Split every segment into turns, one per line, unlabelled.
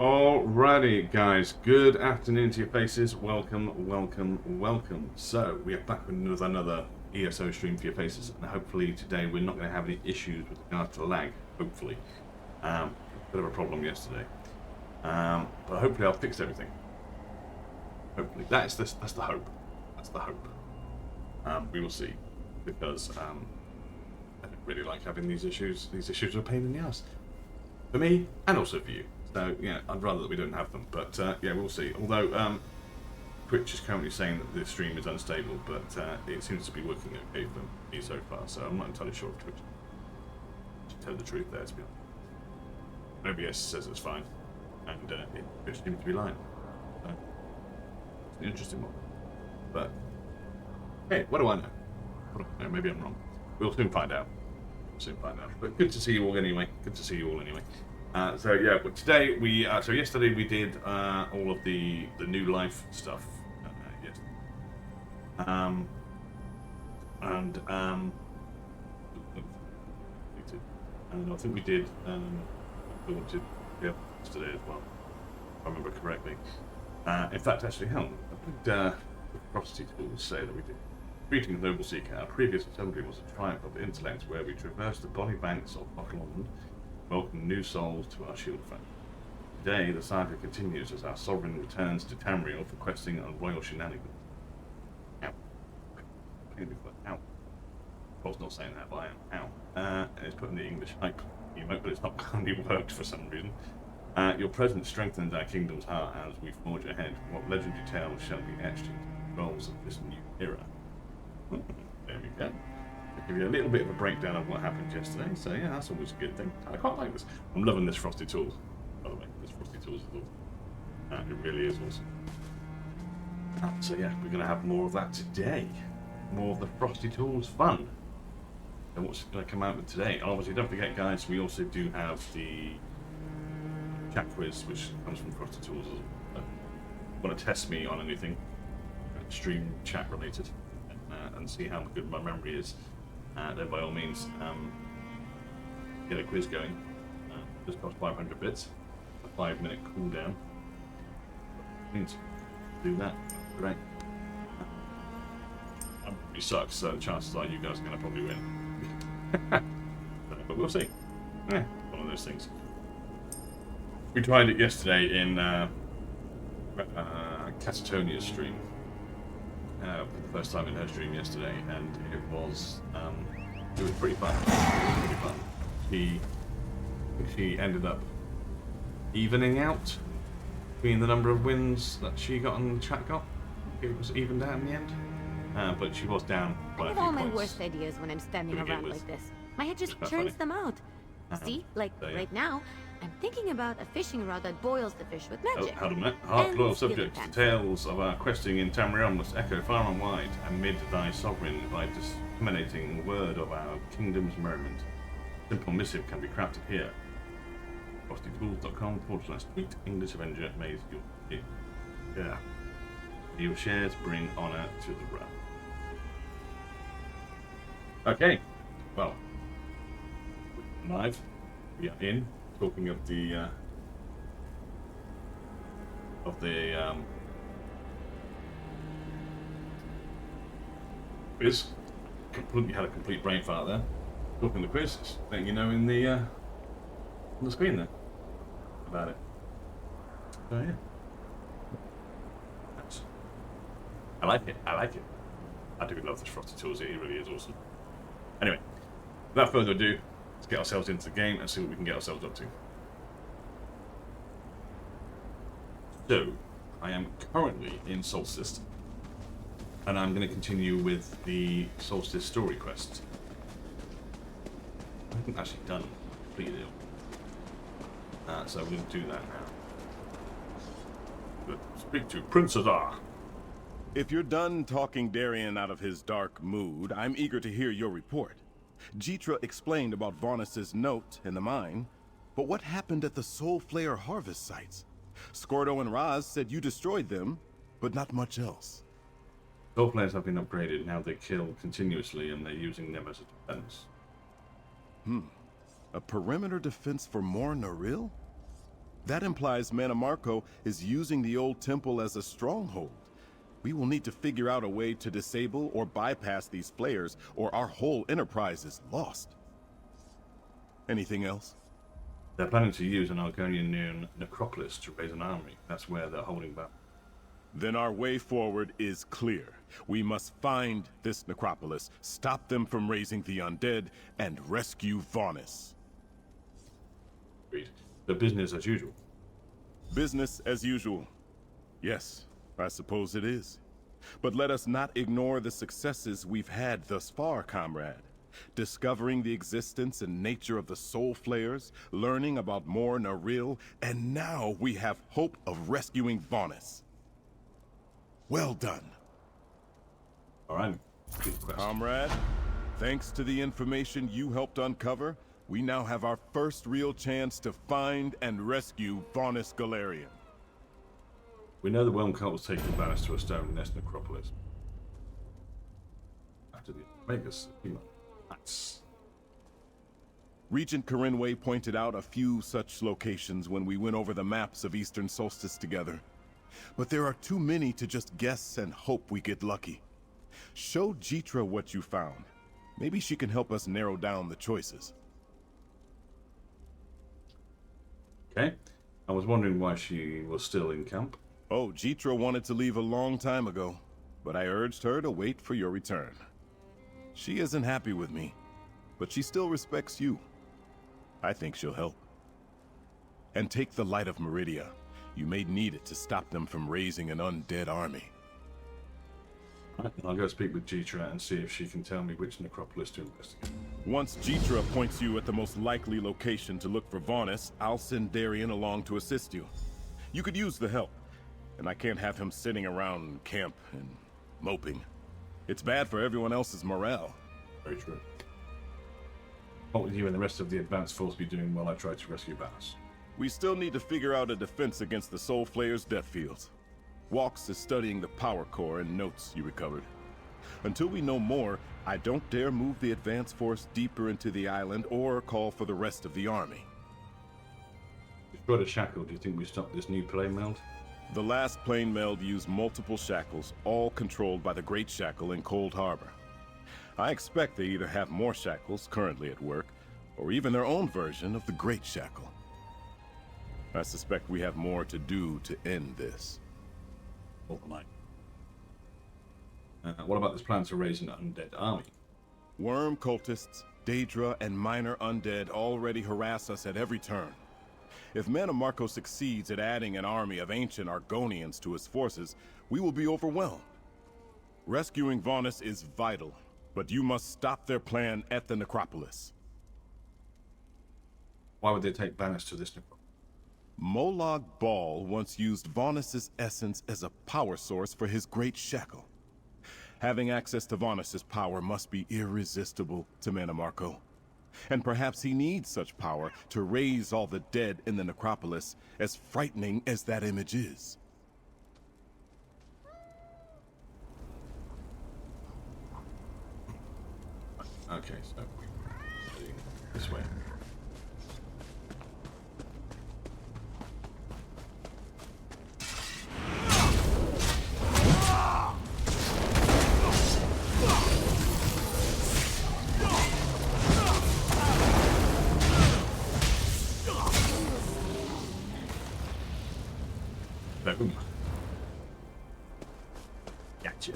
Alrighty, guys. Good afternoon to your faces. Welcome, welcome, welcome. So, we are back with another ESO stream for your faces, and hopefully today we're not going to have any issues with regard to lag. Hopefully. Bit of a problem yesterday. But hopefully I'll fix everything. Hopefully. That's the hope. That's the hope. We will see. Because I don't really like having these issues. These issues are a pain in the ass. For me, and also for you. So, yeah, I'd rather that we don't have them. But, yeah, we'll see. Although, Twitch is currently saying that the stream is unstable, but it seems to be working okay for me so far. So I'm not entirely sure if Twitch to tell the truth there, to be honest. OBS says it's fine. And it seems to be lying. So, it's an interesting one. But, hey, what do I know? Maybe I'm wrong. We'll soon find out. But good to see you all anyway. So yeah, but today so yesterday we did all of the new life stuff. Yes. And I think we did yesterday as well, if I remember correctly. In fact, actually, hell, I did Prophecy Tools say that we did. Greetings, Noble Seeker. Our previous assembly was a triumph of intellect where we traversed the bonny banks of Auckland, welcoming new souls to our shield family. Today, the saga continues as our sovereign returns to Tamriel for questing on royal shenanigans. Ow. Ow. I was not saying that, but I am. Ow. And it's put in the English hype emote, but it's not currently worked for some reason. Your presence strengthens our kingdom's heart as we forge ahead. What legendary tales shall be etched into the roles of this new era? There we go. I'll give you a little bit of a breakdown of what happened yesterday. So yeah, that's always a good thing. I quite like this. I'm loving this Frosty Tools, by the way. This Frosty Tools is awesome. It really is awesome. So yeah, we're going to have more of that today. More of the Frosty Tools fun. And what's going to come out with today? Obviously, don't forget, guys, we also do have the chat quiz, which comes from Frosty Tools. Want to test me on anything stream chat related? And see how good my memory is, then by all means get a quiz going. Just cost 500 bits, a 5-minute cooldown. Means do that. Great. It sucks, so the chances are you guys are going to probably win. But we'll see. Yeah, one of those things. We tried it yesterday in Catatonia's stream. For the first time in her stream yesterday, and it was pretty fun. She ended up evening out between the number of wins that she got and the chat got. It was evened out in the end, but she was down by a few points.
I have all my worst ideas when I'm standing around like this. My head just churns them out. See, like right now, I'm thinking about a fishing rod that boils the fish with magic.
Hold on a minute. Heart loyal subjects, the tales of our questing in Tamriel must echo far and wide amid thy sovereign by disseminating the word of our kingdom's merriment. Simple missive can be crafted here. FrostyTools.com/tweet English Avenger may your shares bring honor to the realm. Okay, well, live. We are in. Talking of the quiz. Completely had a complete brain fart there. Talking the quiz, letting you know in the on the screen there about it. So yeah, nice. I like it. I do love this Frosty Tools. It really is awesome. Anyway, without further ado, let's get ourselves into the game and see what we can get ourselves up to. So, I am currently in Solstice, and I'm going to continue with the Solstice story quest. I haven't actually completed it. So we're going to do that now. Let's speak to Prince Azar.
If you're done talking Darian out of his dark mood, I'm eager to hear your report. Jitra explained about Varnus's note in the mine, but what happened at the Soul Flayer harvest sites? Scordo and Raz said you destroyed them, but not much else.
Soul Flayers have been upgraded, now they kill continuously and they're using them as a defense.
A perimeter defense for more Naril? That implies Manamarco is using the old temple as a stronghold. We will need to figure out a way to disable or bypass these flares, or our whole enterprise is lost. Anything else?
They're planning to use an Argonian necropolis to raise an army. That's where they're holding back.
Then our way forward is clear. We must find this necropolis, stop them from raising the undead, and rescue Vonis.
Agreed. The business as usual.
Business as usual. Yes, I suppose it is. But let us not ignore the successes we've had thus far, comrade. Discovering the existence and nature of the Soul Flayers, learning about more Naril, and now we have hope of rescuing Vonis. Well done.
All right.
Comrade, thanks to the information you helped uncover, we now have our first real chance to find and rescue Vonis Galarian.
We know the Whelm Cult was taking Vanis to a stone nest necropolis. After the Vegas, that's...
Regent Corinway pointed out a few such locations when we went over the maps of Eastern Solstice together. But there are too many to just guess and hope we get lucky. Show Jitra what you found. Maybe she can help us narrow down the choices.
Okay. I was wondering why she was still in camp.
Oh, Jitra wanted to leave a long time ago, but I urged her to wait for your return. She isn't happy with me, but she still respects you. I think she'll help. And take the Light of Meridia. You may need it to stop them from raising an undead army.
Right, I'll go speak with Jitra and see if she can tell me which necropolis to investigate.
Once Jitra points you at the most likely location to look for Vonis, I'll send Darian along to assist you. You could use the help, and I can't have him sitting around camp and moping. It's bad for everyone else's morale.
Very true. What will you and the rest of the advanced force be doing while I try to rescue Vanis?
We still need to figure out a defense against the Soul Flayer's death fields. Walks is studying the power core and notes you recovered. Until we know more, I don't dare move the advance force deeper into the island or call for the rest of the army.
If you've got a shackle, do you think we stop this new plane meld?
The last plane meld used multiple shackles, all controlled by the Great Shackle in Cold Harbor. I expect they either have more shackles currently at work, or even their own version of the Great Shackle. I suspect we have more to do to end this.
What about this plan to raise an undead army?
Worm cultists, Daedra, and minor undead already harass us at every turn. If Manamarco succeeds at adding an army of ancient Argonians to his forces, we will be overwhelmed. Rescuing Vonis is vital, but you must stop their plan at the necropolis.
Why would they take Vanis to this necropolis?
Molag Bal once used Vonis' essence as a power source for his Great Shackle. Having access to Vonis' power must be irresistible to Manamarco. And perhaps he needs such power to raise all the dead in the necropolis, as frightening as that image is.
Okay, so this way. Boom. Gotcha.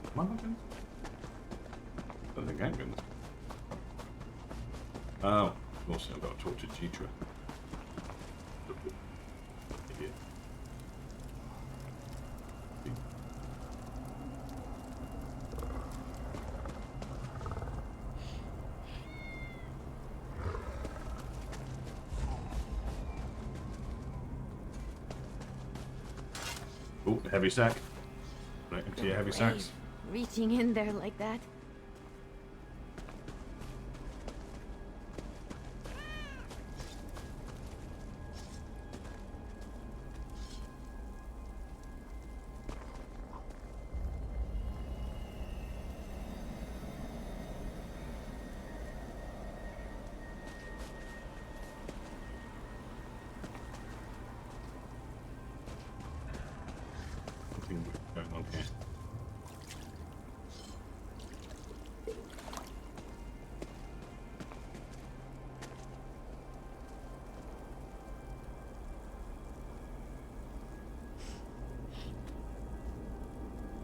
Am I not going? I don't think I'm going. Oh, of course I've got to talk to Jitra. Idiot. Oh, heavy sack. Right into your heavy sacks.
Reaching in there like that.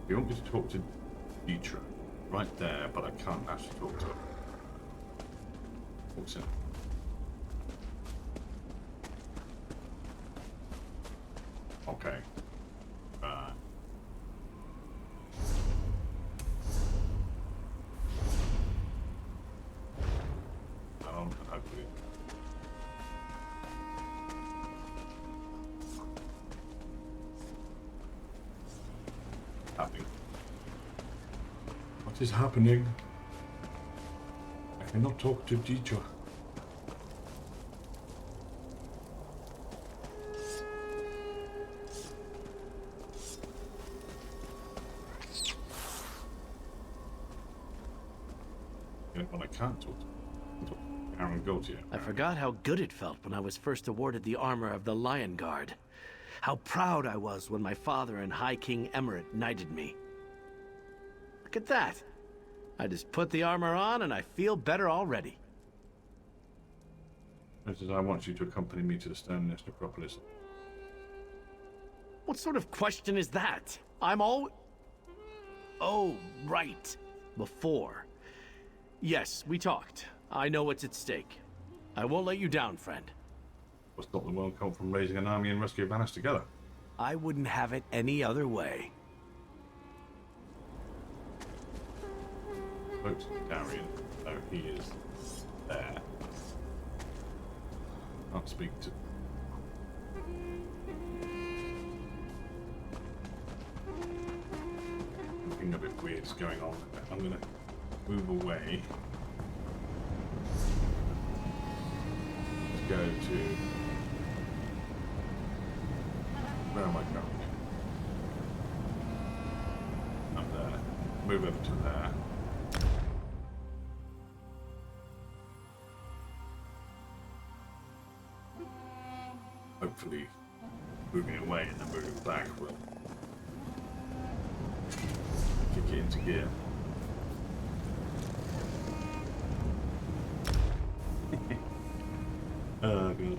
You want me to talk to Jitra? Right there, but I can't actually talk to her. What's in? Okay. Right. Hopefully. Happening. What is happening? I cannot talk to Jitra. When I can't talk to Aaron Gaultier.
I forgot how good it felt when I was first awarded the armor of the Lion Guard. How proud I was when my father and High King Emirate knighted me. Look at that. I just put the armor on and I feel better already.
I want you to accompany me to the Stonenest Necropolis.
What sort of question is that? I'm all... Oh, right. Before. Yes, we talked. I know what's at stake. I won't let you down, friend.
We'll stop the World Cult from raising an army and rescue Vanis together.
I wouldn't have it any other way.
Spoke to Darian. Oh, he is there. Can't speak to... Something a bit weird's going on. I'm gonna move away. Let's go to... Where am I going? Up there. Move over to there. Hopefully, moving away and then moving back will kick it into gear. Oh, good.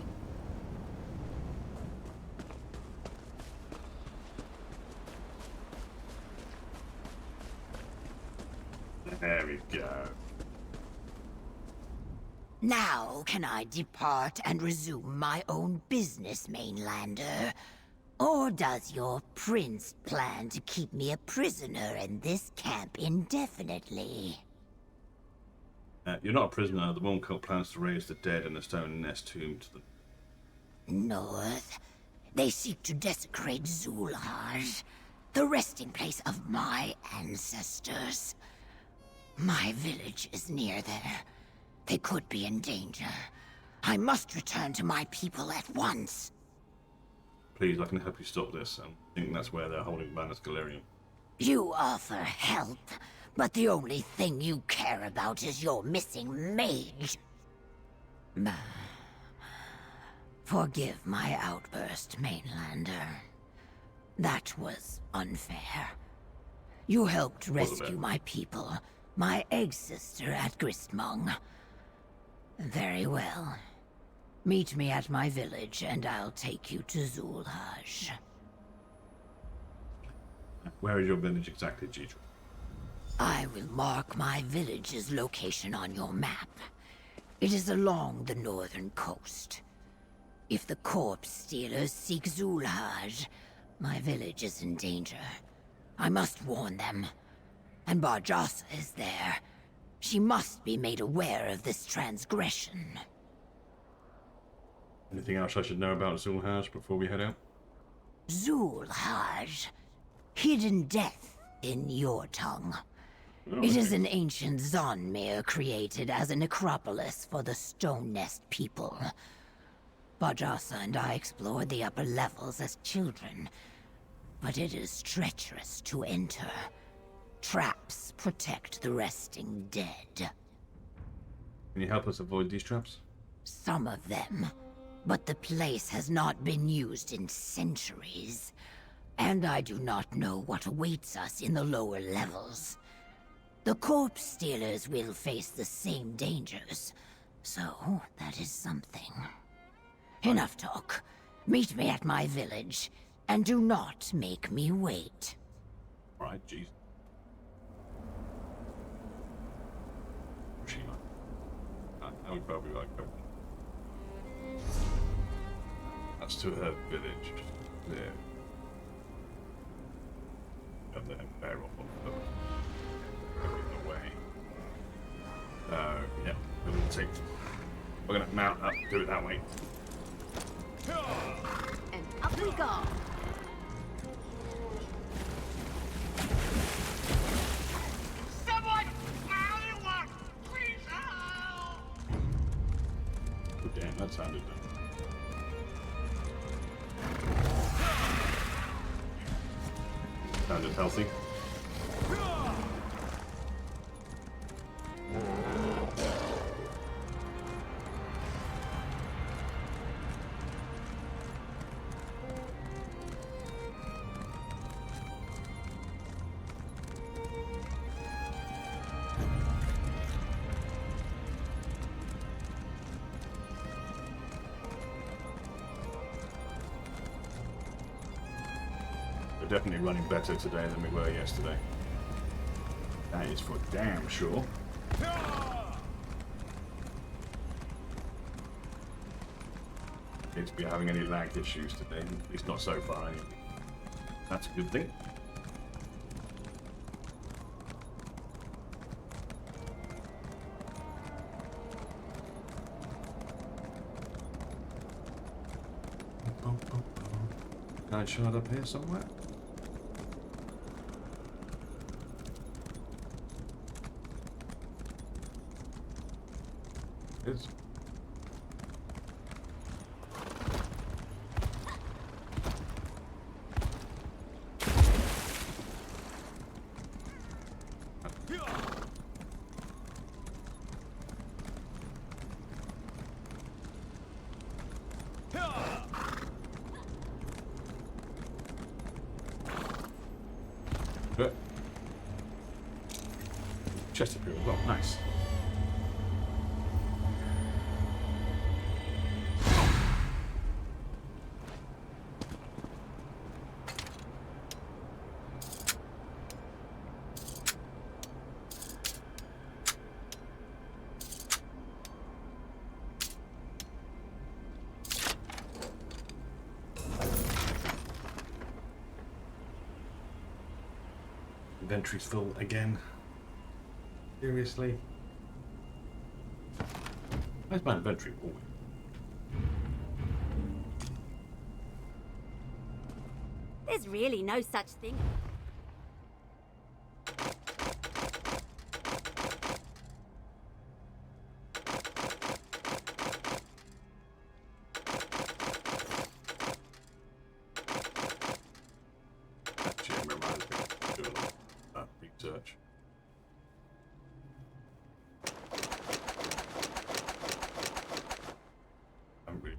There we go.
Now can I depart and resume my own business, Mainlander? Or does your prince plan to keep me a prisoner in this camp indefinitely?
You're not a prisoner. The World Cult plans to raise the dead in the Stone Nest tomb to the...
North. They seek to desecrate Zulhaj, the resting place of my ancestors. My village is near there. They could be in danger. I must return to my people at once.
Please, I can help you stop this. I think that's where they're holding Vanis Galerium.
You offer help, but the only thing you care about is your missing mage. Forgive my outburst, Mainlander. That was unfair. You helped rescue my people, my egg-sister at Gristmung. Very well. Meet me at my village, and I'll take you to Zulhaj.
Where is your village exactly, Jitra?
I will mark my village's location on your map. It is along the northern coast. If the corpse stealers seek Zulhaj, my village is in danger. I must warn them. And Barjasa is there. She must be made aware of this transgression.
Anything else I should know about Zulhaj before we head out?
Zulhaj. Hidden death in your tongue.
Oh,
It is an ancient Zonmir created as a necropolis for the Stone Nest people. Barjasa and I explored the upper levels as children, but it is treacherous to enter. Traps protect the resting dead.
Can you help us avoid these traps?
Some of them, but the place has not been used in centuries. And I do not know what awaits us in the lower levels. The corpse stealers will face the same dangers, so that is something. Enough talk. Meet me at my village, and do not make me wait.
Alright, jeez. Shima. I would probably like that. That's to her village. There. And then they're off on the way. Yeah, we're gonna take. We're gonna mount up, do it that way.
And up we go.
Someone! Anyone! Please help!
Oh, damn, that sounded done. Sounded healthy. We're definitely running better today than we were yesterday. That is for damn sure. Seems to be having any lag issues today, at least not so far anyway. That's a good thing. Can I shard up here somewhere? Is. Good. Chesterfield, well, nice. Inventory's full again. Seriously? Where's my inventory always?
There's really no such thing.
Actually, it reminds me to do a lot of research. I'm really.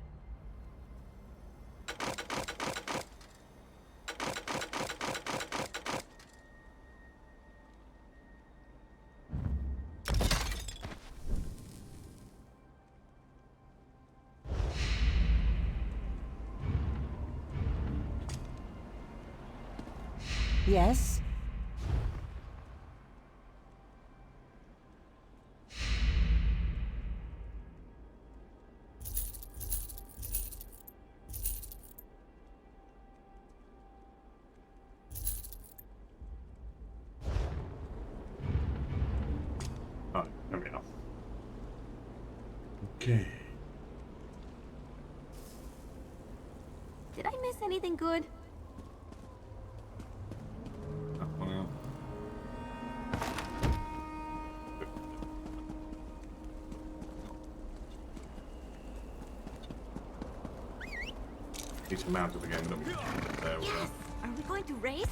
Yes?
Oh, there we are. Okay.
Did I miss anything good?
Well. Need to mount it again, don't we? There we
Yes! Are we going to race?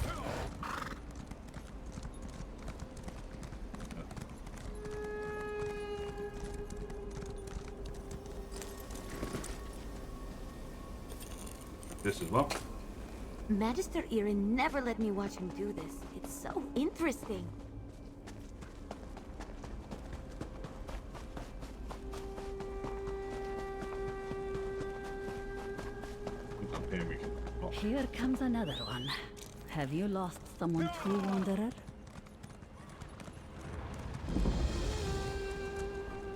This as well.
Magister Irin never let me watch him do this. It's so interesting.
Up here we can. Oh,
Here comes another one.
Have you lost someone too, Wanderer?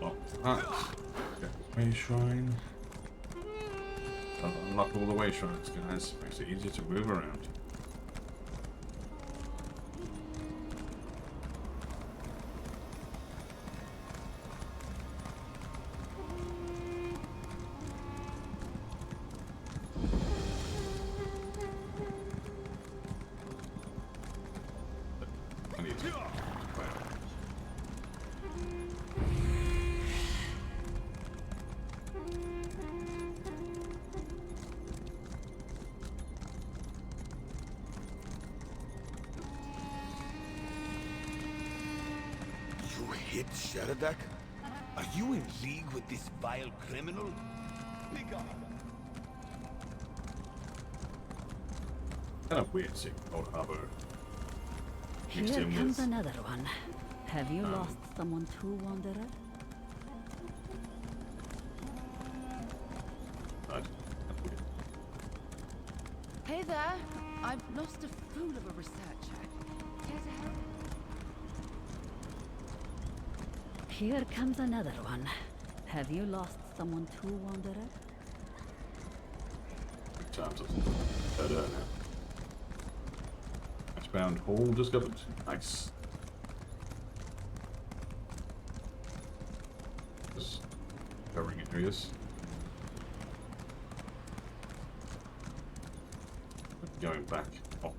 Oh, that. Way shrine. I'll unlock all the way shrines, guys. Makes it easier to move around. I need to.
You hit Sharadak? Are you in league with this vile criminal? Begone.
Kind of weird seeing Old Harbor. mixed
Here
in
comes
with-
another one. Have you lost someone too, Wanderer?
Right.
Hey there. I've lost a fool of a researcher. Care to help?
Here comes another one. Have you lost someone too, Wanderer?
Times of Matchbound hall discovered. Nice. Just covering areas. Going back. Oh.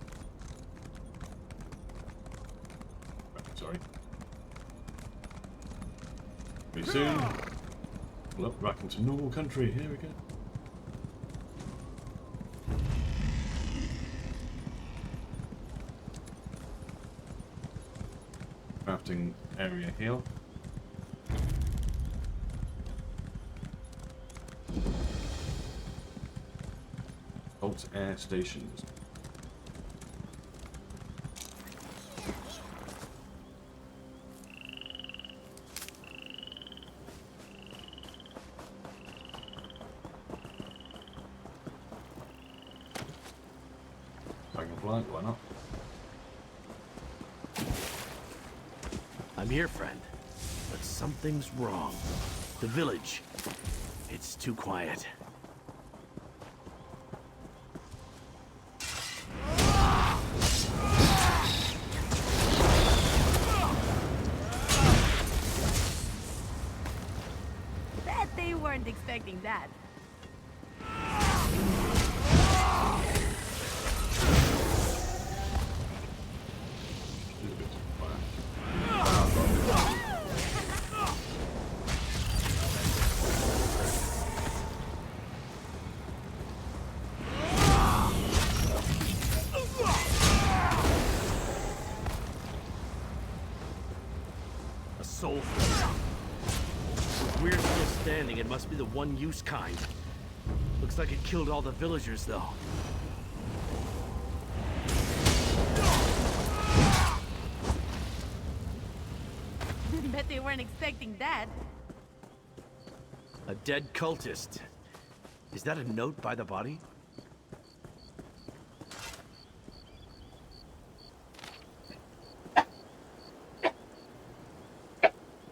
Sorry. Pretty soon. Well, back into normal country. Here we go. Crafting area here. Alt air stations. Dragonfly, why not?
I'm here, friend. But something's wrong. The village. It's too quiet.
Bet they weren't expecting that.
This is a bit too quiet.
A soul flare. If we're still standing, it must be the one-use kind. Looks like it killed all the villagers, though.
Bet they weren't expecting that.
A dead cultist. Is that a note by the body?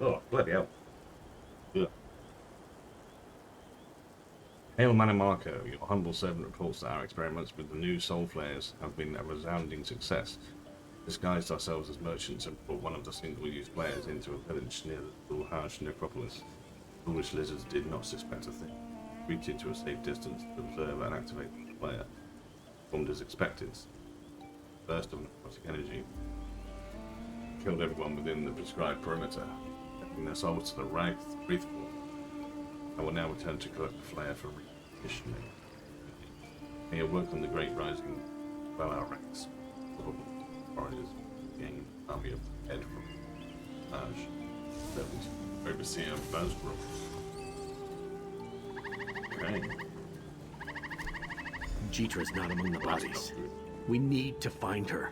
Oh, bloody hell. Ugh. Hail Manimarco, your humble servant reports that our experiments with the new soul flares have been a resounding success. Disguised ourselves as merchants and brought one of the single-use flares into a village near the Dulhaj necropolis. Foolish lizards did not suspect a thing. Retreated to a safe distance to observe and activate the flare. Formed as expected. Burst of necrotic energy killed everyone within the prescribed perimeter, taking their souls to the Wraith Form. I will now return to collect the flare for reconditioning. May it work on the Great Rising well our ranks. Warriors gain army of head from Taj. Overseer Basbrook. Okay.
Jeetra's not among the bodies. We need to find her.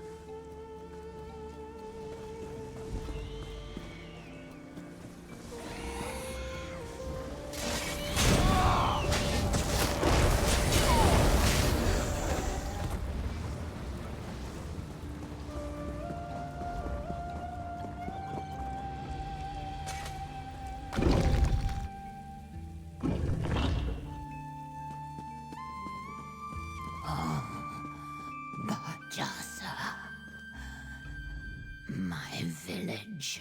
village,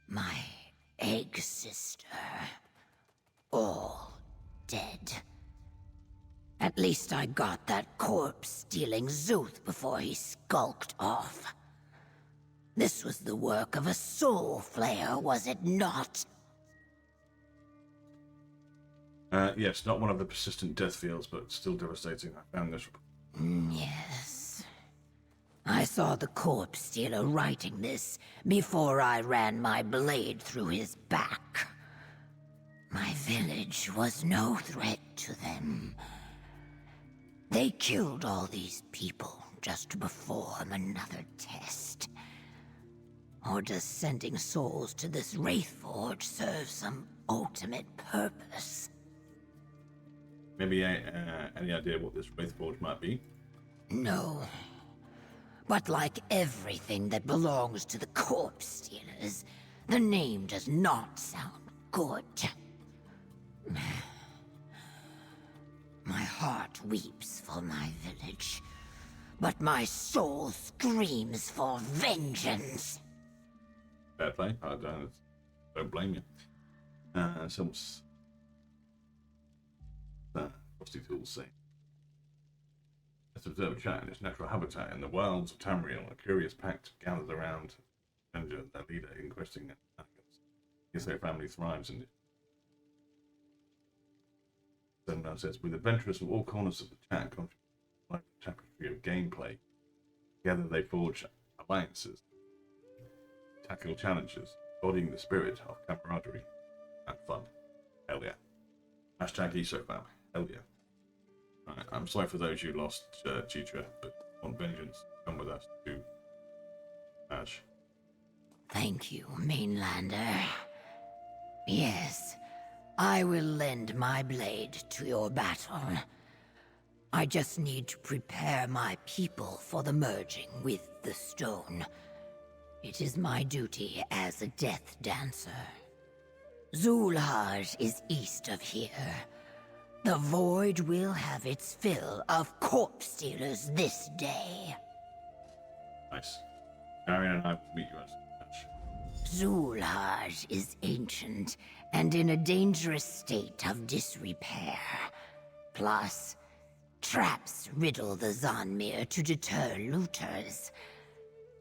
my egg sister, all dead. At least I got that corpse-stealing Zuth before he skulked off. This was the work of a soul flayer, was it not?
Yes, not one of the persistent death fields, but still devastating. I found this.
Yes. I saw the corpse stealer writing this before I ran my blade through his back. My village was no threat to them. They killed all these people just to perform another test. Or does sending souls to this Wraithforge serve some ultimate purpose?
Maybe any idea what this Wraithforge might be?
No. But like everything that belongs to the corpse stealers, the name does not sound good. My heart weeps for my village, but my soul screams for vengeance.
Fair play. I don't blame you. So what's Frosty Tools say? Let's observe a chat in its natural habitat in the wilds of Tamriel. A curious pact gathered around Avenger, their leader, in questing shenanigans. Yes, their family thrives in it. Then says, with adventurers from all corners of the chat contributing to the tapestry of gameplay, together they forge alliances, tackle challenges, embodying the spirit of camaraderie and fun. Hell yeah. Hashtag ESOFam. Hell yeah. Right, I'm sorry for those you lost, Chitra, but on vengeance, come with us to Ash.
Thank you, Mainlander. Yes, I will lend my blade to your battle. I just need to prepare my people for the merging with the stone. It is my duty as a death dancer. Zulhaj is east of here. The Void will have its fill of corpse stealers this day.
Nice. Darian and I will meet you at Ash.
Zulhaj is ancient and in a dangerous state of disrepair. Plus, traps riddle the Zanmir to deter looters.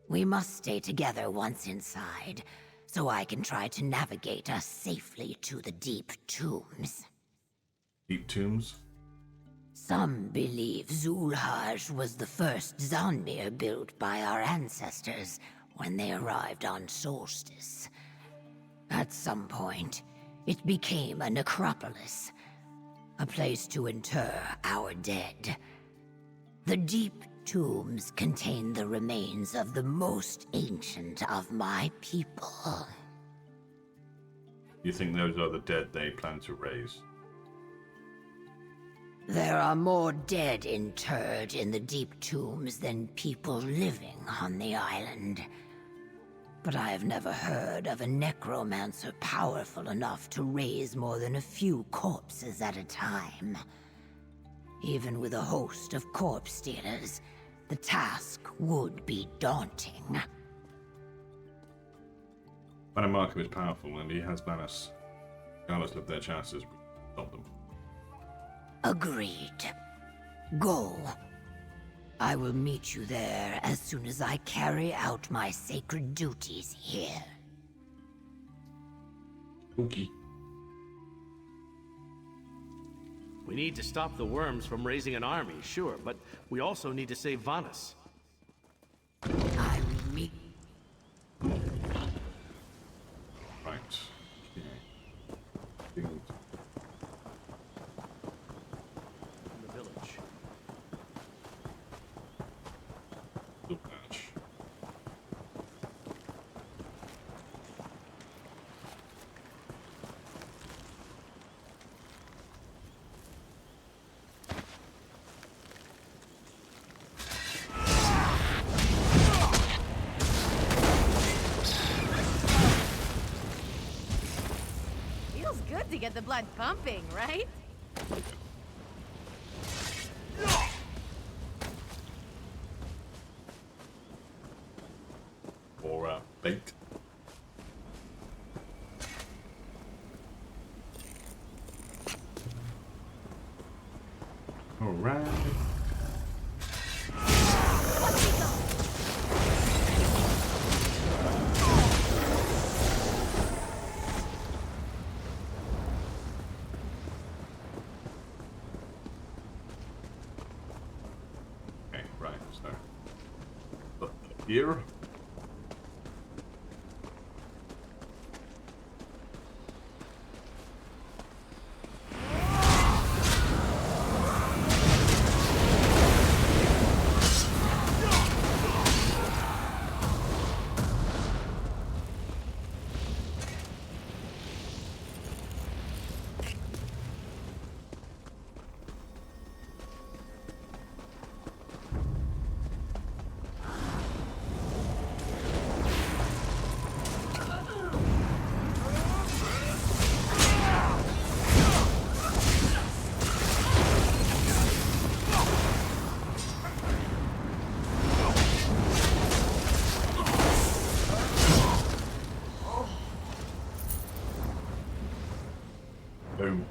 We must stay together once inside, so I can try to navigate us safely to the deep tombs.
Deep tombs?
Some believe Zulhaj was the first Zanmir built by our ancestors when they arrived on Solstice. At some point, it became a necropolis, a place to inter our dead. The deep tombs contain the remains of the most ancient of my people.
You think those are the dead they plan to raise?
There are more dead interred in the deep tombs than people living on the island. But I have never heard of a necromancer powerful enough to raise more than a few corpses at a time. Even with a host of corpse stealers, the task would be daunting.
Manamarco is powerful and he has Vanis. Regardless of their chances, we stop them.
Agreed. Go. I will meet you there as soon as I carry out my sacred duties here.
Okay.
We need to stop the worms from raising an army, sure, but we also need to save Vanis.
I will meet...
Right. Okay.
In the village.
Look, Ash.
Feels good to get the blood pumping, right?
Or bait. Alright. Okay, right, so here. Boom.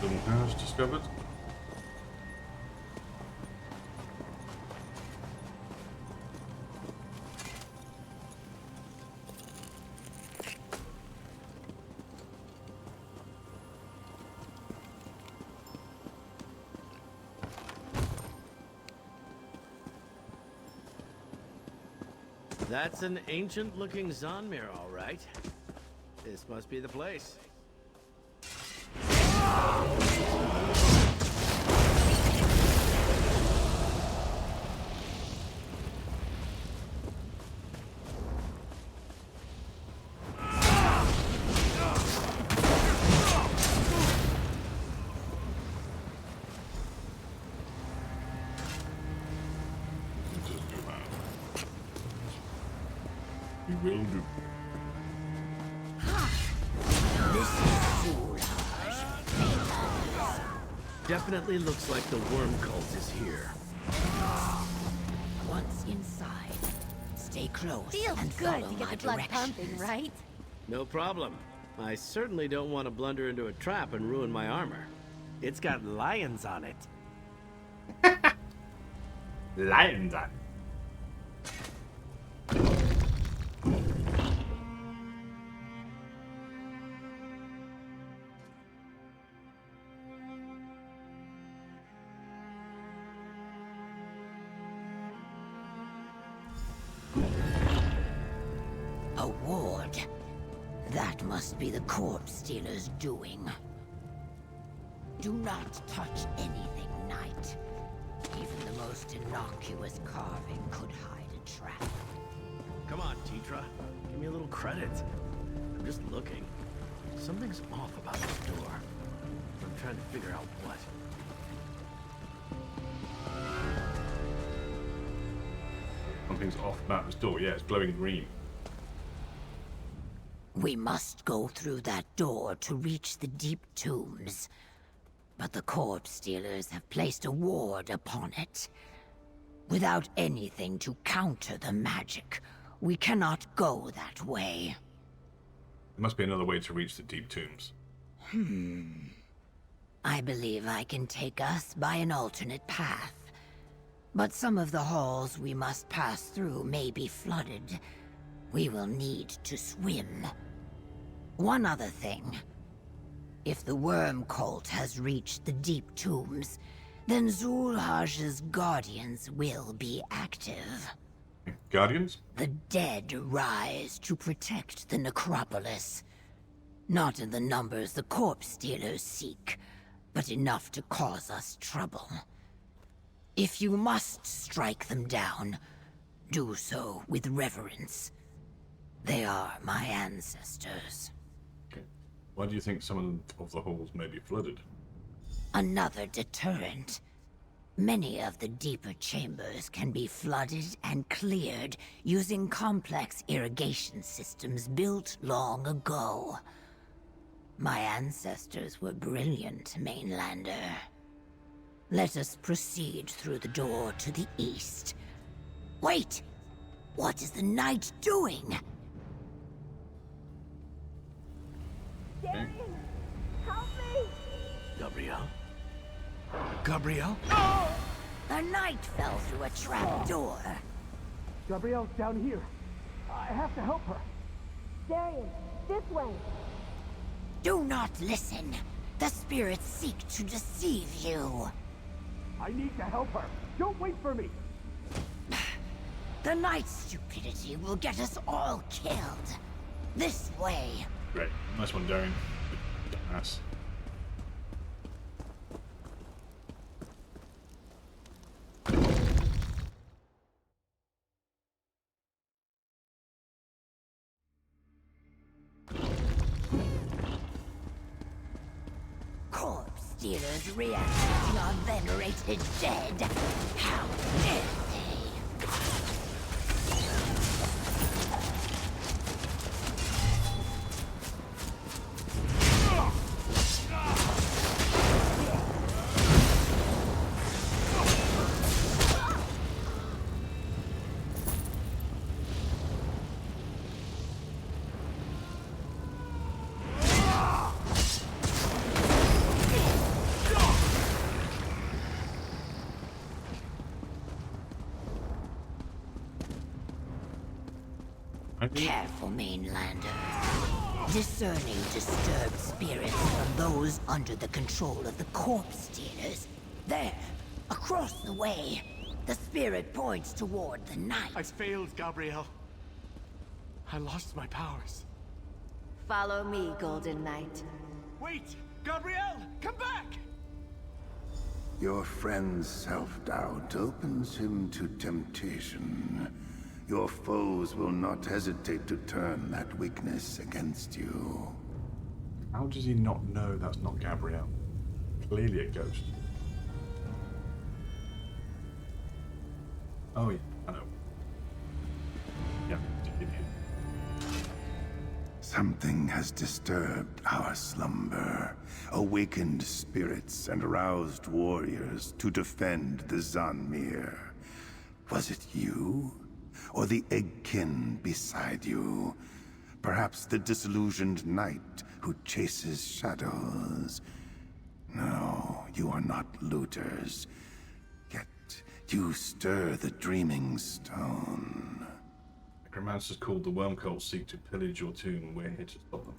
Little house discovered.
That's an ancient-looking Zonmir, all right. This must be the place.
You will do.
Definitely looks like the worm cult is here.
Once inside, stay close
Feels
and
good
follow
to get
my
the blood
directions.
pumping, right?
No problem. I certainly don't want to blunder into a trap and ruin my armor. It's got lions on it.
Lions on.
A ward. That must be the corpse stealer's doing. Do not touch anything, Knight. Even the most innocuous carving could hide a trap.
Come on, Tetra. Give me a little credit. I'm just looking. Something's off about this door. I'm trying to figure out what.
Something's off about this door. Yeah, it's glowing green.
We must go through that door to reach the deep tombs. But the corpse stealers have placed a ward upon it. Without anything to counter the magic, we cannot go that way.
There must be another way to reach the deep tombs.
I believe I can take us by an alternate path. But some of the halls we must pass through may be flooded. We will need to swim. One other thing. If the worm cult has reached the deep tombs, then Zulhaj's guardians will be active.
Guardians?
The dead rise to protect the necropolis. Not in the numbers the corpse stealers seek, but enough to cause us trouble. If you must strike them down, Do so with reverence. They are my ancestors.
Okay. Why do you think some of the halls may be flooded?
Another deterrent. Many of the deeper chambers can be flooded and cleared using complex irrigation systems built long ago. My ancestors were brilliant, Mainlander. Let us proceed through the door to the east. Wait! What is the knight doing?
Okay.
Help me!
Gabrielle? Gabrielle?
The knight fell through a trap door.
Gabrielle's down here. I have to help her.
Darian, this way!
Do not listen. The spirits seek to deceive you.
I need to help her. Don't wait for me.
The knight's stupidity will get us all killed. This way.
Great. Nice one, Darian. Dumbass.
Corpse stealers reacting on venerated dead. How dare they? Careful, Mainlander. Discerning disturbed spirits from those under the control of the corpse stealers. There, across the way, the spirit points toward the night.
I failed, Gabrielle. I lost my powers.
Follow me, Golden Knight.
Wait! Gabrielle! Come back!
Your friend's self-doubt opens him to temptation. Your foes will not hesitate to turn that weakness against you.
How does he not know that's not Gabrielle? Clearly a ghost. Oh yeah, I know. Yeah, idiot.
Something has disturbed our slumber, awakened spirits and aroused warriors to defend the Zanmir. Was it you? Or the Eggkin beside you? Perhaps the disillusioned knight who chases shadows? No, you are not looters. Yet you stir the dreaming stone.
Necromancers called the Worm Cult seek to pillage your tomb, and we're here to stop them.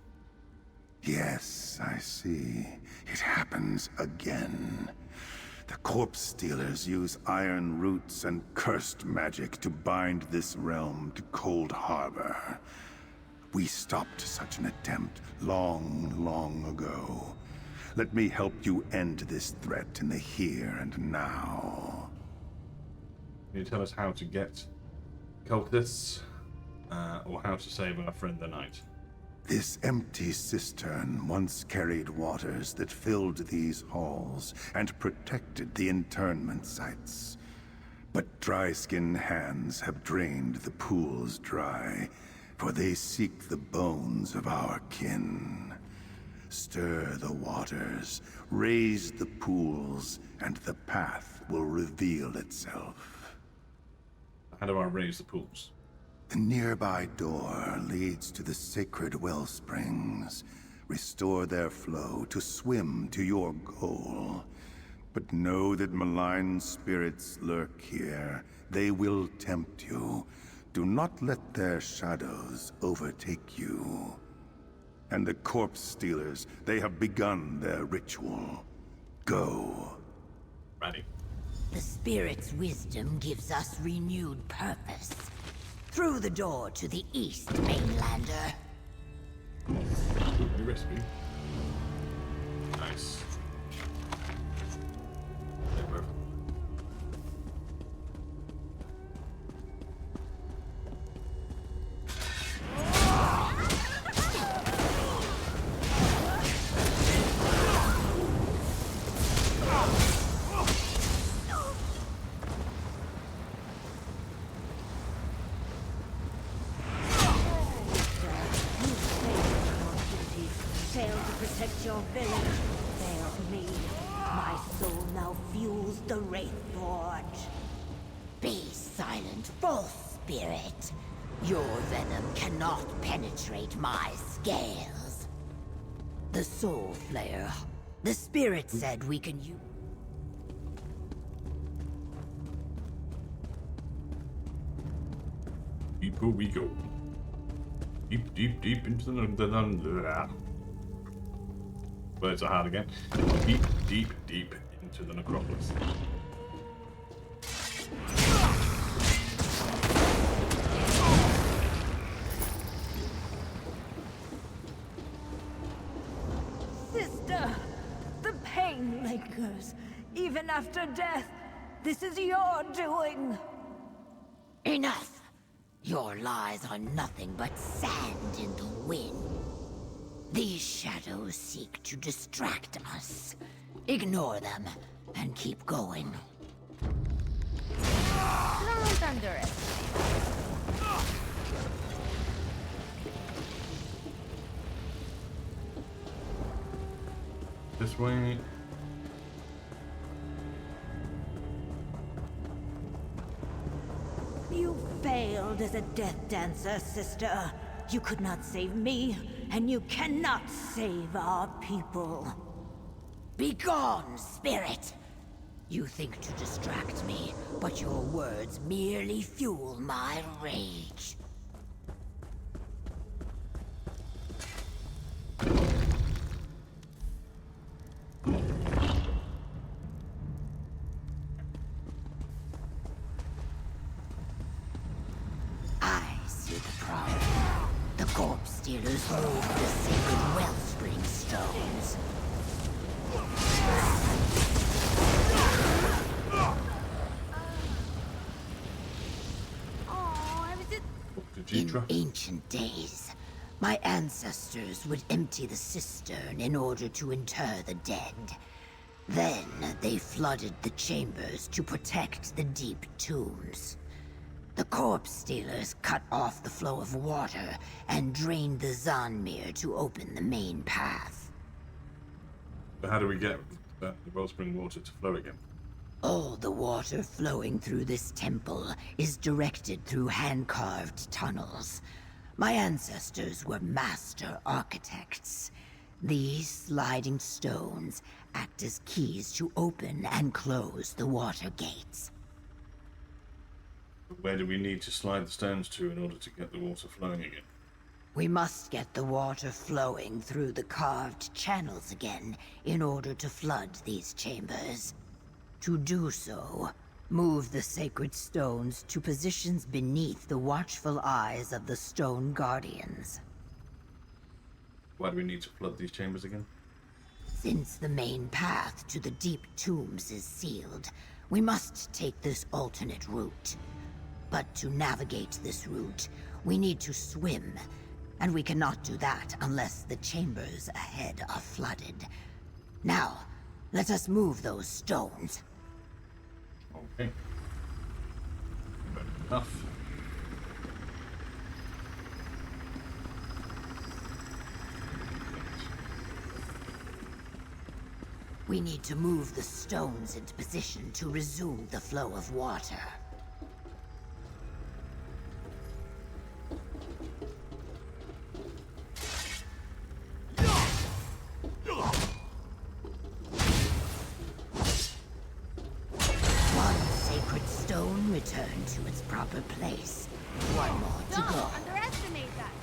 Yes, I see. It happens again. The corpse stealers use iron roots and cursed magic to bind this realm to Cold Harbor. We stopped such an attempt long, long ago. Let me help you end this threat in the here and now.
Can you tell us how to get cultists, or how to save our friend the Knight?
This empty cistern once carried waters that filled these halls and protected the internment sites. But dry-skinned hands have drained the pools dry, for they seek the bones of our kin. Stir the waters, raise the pools, and the path will reveal itself.
How do I raise the pools?
The nearby door leads to the sacred well springs. Restore their flow to swim to your goal. But know that malign spirits lurk here. They will tempt you. Do not let their shadows overtake you. And the corpse stealers, they have begun their ritual. Go.
Ready.
The spirit's wisdom gives us renewed purpose. Through the door to the east, Mainlander.
New recipe. Nice. Okay, perfect.
village failed me. My soul now fuels the Wraithforge. Be silent, false spirit. Your venom cannot penetrate my scales. The Soul Flayer. The spirit said we can use...
Deep we go. Deep into the words are hard again. Deep into the necropolis.
Sister, the pain lingers. Even after death, this is your doing. Enough! Your lies are nothing but sand in the wind. These shadows seek to distract us. Ignore them and keep going.
Don't underestimate.
This way.
You failed as a death dancer, sister. You could not save me, and you cannot save our people. Begone, spirit! You think to distract me, but your words merely fuel my rage. I see the problem. The corpse stealers moved the sacred wellspring stones. In ancient days, my ancestors would empty the cistern in order to inter the dead. Then they flooded the chambers to protect the deep tombs. The corpse stealers cut off the flow of water and drained the Zanmir to open the main path.
But how do we get the wellspring water to flow again?
All the water flowing through this temple is directed through hand-carved tunnels. My ancestors were master architects. These sliding stones act as keys to open and close the water gates.
Where do we need to slide the stones to in order to get the water flowing again?
We must get the water flowing through the carved channels again in order to flood these chambers. To do so, move the sacred stones to positions beneath the watchful eyes of the Stone Guardians.
Why do we need to flood these chambers again?
Since the main path to the deep tombs is sealed, we must take this alternate route. But to navigate this route, we need to swim, and we cannot do that unless the chambers ahead are flooded. Now, let us move those stones.
Okay. Fair enough.
We need to move the stones into position to resume the flow of water. Return to its proper place. One more to go.
Don't underestimate that.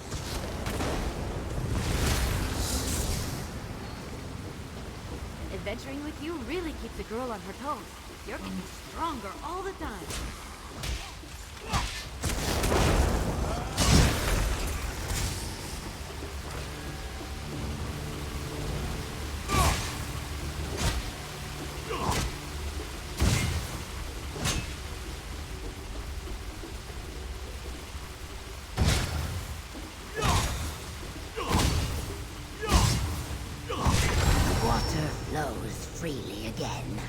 Adventuring with you really keeps a girl on her toes. You're getting stronger all the time.
Freely again.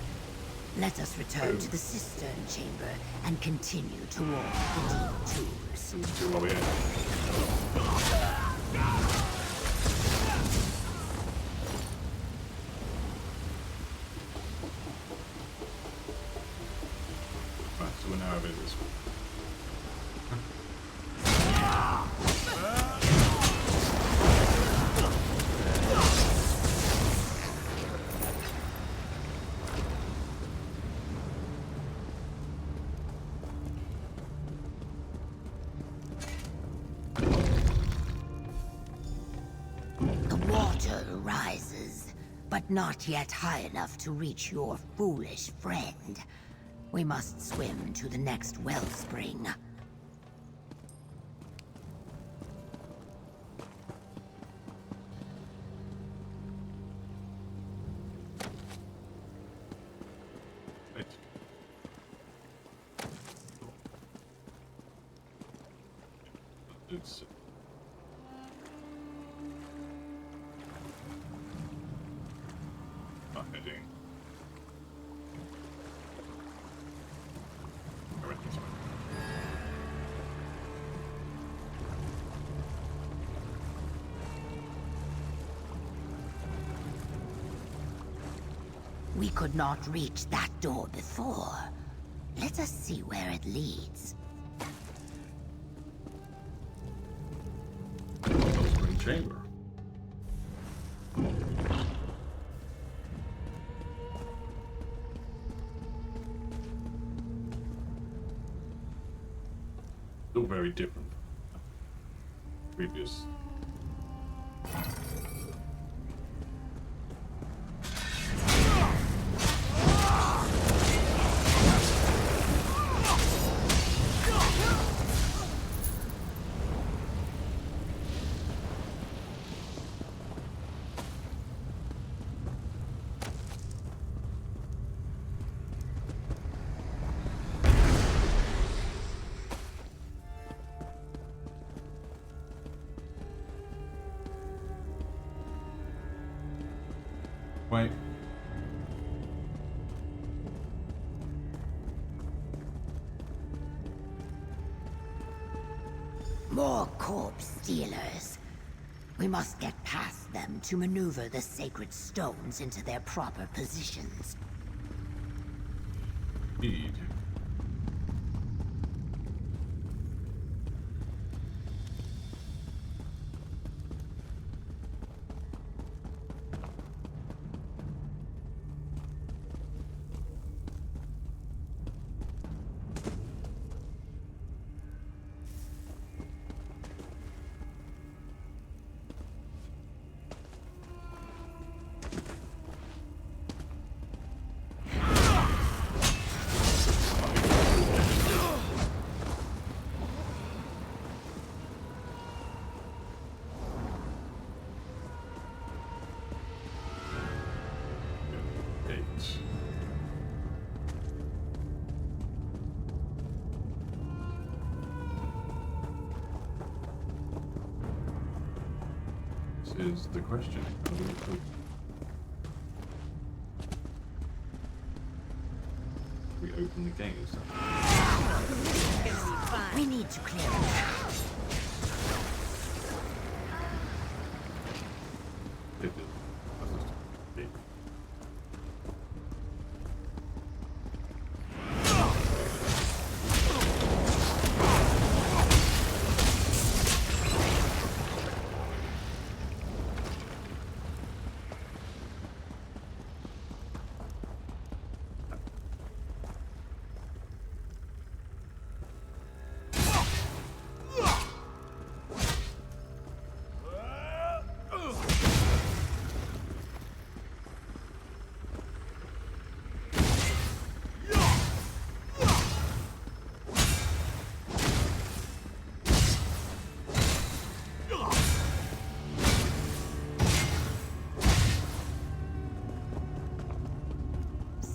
Let us return to the cistern chamber and continue toward the deep tombs.
we're now over this.
The water rises, but not yet high enough to reach your foolish friend. We must swim to the next wellspring.
Right. It's not heading. Go right this way.
We could not reach that door before. Let us see where it leads.
Wellspring chamber. Still very different. Previous. Wait.
More corpse stealers. We must get past them to maneuver the sacred stones into their proper positions.
Indeed. Gates. This is the question. How do we cope? We open the gate. Is that...
We need to clear it.
It is. That's just a gate.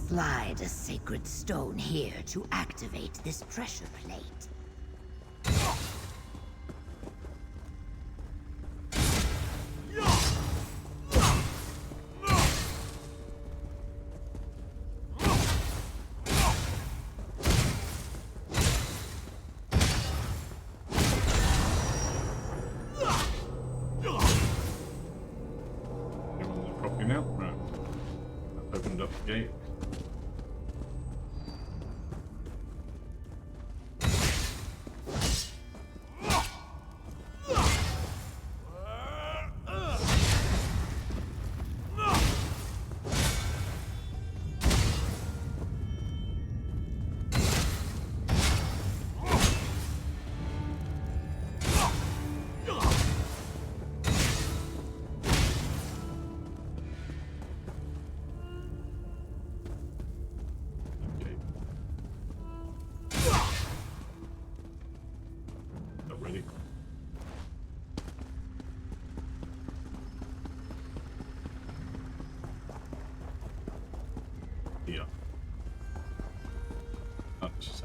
Slide a sacred stone here to activate this pressure plate.
Everyone's properly now? Right. I've opened up the gate.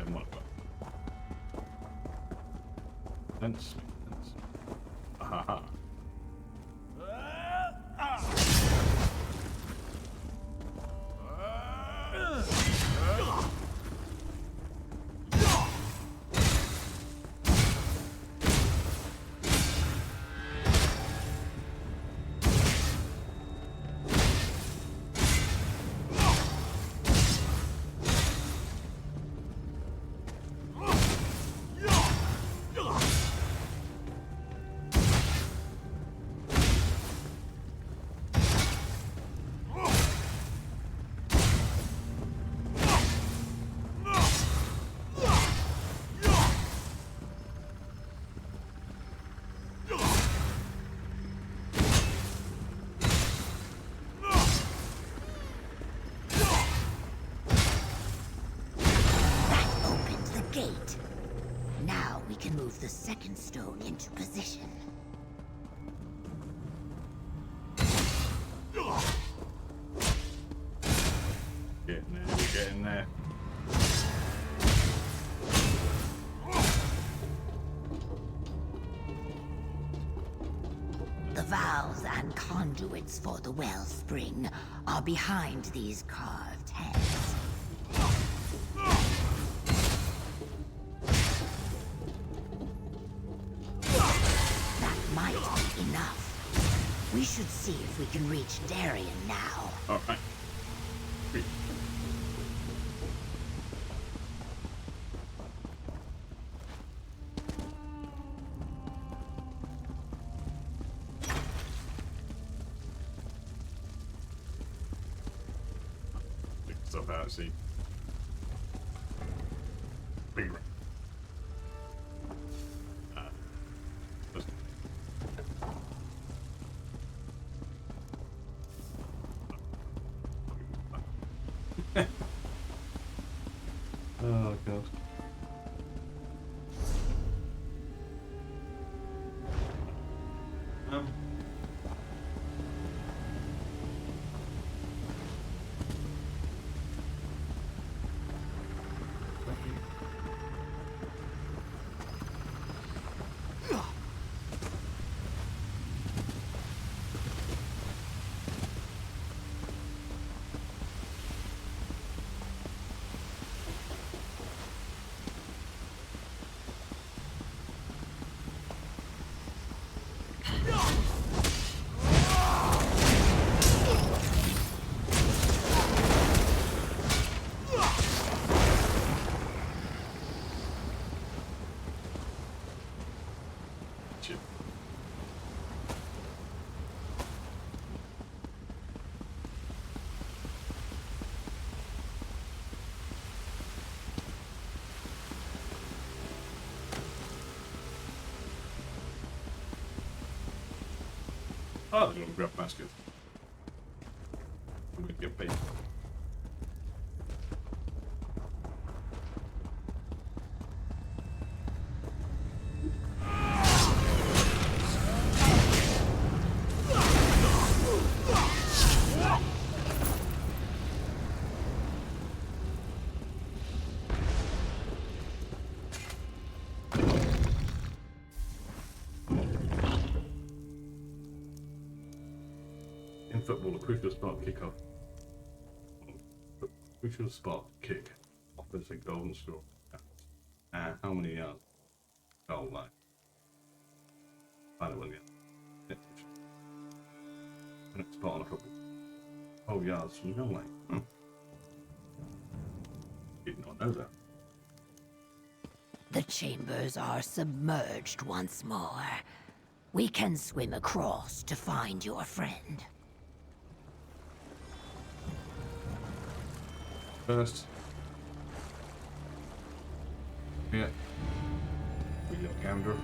Then what? Sense. Aha.
Gate. Now we can move the second stone into position.
Getting there, we're getting there.
The valves and conduits for the wellspring are behind these carved heads. Enough. We should see if we can reach Darien now.
All right. Sweet. Big stuff out, see. Big ring. Oh god. Oh, they're going to grab basket. I'm going to get paid. Football, a crucial spot kickoff. Crucial spot kick offers a golden score. How many yards? Goal line. Final one, yeah. And it's spot on a football. 12 yards from the goal line. Did not know that.
The chambers are submerged once more. We can swim across to find your friend.
First. Yeah. We got gander.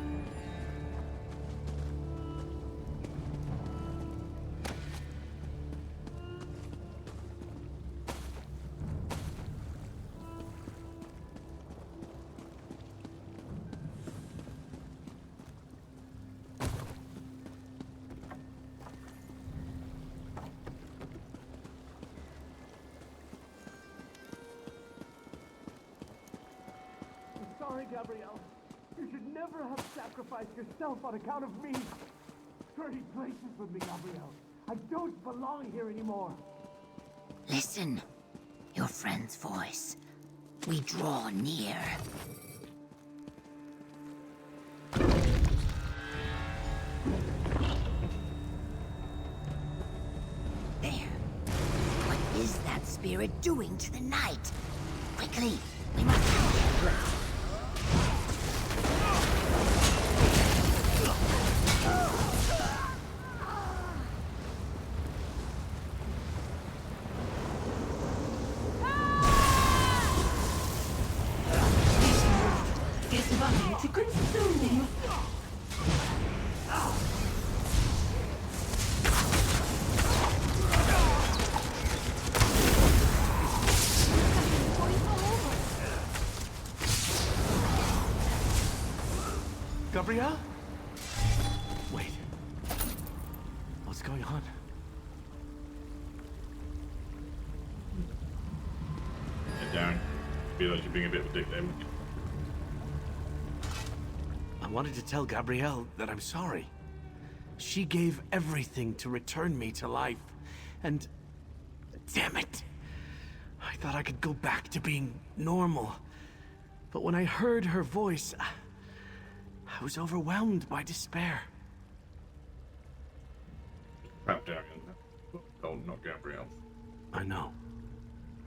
sorry, Gabrielle. You should never have sacrificed yourself on account of me. Trade places with me, Gabrielle. I don't belong here anymore.
Listen. Your friend's voice. We draw near. There. What is that spirit doing to the night? Quickly, we must help him.
To consume you.
Gabrielle? Wait. What's going on?
Yeah, Darren, realize you're being a bit of a dick there.
I wanted to tell Gabrielle that I'm sorry. She gave everything to return me to life, and... damn it! I thought I could go back to being normal. But when I heard her voice, I was overwhelmed by despair.
Crap, Darren. Oh, not Gabrielle.
I know.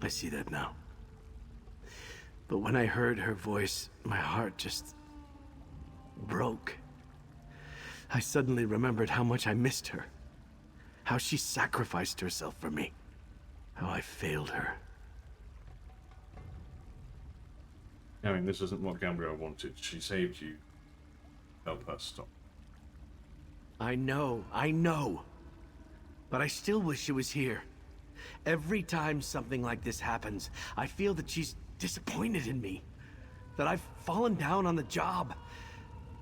I see that now. But when I heard her voice, my heart just... broke. I suddenly remembered how much I missed her. How she sacrificed herself for me. How I failed her.
I mean, this isn't what Gabrielle wanted. She saved you. Help her stop.
I know. But I still wish she was here. Every time something like this happens, I feel that she's disappointed in me. That I've fallen down on the job.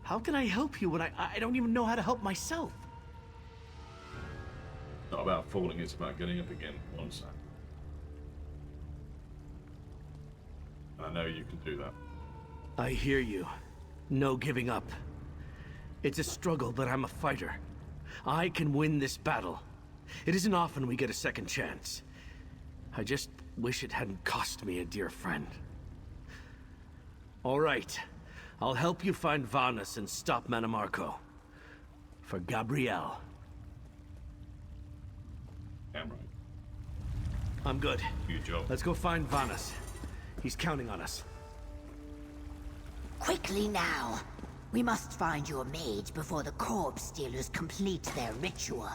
How can I help you when I don't even know how to help myself?
It's not about falling, it's about getting up again one side. And I know you can do that.
I hear you. No giving up. It's a struggle, but I'm a fighter. I can win this battle. It isn't often we get a second chance. I just wish it hadn't cost me a dear friend. All right. I'll help you find Vanus and stop Manamarco. For Gabrielle.
Damn right.
I'm good.
Good job.
Let's go find Vanus. He's counting on us.
Quickly now. We must find your mage before the corpse stealers complete their ritual.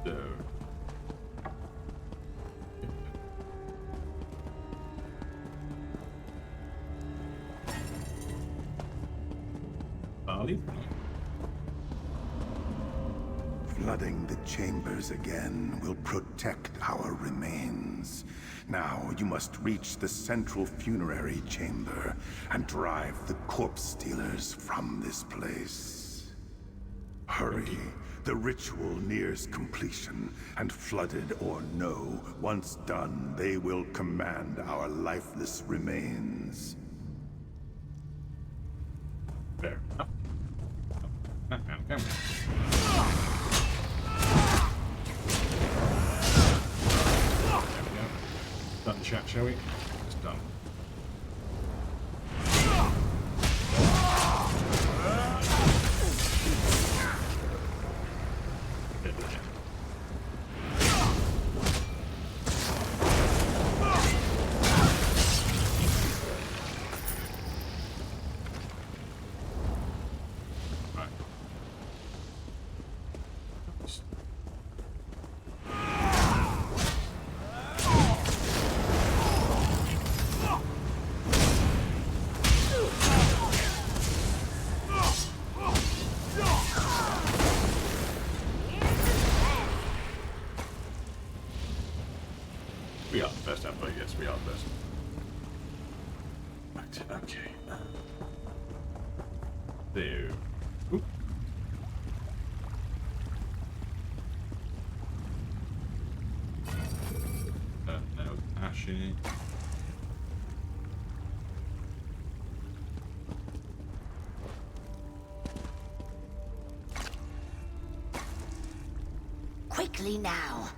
So... Barley?
Flooding the chambers again will protect our remains. Now you must reach the central funerary chamber and drive the corpse stealers from this place. Hurry. The ritual nears completion, and flooded or no, once done, they will command our lifeless remains.
Fair enough. Okay. Done chat, shall we? It's done. We are the best, Ember. Yes, we are the best. Right, okay. There. Oop. shit.
Quickly now.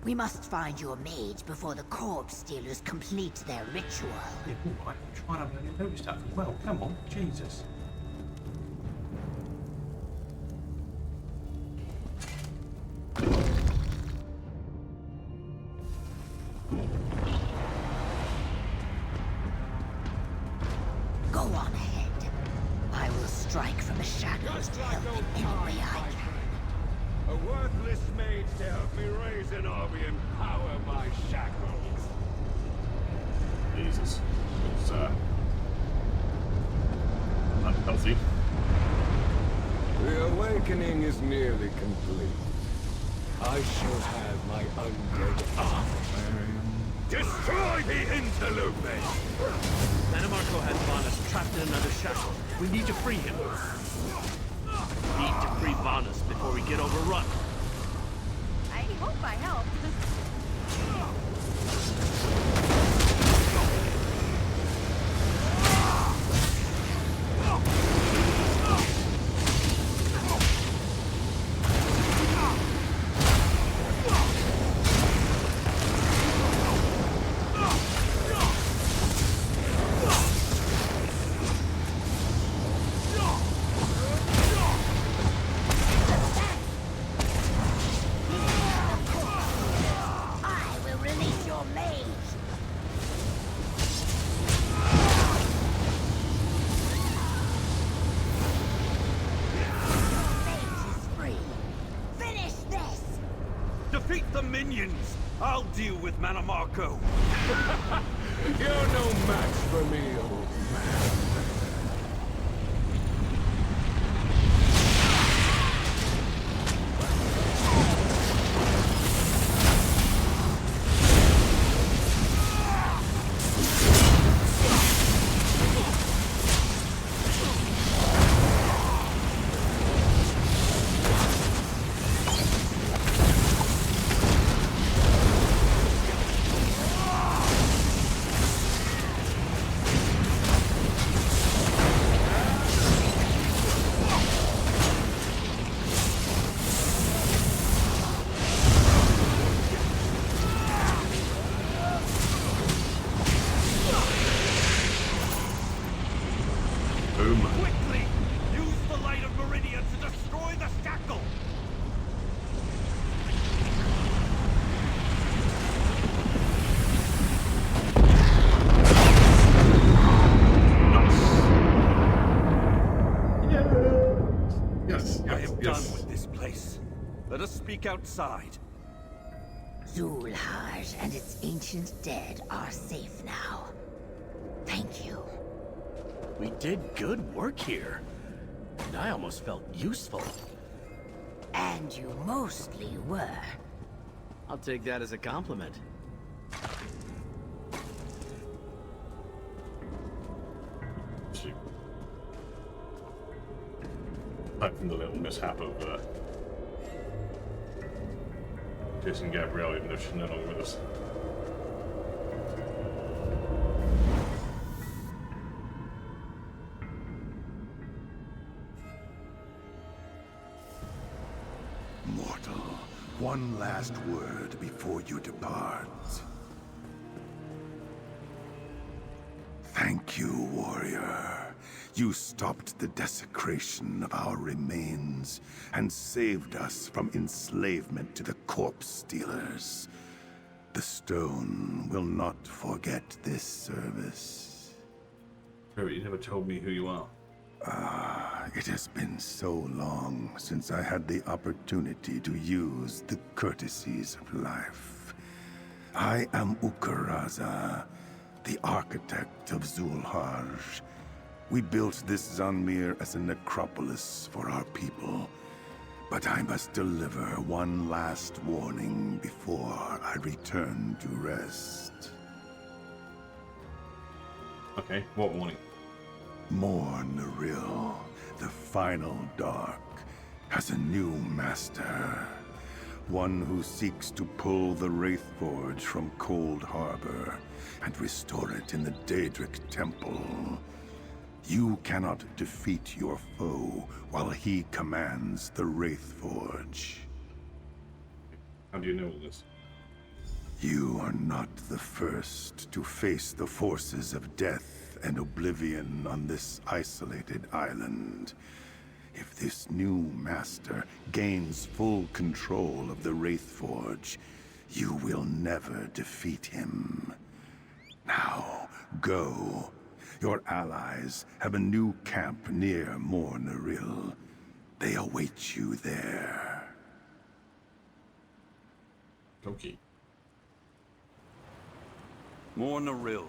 We must find your mage before the corpse stealers complete their ritual.
Yeah, all right, I'm trying to have noticed that as well. Come on, Jesus.
Go on ahead. I will strike from the shadows to help in any way I can.
A worthless mage to help me raise an army and power my shackles.
Jesus. It's, unhealthy.
The awakening is nearly complete. I shall have my undead army. Destroy the interloper!
Manamarco has Vanus trapped in another shackle. We need to free him. We need to free Vanus before we get overrun.
I hope I helped.
I will release your mage. Mage is free. Finish this.
Defeat the minions! I'll deal with Manamarco.
You're no match for me, old man.
Boom.
Quickly! Use the light of Meridian to destroy the shackle!
Yes,
I
yes,
am
yes.
done with this place. Let us speak outside.
Zulhaj and its ancient dead are safe now. Thank you.
We did good work here. And I almost felt useful.
And you mostly were.
I'll take that as a compliment.
Shoot. Back from the little mishap of Jason Gabrielle, even though she's no longer with us.
Mortal, one last word before you depart. Thank you, warrior. You stopped the desecration of our remains and saved us from enslavement to the corpse stealers. The stone will not forget this service.
But you never told me who you are.
It has been so long since I had the opportunity to use the courtesies of life. I am Ukaraza, the architect of Zulhaj. We built this Zanmir as a necropolis for our people. But I must deliver one last warning before I return to rest.
Okay, what warning?
Morn-Naril, the final dark, has a new master. One who seeks to pull the Wraithforge from Cold Harbor and restore it in the Daedric Temple. You cannot defeat your foe while he commands the Wraithforge.
How do you know all this?
You are not the first to face the forces of death and oblivion on this isolated island. If this new master gains full control of the Wraithforge, you will never defeat him. Now, go. Your allies have a new camp near Mor Naril. They await you there.
Okay.
Mor Naril.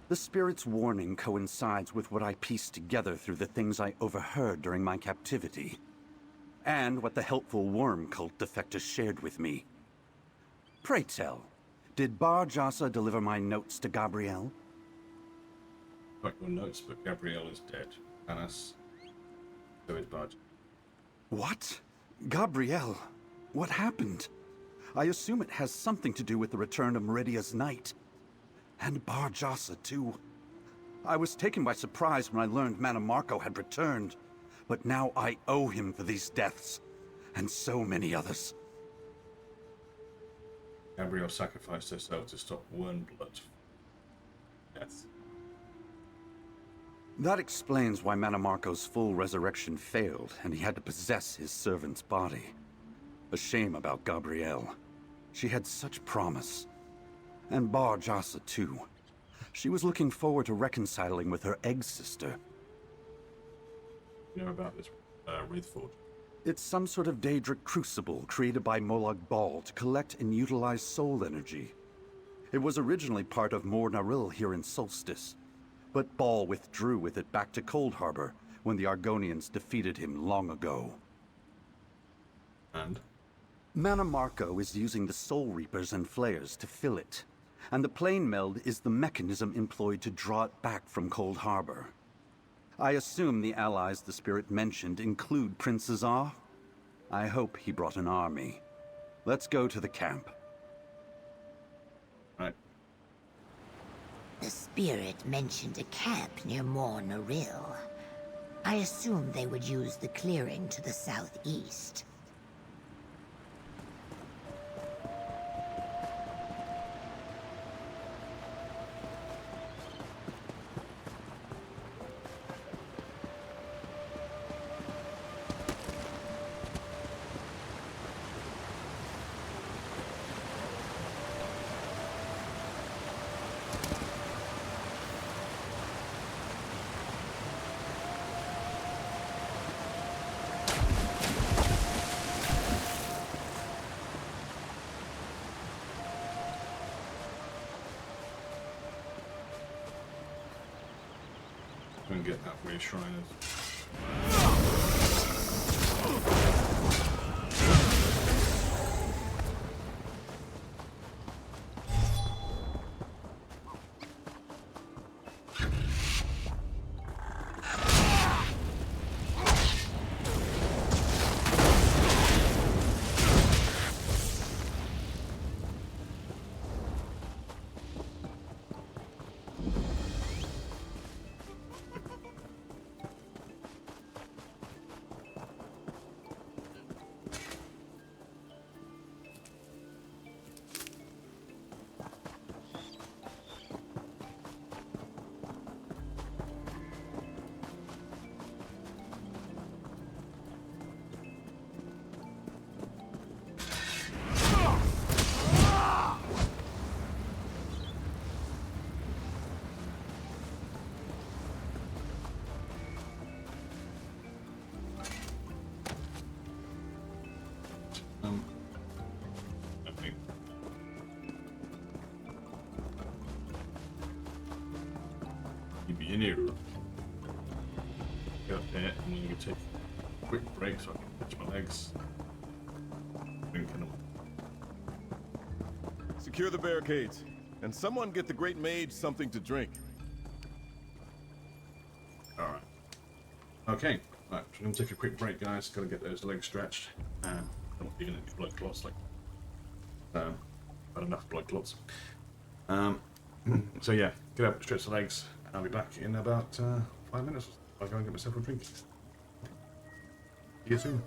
The Spirit's warning coincides with what I pieced together through the things I overheard during my captivity. And what the helpful worm cult defector shared with me. Pray tell, did Bar Jasa deliver my notes to Gabrielle?
Got your notes, but Gabrielle is dead. Anas, so is Bar.
What? Gabrielle? What happened? I assume it has something to do with the return of Meridia's Knight. And Bar Jasa, too. I was taken by surprise when I learned Manamarco had returned. But now I owe him for these deaths. And so many others.
Gabrielle sacrificed herself to stop Wormblood. Death.
That explains why Manamarco's full resurrection failed, and he had to possess his servant's body. A shame about Gabrielle. She had such promise. And Bar Jasa, too. She was looking forward to reconciling with her egg sister.
You know about this Wraithforge?
It's some sort of Daedric crucible created by Molag Bal to collect and utilize soul energy. It was originally part of Mor Naril here in Solstice, but Bal withdrew with it back to Cold Harbor when the Argonians defeated him long ago.
And?
Manamarco is using the Soul Reapers and Flayers to fill it, and the Plane Meld is the mechanism employed to draw it back from Cold Harbor. I assume the allies the Spirit mentioned include Prince Azar? I hope he brought an army. Let's go to the camp.
Right.
The Spirit mentioned a camp near Mor Naril. I assumed they would use the clearing to the southeast.
And get that way Shriners. In here. Get up there, and I'm going to take a quick break so I can catch my legs. Drinking them.
Secure the barricades, and someone get the Great Mage something to drink.
Alright. Okay. Right, I'm going to take a quick break, guys. Got to get those legs stretched. Don't want You're gonna need blood clots, like, but enough blood clots. So yeah, get up, stretch the legs, and I'll be back in about 5 minutes. I'll go and get myself a drink. See you soon.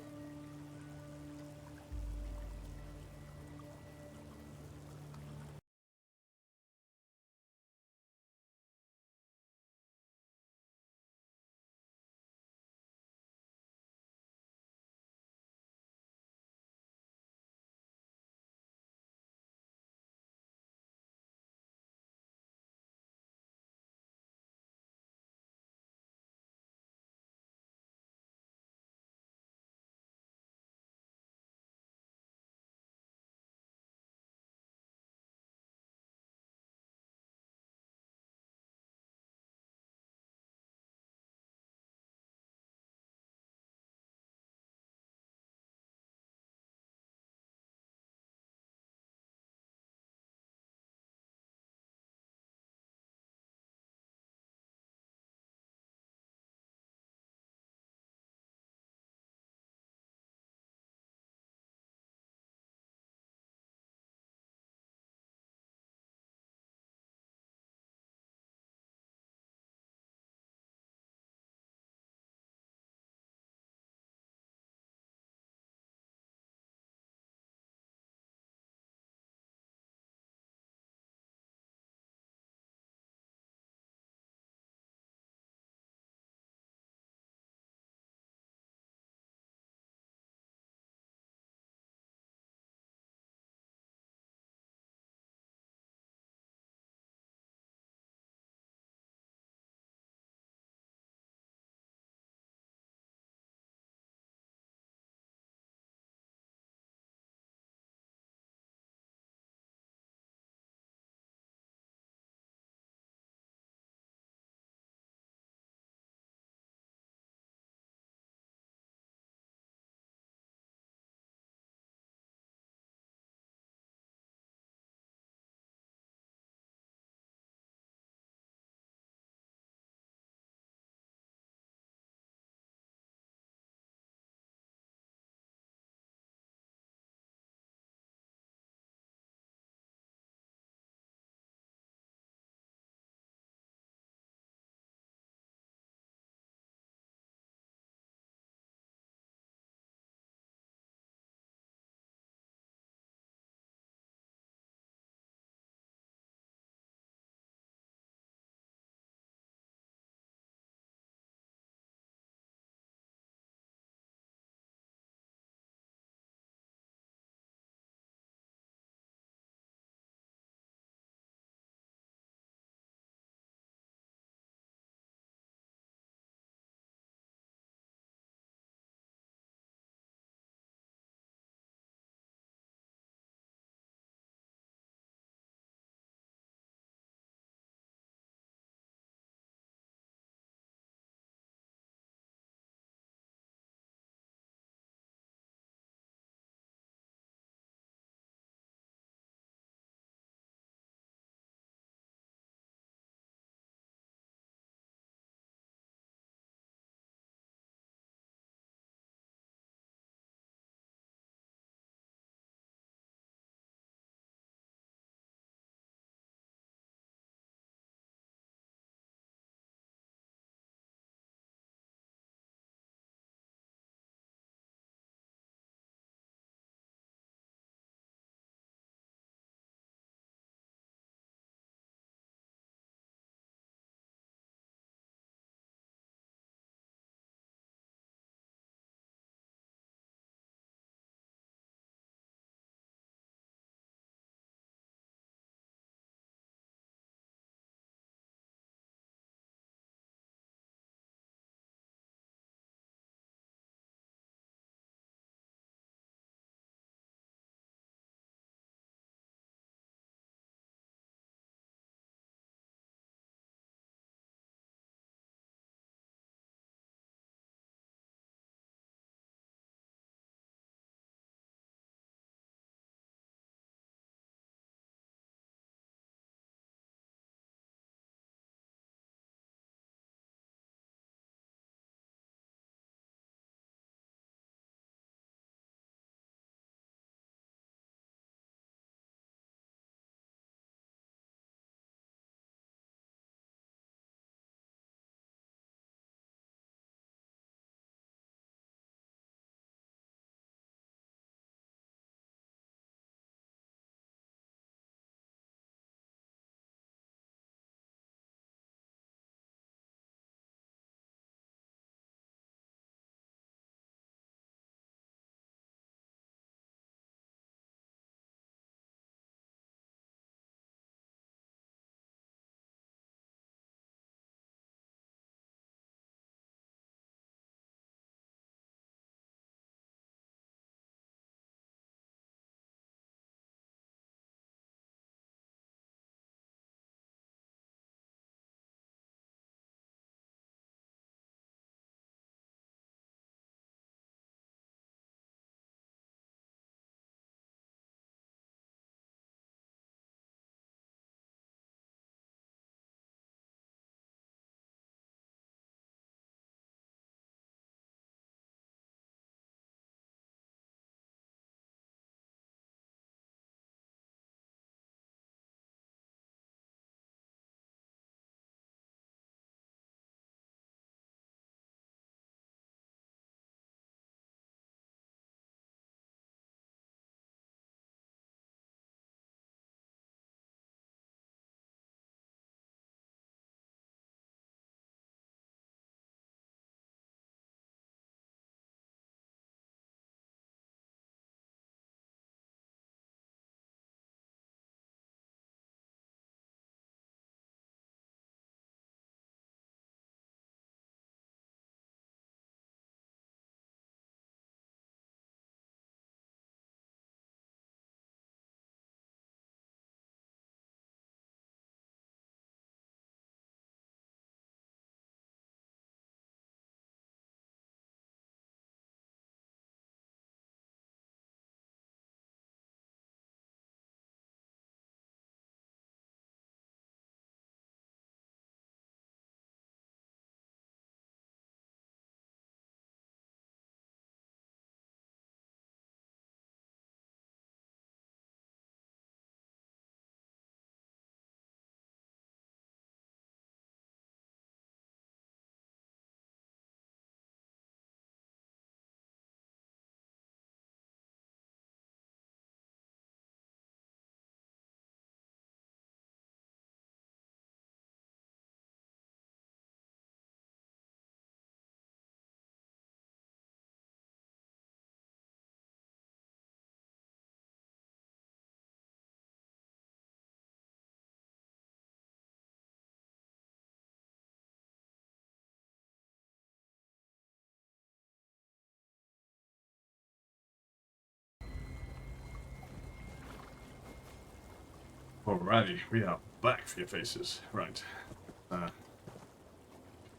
Alrighty, we are back for your faces. Right.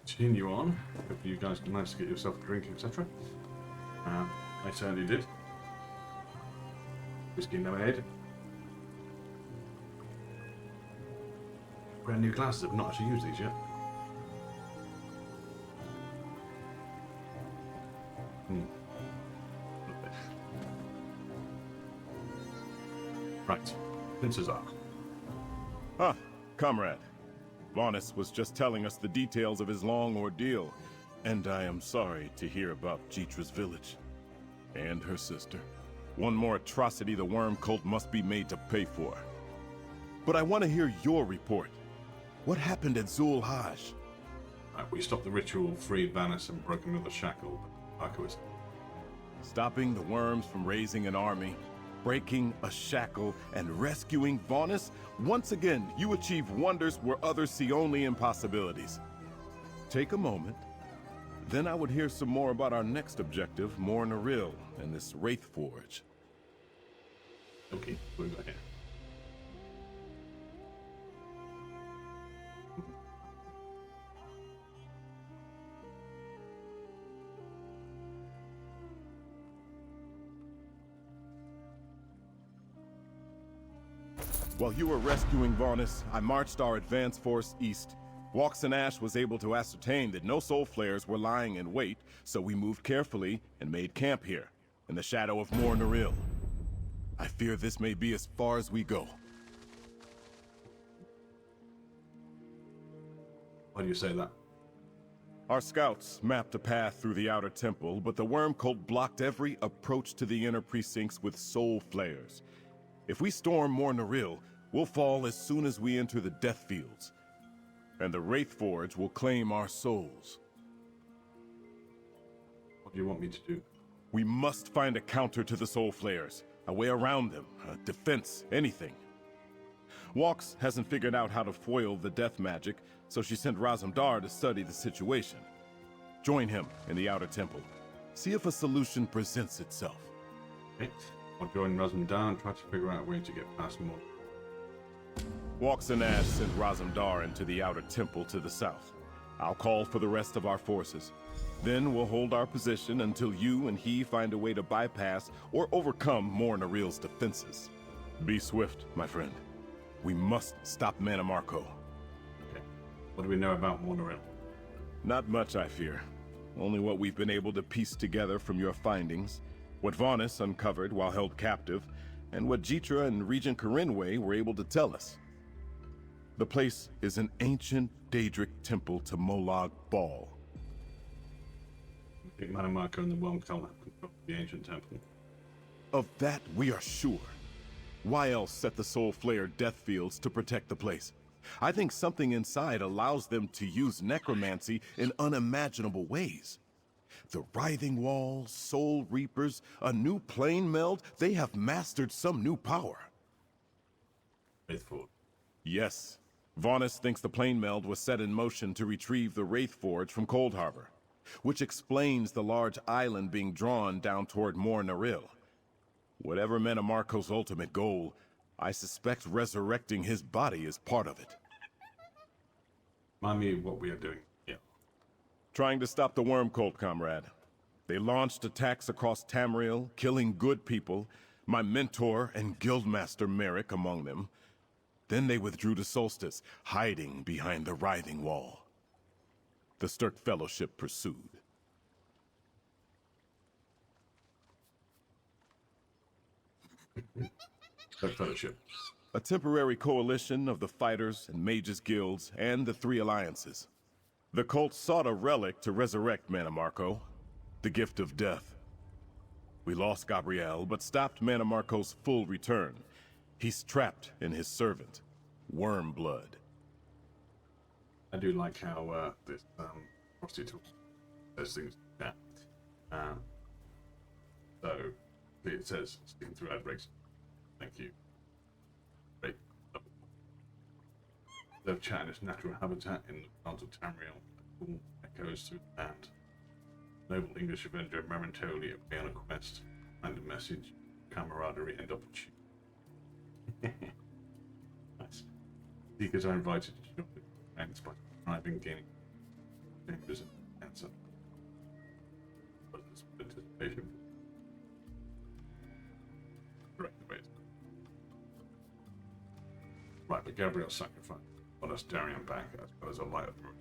Continue on. Hope you guys can manage to get yourself a drink, etc. I certainly did. Whiskey lemonade. Brand new glasses. I've not actually used these yet. Right. Princess are.
Ah, comrade. Vonus was just telling us the details of his long ordeal, and I am sorry to hear about Jitra's village. And her sister. One more atrocity the worm cult must be made to pay for. But I want to hear your report. What happened at Zul Hajj?
Right, we stopped the ritual, freed Vanus, and broke another shackle, but Marco is...
Stopping the worms from raising an army, breaking a shackle, and rescuing Vonus? Once again, you achieve wonders where others see only impossibilities. Take a moment. Then I would hear some more about our next objective, Mor Naril, and this Wraith Forge.
Okay, what do we got here?
While you were rescuing Vonus, I marched our advance force east. Walks and Ash was able to ascertain that no soul flares were lying in wait, so we moved carefully and made camp here, in the shadow of Mor Naril. I fear this may be as far as we go.
Why do you say that?
Our scouts mapped a path through the outer temple, but the worm cult blocked every approach to the inner precincts with soul flares. If we storm Mor Naril, we'll fall as soon as we enter the Death Fields. And the Wraith Forge will claim our souls.
What do you want me to do?
We must find a counter to the soul flares. A way around them, a defense, anything. Walks hasn't figured out how to foil the death magic, so she sent Razumdar to study the situation. Join him in the outer temple. See if a solution presents itself.
Okay. I'll join Razumdar and try to figure out a way to get past Mor.
Walks and Ash sent Razumdar into the outer temple to the south. I'll call for the rest of our forces. Then we'll hold our position until you and he find a way to bypass or overcome Mor Naril's defenses. Be swift, my friend. We must stop Mannimarco.
Okay. What do we know about Mor Naril?
Not much, I fear. Only what we've been able to piece together from your findings, what Vonus uncovered while held captive, and what Jitra and Regent Corinway were able to tell us. The place is an ancient Daedric temple to Molag Bal.
I think Mannimarco and the Worm Cult control the ancient temple.
Of that we are sure. Why else set the Soul Flare death fields to protect the place? I think something inside allows them to use necromancy in unimaginable ways. The writhing walls, soul reapers, a new plane meld, they have mastered some new power.
Wraithforge.
Yes. Vonus thinks the plane meld was set in motion to retrieve the Wraith Forge from Cold Harbor, which explains the large island being drawn down toward Mor Naril. Whatever Mannimarco's ultimate goal, I suspect resurrecting his body is part of it.
Remind me what we are doing here.
Trying to stop the Worm Cult, comrade. They launched attacks across Tamriel, killing good people, my mentor and guildmaster Merrick among them. Then they withdrew to Solstice, hiding behind the writhing wall. The Stirk Fellowship pursued.
Stirk Fellowship.
A temporary coalition of the Fighters and Mages Guilds and the Three Alliances. The cult sought a relic to resurrect Mannimarco, the Gift of Death. We lost Gabriel, but stopped Mannimarco's full return. He's trapped in his servant, Wormblood.
I do like how this prostitute says things. Yeah. So it says sticking through ad breaks. Thank you. Great. The chat in its natural habitat in the wilds of Tamriel. Cool echoes through the land. Noble English Avenger momentarily appear on a quest, find a message, camaraderie, and opportunity. Seekers are invited to join the ranks by describing gaining chambers and answer. Participation. Correct the way. Right, but Gabriel sacrificed on us Darien back as well as a light of the room.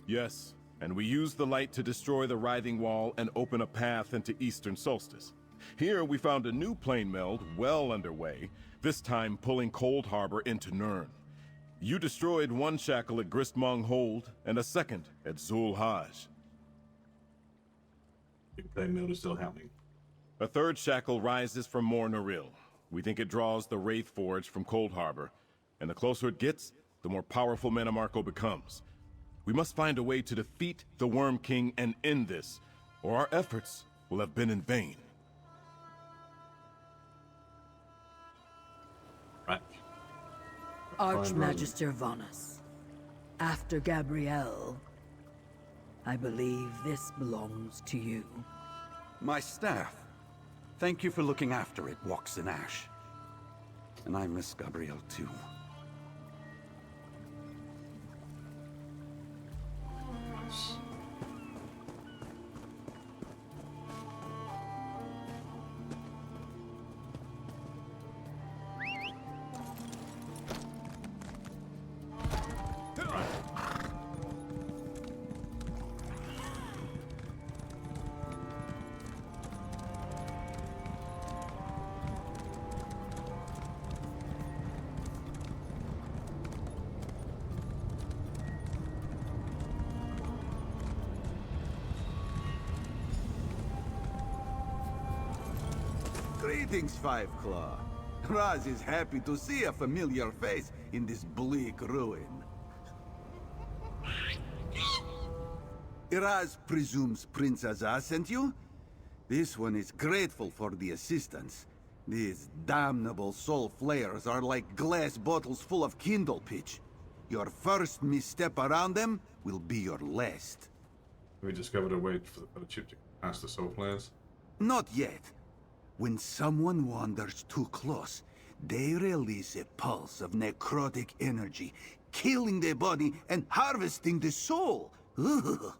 Yes, and we used the light to destroy the writhing wall and open a path into eastern Solstice. Here we found a new plane meld well underway, this time pulling Cold Harbor into Nirn. You destroyed one shackle at Gristmong Hold and a second at Zul Hajj.
The plane meld is still happening.
A third shackle rises from Mor Naril. We think it draws the Wraith Forge from Cold Harbor, and the closer it gets, the more powerful Metamarco becomes. We must find a way to defeat the Worm King and end this, or our efforts will have been in vain.
Right.
Archmagister Vanus, after Gabrielle, I believe this belongs to you.
My staff. Thank you for looking after it, Walks in Ash. And I miss Gabrielle too.
Nice.
Greetings, Five Claw. Raz is happy to see a familiar face in this bleak ruin. Raz presumes Prince Azaz sent you? This one is grateful for the assistance. These damnable soul flayers are like glass bottles full of kindle pitch. Your first misstep around them will be your last.
We discovered a way for the chip to pass the soul flares?
Not yet. When someone wanders too close, they release a pulse of necrotic energy, killing the body and harvesting the soul. Ugh.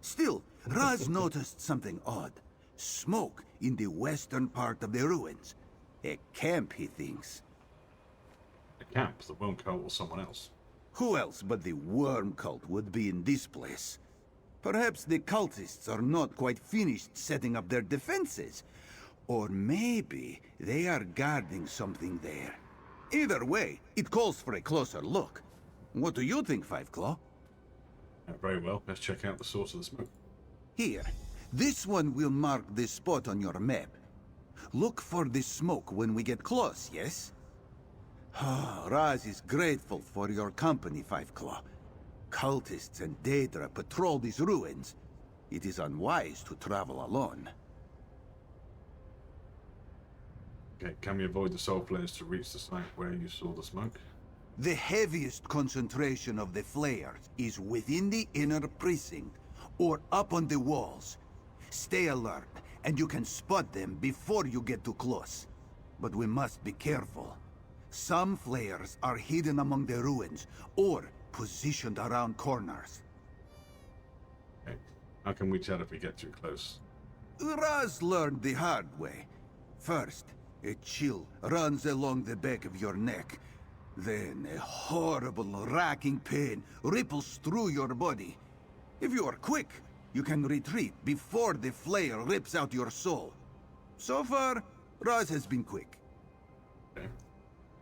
Still, Raz noticed something odd. Smoke in the western part of the ruins. A camp, he thinks.
A camp? The Worm Cult or someone else?
Who else but the Worm Cult would be in this place? Perhaps the cultists are not quite finished setting up their defenses. Or maybe they are guarding something there. Either way, it calls for a closer look. What do you think, Five Claw?
Very well. Let's check out the source of the smoke.
Here. This one will mark the spot on your map. Look for the smoke when we get close, yes? Raz is grateful for your company, Five Claw. Cultists and Daedra patrol these ruins. It is unwise to travel alone.
Okay, can we avoid the soul flares to reach the site where you saw the smoke?
The heaviest concentration of the flares is within the inner precinct, or up on the walls. Stay alert, and you can spot them before you get too close. But we must be careful. Some flares are hidden among the ruins, or positioned around corners.
Okay. How can we tell if we get too close?
Raz learned the hard way. First, a chill runs along the back of your neck. Then a horrible, racking pain ripples through your body. If you are quick, you can retreat before the flare rips out your soul. So far, Raz has been quick.
Okay.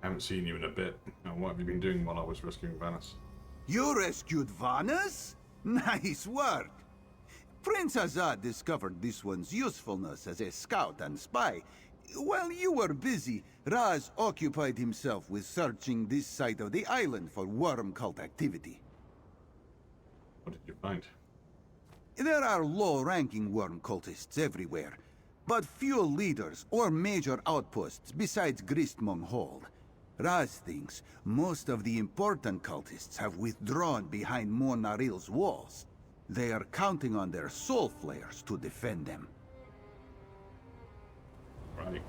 Haven't seen you in a bit. Now, what have you been doing while I was rescuing Vanus?
You rescued Vanus? Nice work! Prince Azad discovered this one's usefulness as a scout and spy. While you were busy, Raz occupied himself with searching this side of the island for worm cult activity.
What did you find?
There are low-ranking worm cultists everywhere, but few leaders or major outposts besides Gristmong Hold. Raz thinks most of the important cultists have withdrawn behind Mor Naril's walls. They are counting on their soul flares to defend them.
Right.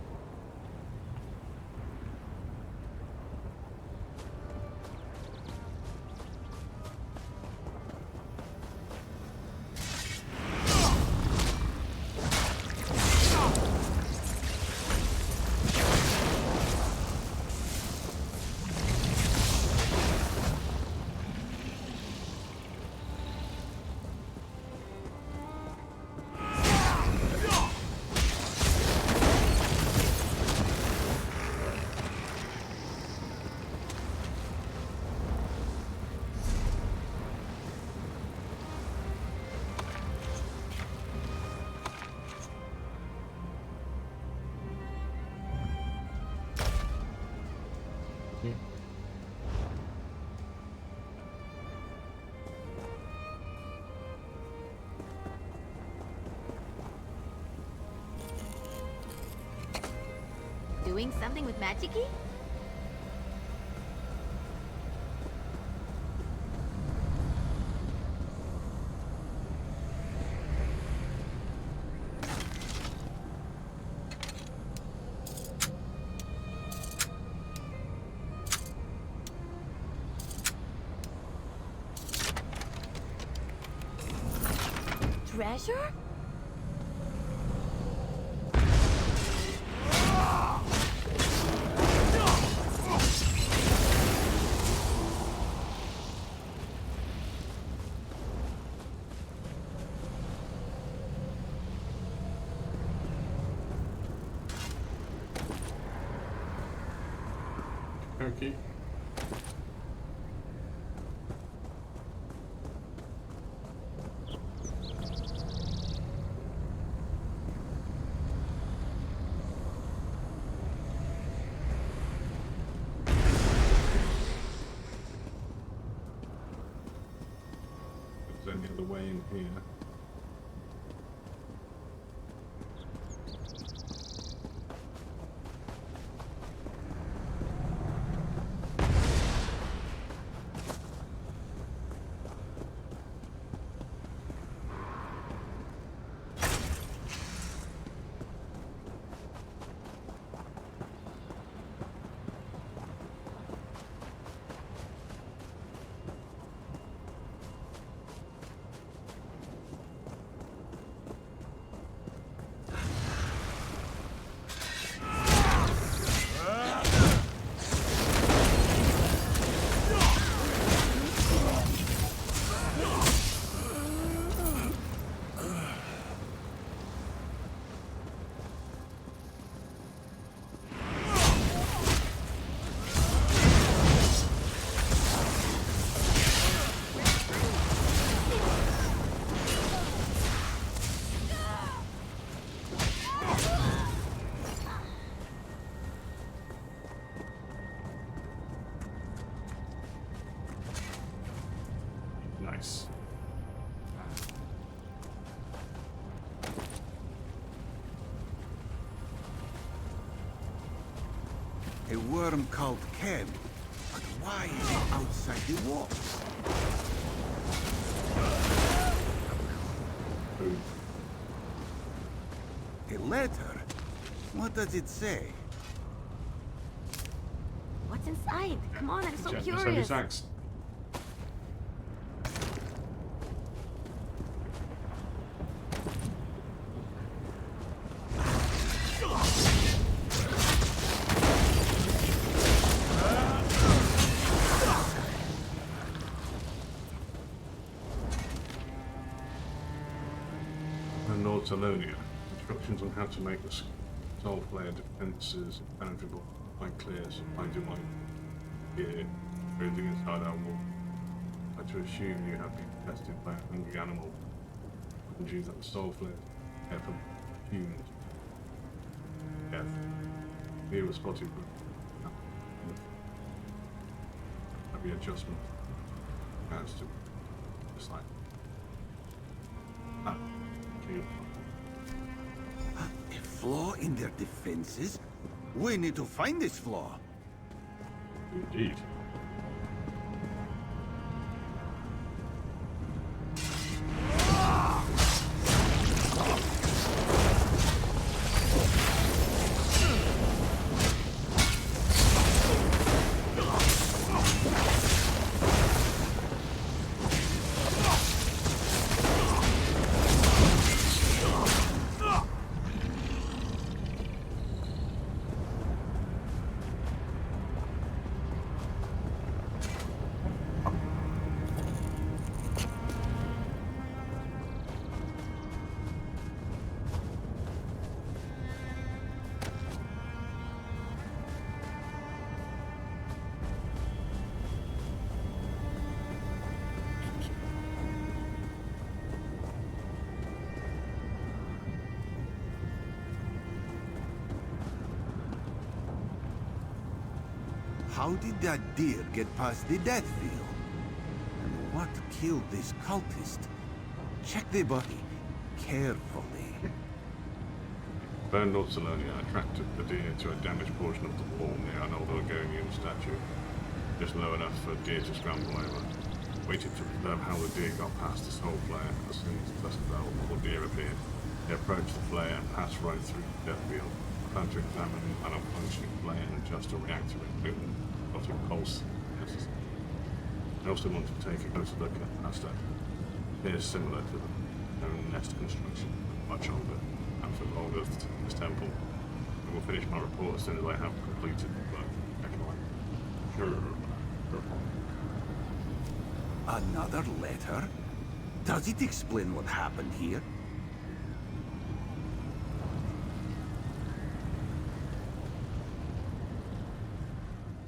doing something with magic-y? Treasure?
Okay. Is there any other way in here? Nice.
A worm called Ken. But why is it outside the walls? A letter? What does it say?
What's inside? Come on, I'm so
Just
curious.
axe. Salonia. Instructions on how to make the Soul Player defenses impenetrable, quite clear, supply to my gear, everything inside our wall. I like to assume you have been tested by a hungry animal. And you that the Soul Player care for humans. Death. Here was spotted with heavy adjustment as to just like that.
A flaw in their defenses? We need to find this flaw.
Indeed.
How did that deer get past the death field? And what killed this cultist? Check the body carefully.
Burned Lord Salonia attracted the deer to a damaged portion of the wall near an old Argonian statue, just low enough for deer to scramble over. Waited to observe how the deer got past the soul flare. As soon as the dust fell, more deer appeared. They approached the flare and passed right through the death field. Plan to examine an unfunctioning flare and adjust a reactor in robotic pulse. I also want to take a closer look at our statue. It is similar to the known nest construction, much older, and for older than this temple. I will finish my report as soon as I have completed the work. Sure.
Another letter? Does it explain what happened here?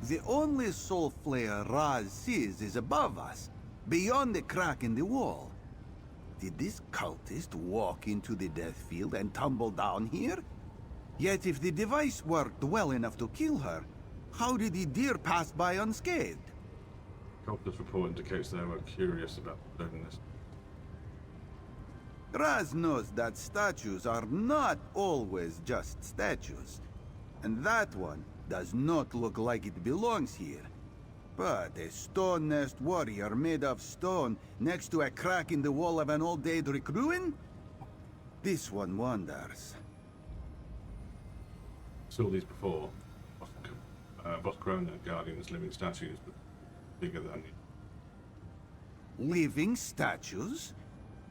The only soul flare Raz sees is above us, beyond the crack in the wall. Did this cultist walk into the death field and tumble down here? Yet if the device worked well enough to kill her, how did the deer pass by unscathed?
Cultist report indicates they were curious about doing this.
Raz knows that statues are not always just statues. And that one does not look like it belongs here. But a stone nest warrior made of stone next to a crack in the wall of an old Daedric ruin? This one wonders.
Saw these before. Boss Krona Guardian's living statues, but bigger than
Living statues?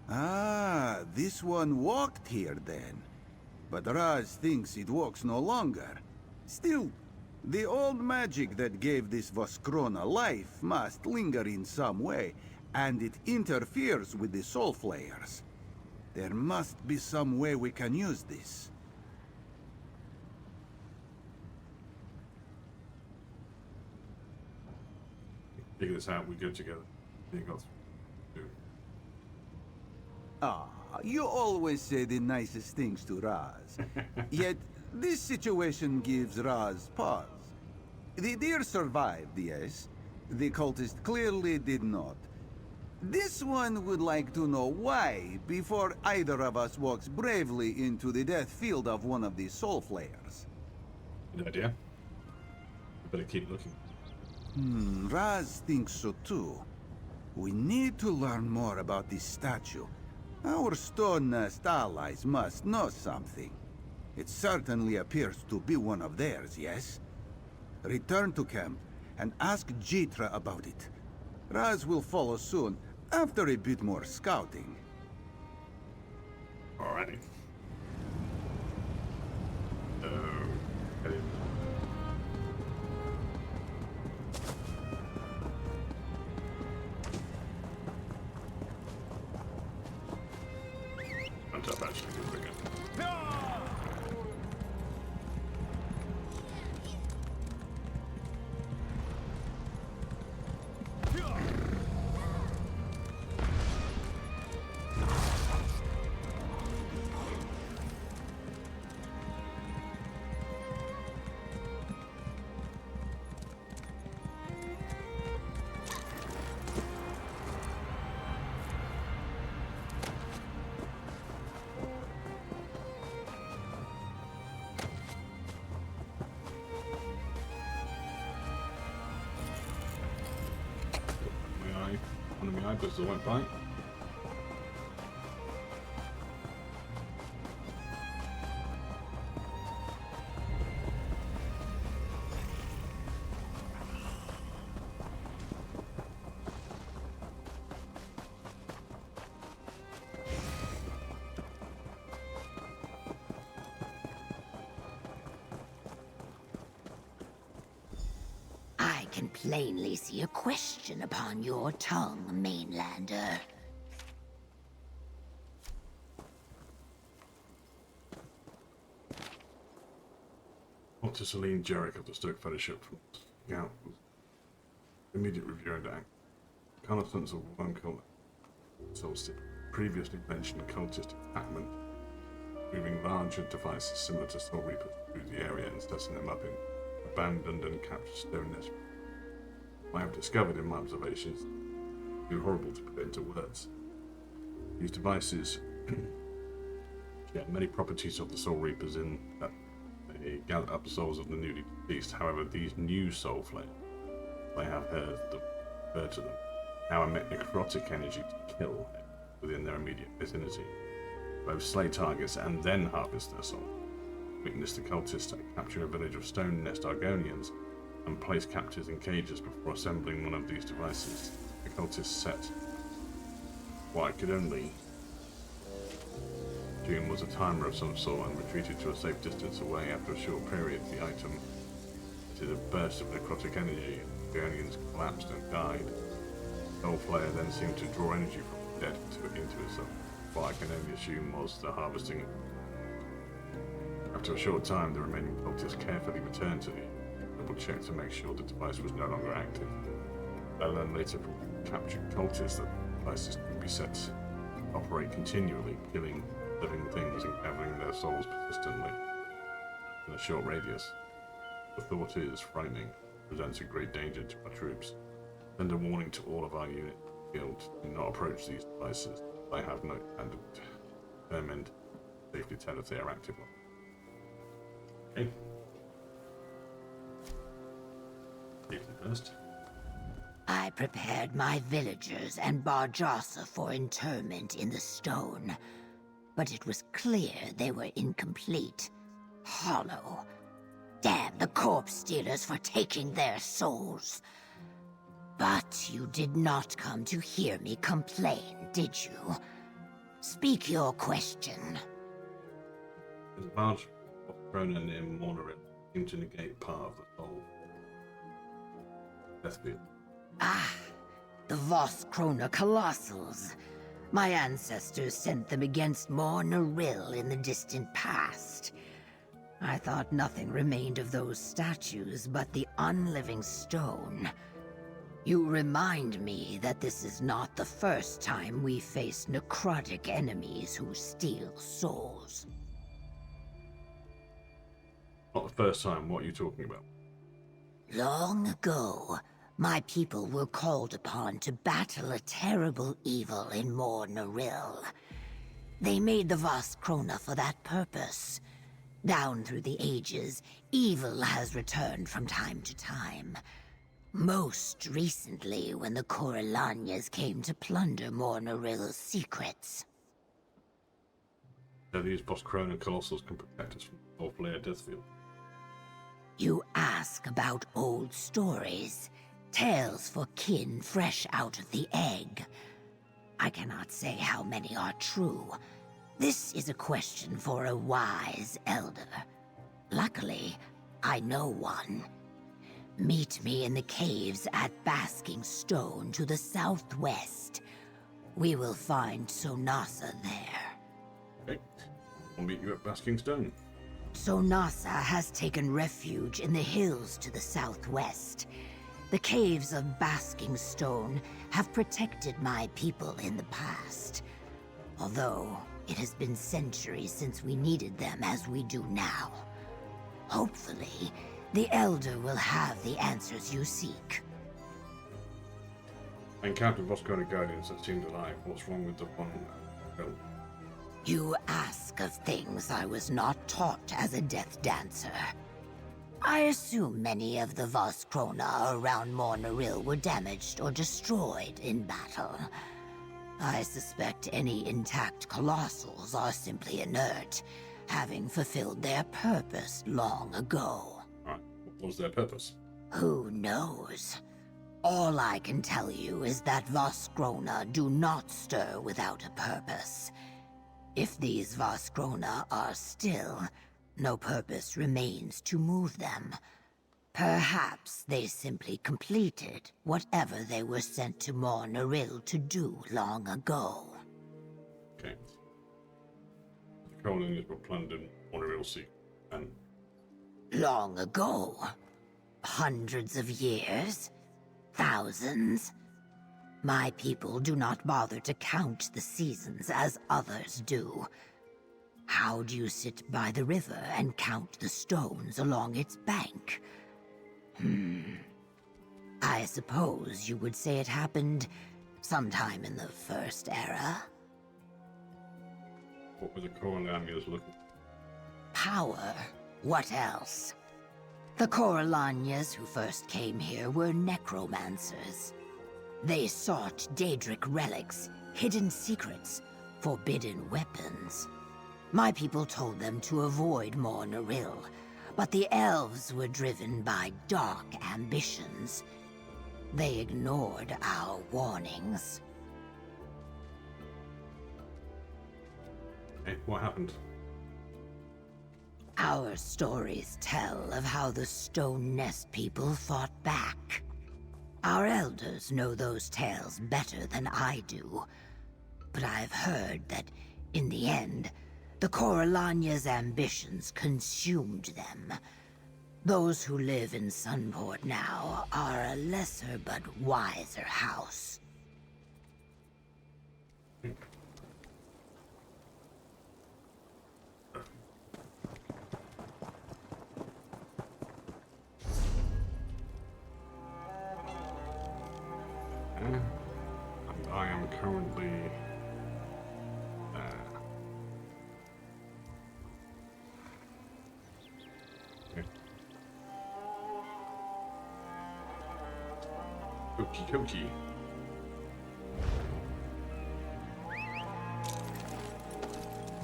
Ah, this one walked here then. But Raz thinks it walks no longer. Still, the old magic that gave this Voskrona life must linger in some way, and it interferes with the soul flayers. There must be some way we can use this.
figure this out, we go together. You got to do.
Ah, you always say the nicest things to Raz. Yet, this situation gives Raz pause. The deer survived, yes. The cultist clearly did not. This one would like to know why before either of us walks bravely into the death field of one of these soul flayers.
Good idea. We better keep looking.
Raz thinks so too. We need to learn more about this statue. Our Stone Nest allies must know something. It certainly appears to be one of theirs, yes? Return to camp and ask Jitra about it. Raz will follow soon, after a bit more scouting.
Alrighty. One of my eyeballs that won't bite.
I can plainly see a question upon your tongue, mainlander.
Dr. Celine Jarek of the Stoke Fellowship from Scout was immediate review and act. Constance of one called Solstice previously mentioned cultist attackment, moving larger devices similar to Soul Reapers through the area and setting them up in abandoned and captured stone nests. I have discovered in my observations, too horrible to put into words. These devices many properties of the Soul Reapers in that they gather up the souls of the newly deceased. However, these new Soul Flames, I have heard to them, now emit necrotic energy to kill within their immediate vicinity. Both slay targets and then harvest their soul. Witness the cultists capture a village of Stone Nest Argonians and place captives in cages before assembling one of these devices. The cultists set what I could only assume was a timer of some sort and retreated to a safe distance away. After a short period, the item did a burst of necrotic energy. The Argonians collapsed and died. The Soul Flare then seemed to draw energy from the dead into itself. What I can only assume was the harvesting. After a short time, the remaining cultists carefully returned to the double-check to make sure the device was no longer active. I learned later from captured cultists that devices could be set to operate continually, killing living things and gathering their souls persistently in a short radius. The thought is frightening, presents a great danger to our troops. Send a warning to all of our unit field, do not approach these devices. I have no and determined safely tell if they are active. Okay. First.
I prepared my villagers and Barjossa for interment in the stone, but it was clear they were incomplete, hollow. Damn the corpse stealers for taking their souls. But you did not come to hear me complain, did you? Speak your question.
There's a large Cronin near Mornarin seemed to negate part of the soul. Deathfield.
Ah, the Voskrona Colossals. My ancestors sent them against Mornaril in the distant past. I thought nothing remained of those statues but the unliving stone. You remind me that this is not the first time we face necrotic enemies who steal souls.
Not the first time, what are you talking about?
Long ago, my people were called upon to battle a terrible evil in Mornaril. They made the Voskrona for that purpose. Down through the ages, evil has returned from time to time. Most recently, when the Corellanias came to plunder Mornaril's secrets.
So these Voskrona Colossals can protect us from the Flare Deathfield.
You ask about old stories, tales for kin fresh out of the egg. I cannot say how many are true. This is a question for a wise elder. Luckily, I know one. Meet me in the caves at Basking Stone to the southwest. We will find Sonasa there.
Okay, I'll meet you at Basking Stone.
Sonasa has taken refuge in the hills to the southwest. The caves of Basking Stone have protected my people in the past. Although, it has been centuries since we needed them as we do now. Hopefully, the Elder will have the answers you seek.
I encountered Voskrona Guardians that seemed alive. What's wrong with the one?
You ask of things I was not taught as a death dancer. I assume many of the Voskrona around Mornaril were damaged or destroyed in battle. I suspect any intact Colossals are simply inert, having fulfilled their purpose long ago.
Alright, what was their purpose?
Who knows? All I can tell you is that Voskrona do not stir without a purpose. If these Voskrona are still, no purpose remains to move them. Perhaps they simply completed whatever they were sent to Mornaril to do long ago.
Okay. The colonies were plundered Mornaril Sea, and...
Long ago? Hundreds of years? Thousands? My people do not bother to count the seasons as others do. How do you sit by the river and count the stones along its bank? I suppose you would say it happened sometime in the First Era?
What were the Coralanians looking?
Power? What else? The Coralanians who first came here were necromancers. They sought Daedric relics, hidden secrets, forbidden weapons. My people told them to avoid Mornaril, but the elves were driven by dark ambitions. They ignored our warnings.
Hey, what happened?
Our stories tell of how the Stone Nest people fought back. Our elders know those tales better than I do, but I've heard that, in the end, the Coralania's ambitions consumed them. Those who live in Sunport now are a lesser but wiser house.
And I am currently okay.
Okie dokie.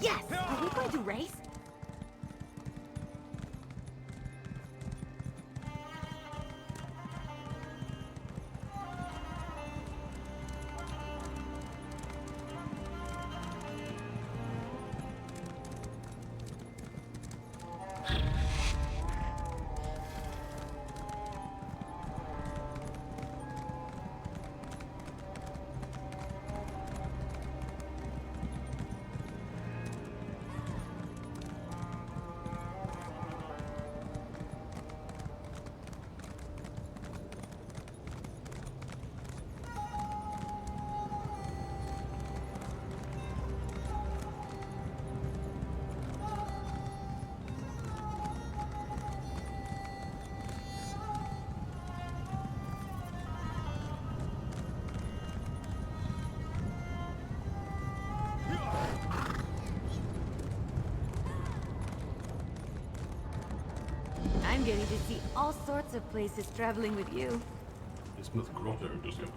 Yes! Are we going to race? I'm getting to see all sorts of places traveling with you.
It's not grotto, does it?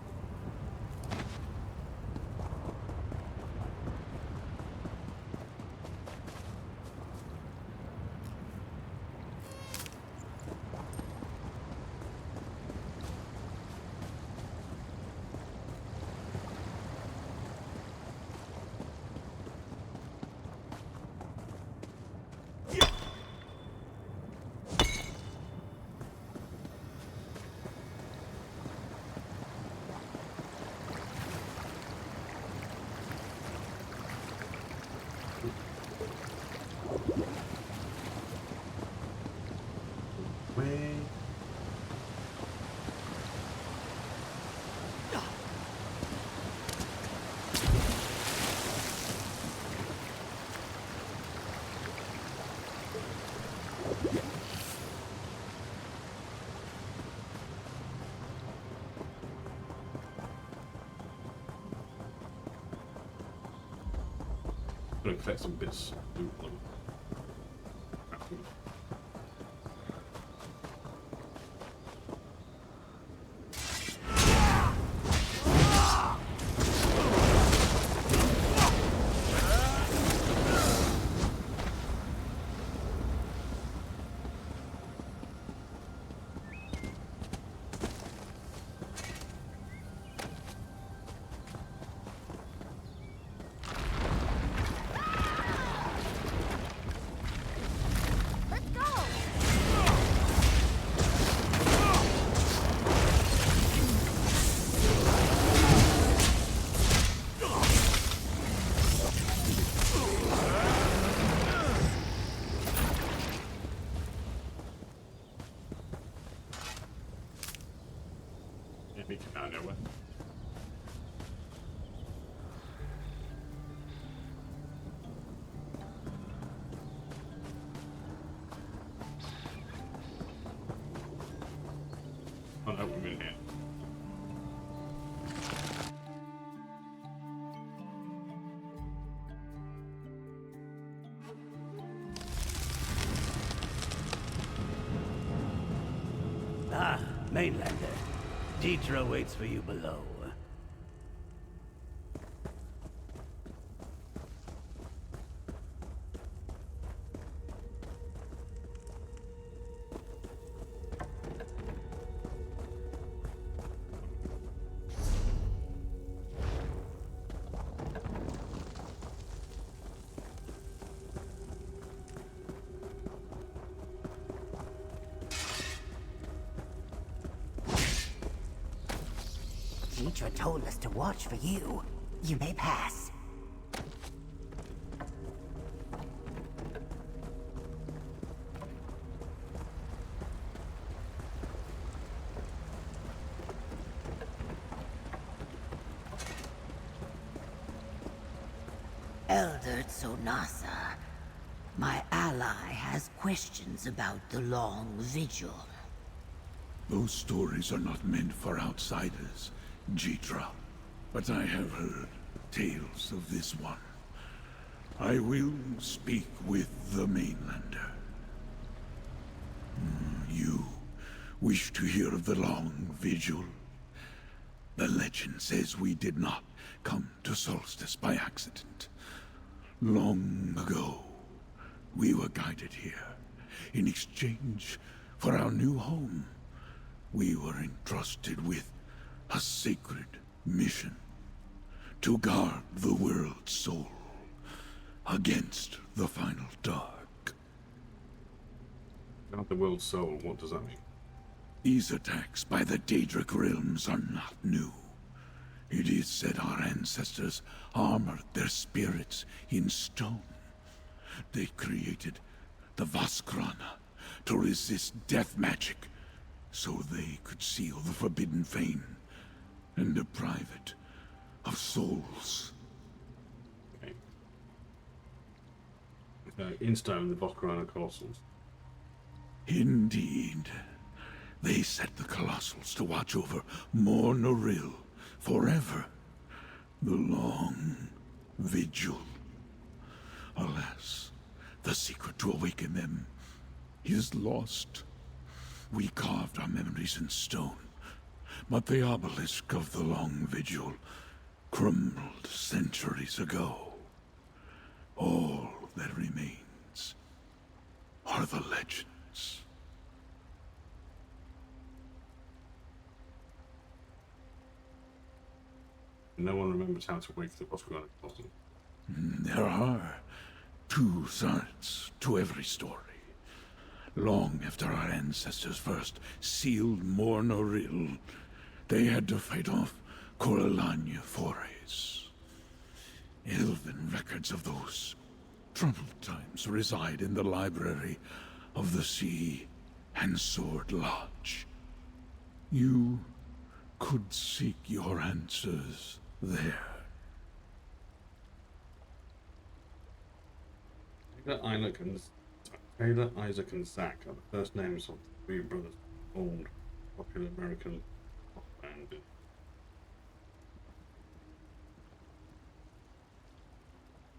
Gonna collect some bits.
Mainlander. Deidre waits for you below.
Deidre told us to watch for you. You may pass. Elder Tsonasa, my ally has questions about the long vigil.
Those stories are not meant for outsiders, Jitra. But I have heard tales of this one. I will speak with the Mainlander. You wish to hear of the long vigil? The legend says we did not come to Solstice by accident. Long ago, we were guided here. In exchange for our new home, we were entrusted with a sacred mission. To guard the world's soul against the final dark.
Guard the world's soul, what does that mean?
These attacks by the Daedric realms are not new. It is said our ancestors armored their spirits in stone. They created the Vaskrana to resist death magic, so they could seal the forbidden fane and deprive it of souls.
Okay. In stone, the Vaskrana Colossals.
Indeed. They set the Colossals to watch over Mor Noril forever. The long vigil. Alas, the secret to awaken them is lost. We carved our memories in stone, but the obelisk of the long vigil crumbled centuries ago. All that remains are the legends.
No one remembers how to wake the Vaskrana Colossal.
There are two sides to every story. Long after our ancestors first sealed Mor Noril, they had to fight off Corellania forays. Elven records of those troubled times reside in the library of the Sea and Sword Lodge. You could seek your answers there.
Taylor, Isaac, and Zach are the first names of the three brothers formed popular American rock band.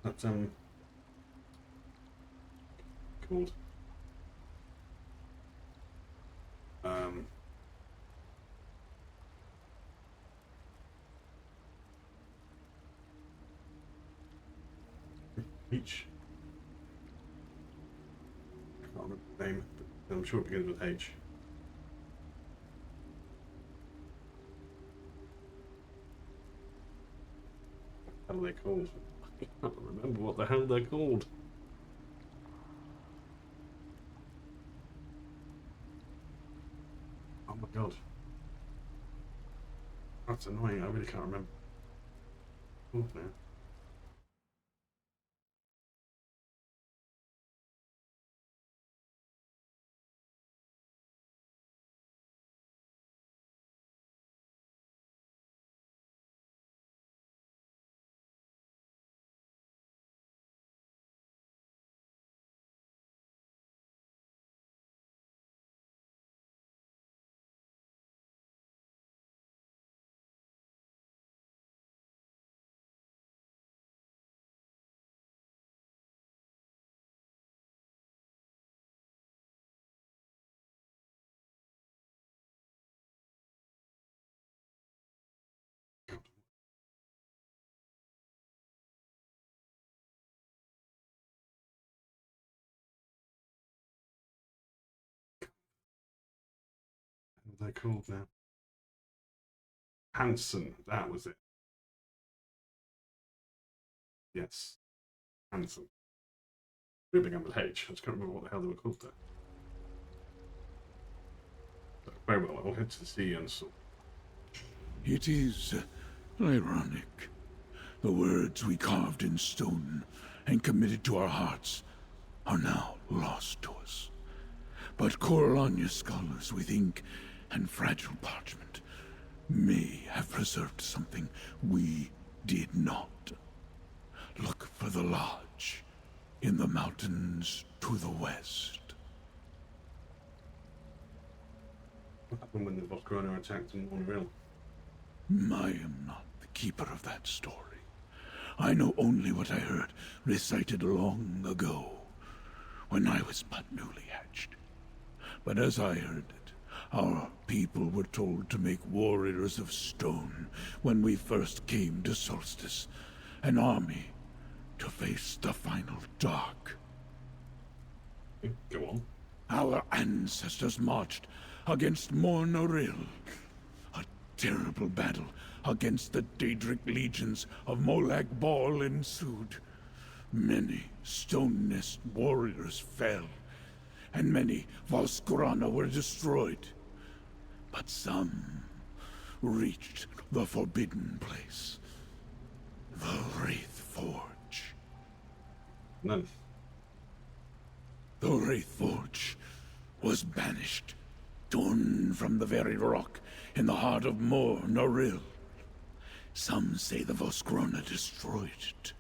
That's called H. I can't remember the name, but I'm sure it begins with H. What are they called? I can't remember what the hell they're called. Oh my god. That's annoying, I really can't remember. Oh, now. they're called now. Hanson, that was it. Yes, Hanson. Moving on with H. I just can't remember what the hell they were called there. So, very well, I'll head to the sea and sort.
It is ironic. The words we carved in stone and committed to our hearts are now lost to us. But Coralania scholars with ink and fragile parchment may have preserved something we did not. Look for the lodge in the mountains to the west.
What happened when the Boskrona attacked in Montreal?
I am not the keeper of that story. I know only what I heard recited long ago, when I was but newly hatched. But as I heard it, our people were told to make warriors of stone when we first came to Solstice, an army to face the final dark.
Go on.
Our ancestors marched against Mornoril, a terrible battle against the Daedric legions of Molag Bal ensued. Many Stone Nest warriors fell, and many Volskrana were destroyed. But some reached the forbidden place, the Wraith Forge.
None.
The Wraith Forge was banished, torn from the very rock in the heart of Mornoril. Some say the Volskrona destroyed it.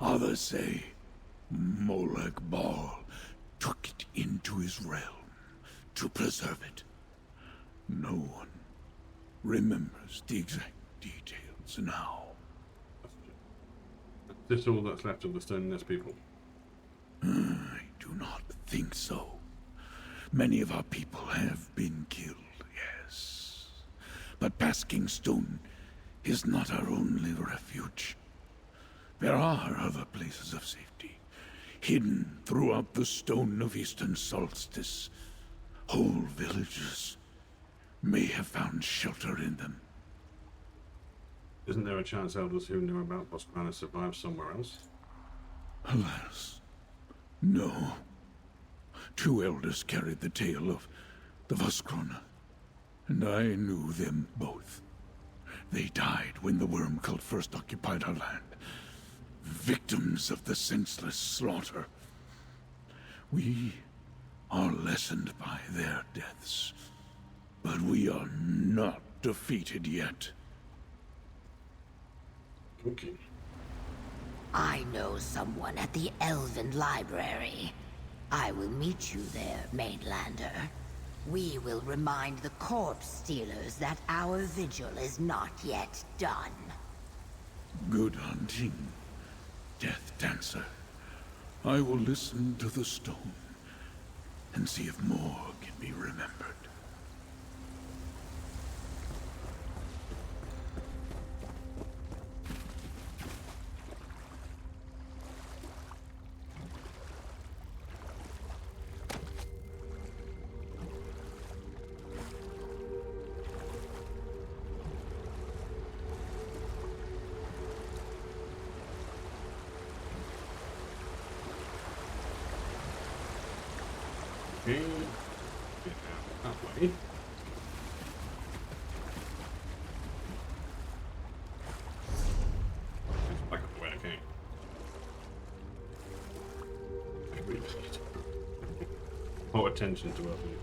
Others say Molag Bal took it into his realm to preserve it. No one remembers the exact details now.
Is this all that's left of the Stone Nest people?
I do not think so. Many of our people have been killed, yes. But Basking Stone is not our only refuge. There are other places of safety, hidden throughout the stone of Eastern Solstice. Whole villages may have found shelter in them.
Isn't there a chance elders who knew about Boskrana survived somewhere else?
Alas, no. 2 elders carried the tale of the Volskrona, and I knew them both. They died when the worm cult first occupied our land, victims of the senseless slaughter. We are lessened by their deaths, but we are not defeated yet.
Okay.
I know someone at the Elven Library. I will meet you there, Mainlander. We will remind the corpse stealers that our vigil is not yet done.
Good hunting, Death Dancer. I will listen to the stone and see if more can be remembered.
Okay. Get out that way. Let's back up the way I came. I really need more attention to our view.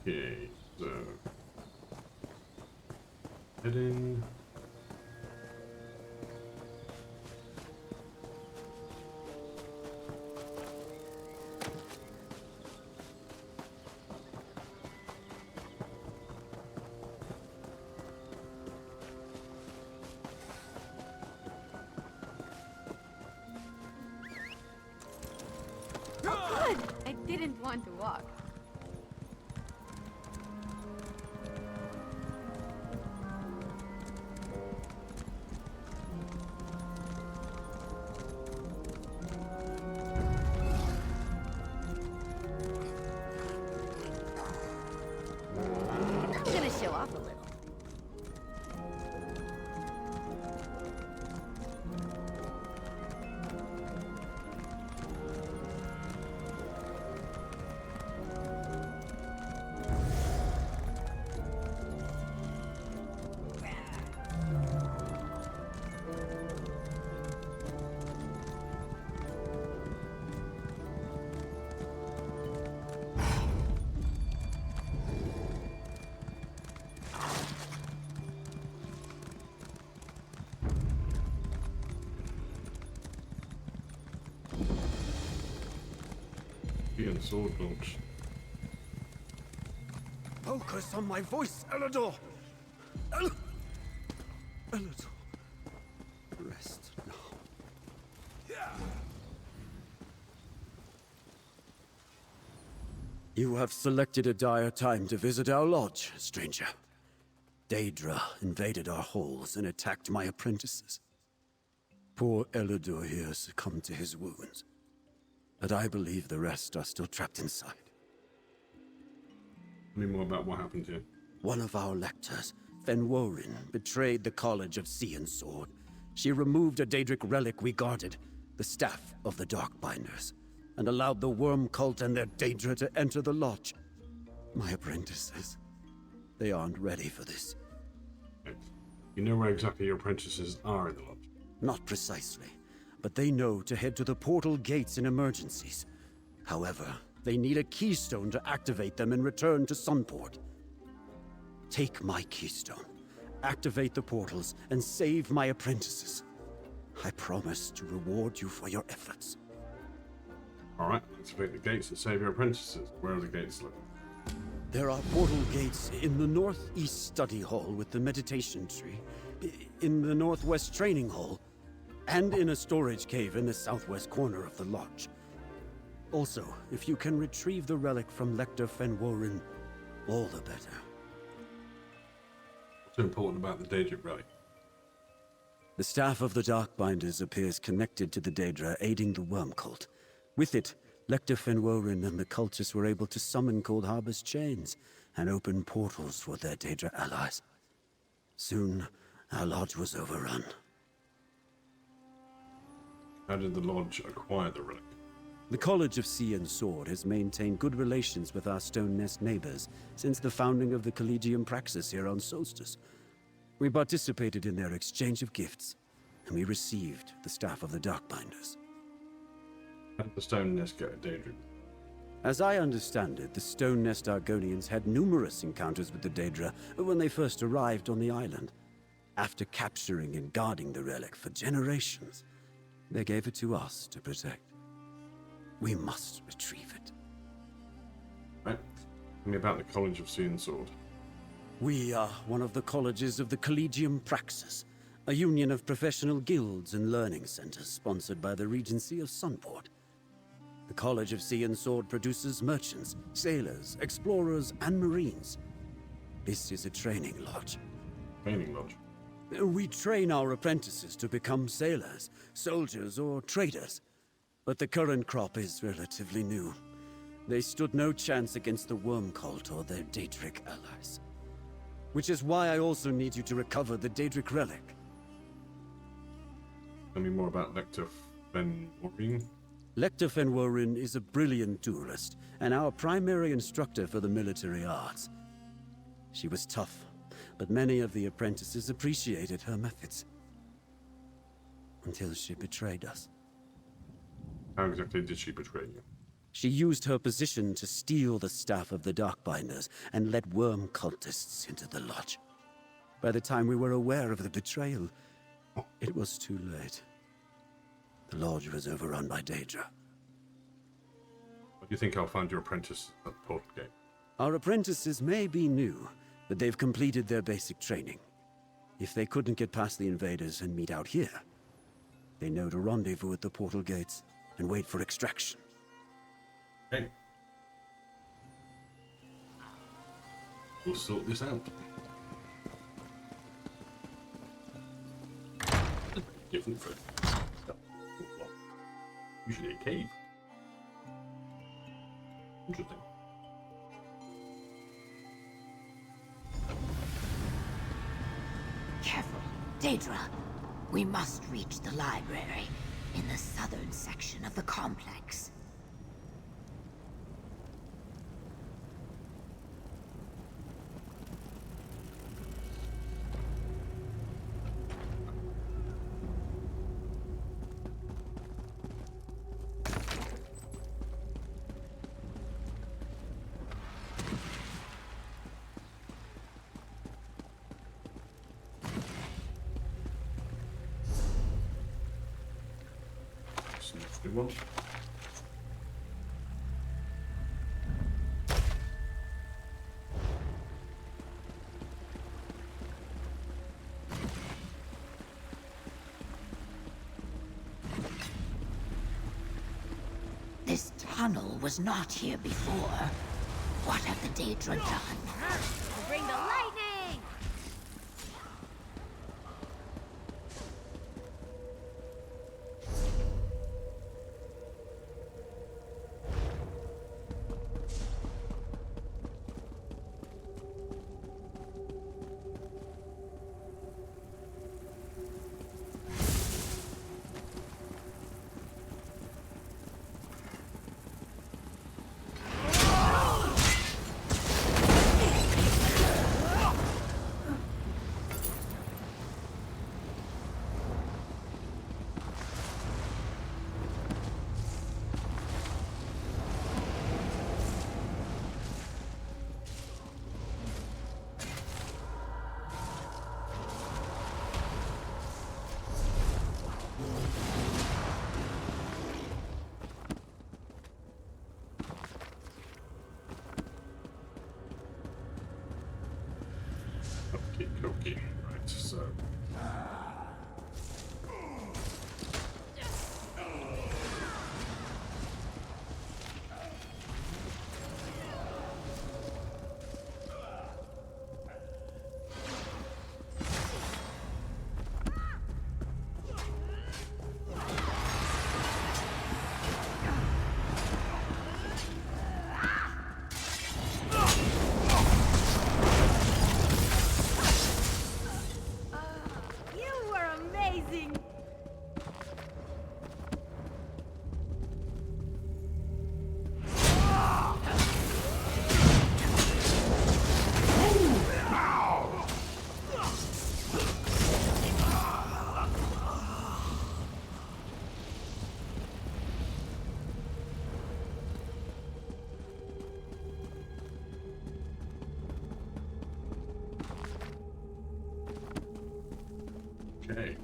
Okay, so head in.
Good! I didn't want to walk. I'm gonna show off a little.
And sword launch.
Focus on my voice, Elidor! Elidor. Rest now. You have selected a dire time to visit our lodge, stranger. Daedra invaded our halls and attacked my apprentices. Poor Elidor here succumbed to his wounds. But I believe the rest are still trapped inside.
Tell me more about what happened here.
One of our lectors, Fenworin, betrayed the College of Sea and Sword. She removed a Daedric relic we guarded, the Staff of the Darkbinders, and allowed the Worm Cult and their Daedra to enter the lodge. My apprentices, they aren't ready for this.
Right. You know where exactly your apprentices are in the lodge?
Not precisely. But they know to head to the portal gates in emergencies. However, they need a keystone to activate them and return to Sunport. Take my keystone, activate the portals, and save my apprentices. I promise to reward you for your efforts.
Alright, activate the gates and save your apprentices. Where are the gates located?
There are portal gates in the northeast study hall with the meditation tree, in the northwest training hall, and in a storage cave in the southwest corner of the lodge. Also, if you can retrieve the relic from Lector Fenworin, all the better.
What's important about the Daedric relic?
The Staff of the Darkbinders appears connected to the Daedra, aiding the Worm Cult. With it, Lector Fenworin and the cultists were able to summon Cold Harbor's chains and open portals for their Daedra allies. Soon, our lodge was overrun.
How did the lodge acquire the relic?
The College of Sea and Sword has maintained good relations with our Stone Nest neighbors since the founding of the Collegium Praxis here on Solstice. We participated in their exchange of gifts, and we received the Staff of the Darkbinders.
How did the Stone Nest get a Daedric?
As I understand it, the Stone Nest Argonians had numerous encounters with the Daedra when they first arrived on the island. After capturing and guarding the relic for generations, they gave it to us to protect. We must retrieve it.
Right. Tell me about the College of Sea and Sword.
We are one of the colleges of the Collegium Praxis, a union of professional guilds and learning centers sponsored by the Regency of Sunport. The College of Sea and Sword produces merchants, sailors, explorers, and marines. This is a training lodge.
Training lodge?
We train our apprentices to become sailors, soldiers, or traders. But the current crop is relatively new. They stood no chance against the Worm Cult or their Daedric allies. Which is why I also need you to recover the Daedric relic.
Tell me more about Lector Fenworin.
Lector Fenworin is a brilliant duelist, and our primary instructor for the military arts. She was tough, but many of the apprentices appreciated her methods. Until she betrayed us.
How exactly did she betray you?
She used her position to steal the Staff of the Darkbinders and let worm cultists into the lodge. By the time we were aware of the betrayal, it was too late. The lodge was overrun by Daedra.
What do you think I'll find your apprentice at the portal gate?
Our apprentices may be new, but they've completed their basic training. If they couldn't get past the invaders and meet out here, they know to rendezvous at the portal gates and wait for extraction.
Okay. We'll sort this out. Different fruit. Usually a cave. Interesting.
Careful, Daedra. We must reach the library in the southern section of the complex.
Good one.
This tunnel was not here before. What have the Daedra done?
Bring the lightning!
Okay, right, so. Okay.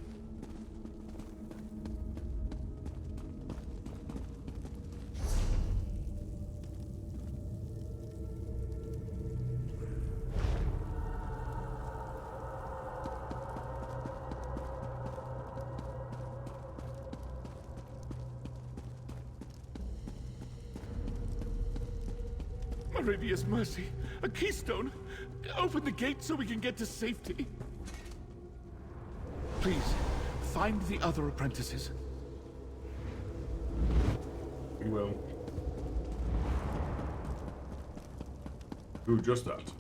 Meridia's mercy. A keystone. Open the gate so we can get to safety. Please, find the other apprentices.
We will. Do just that.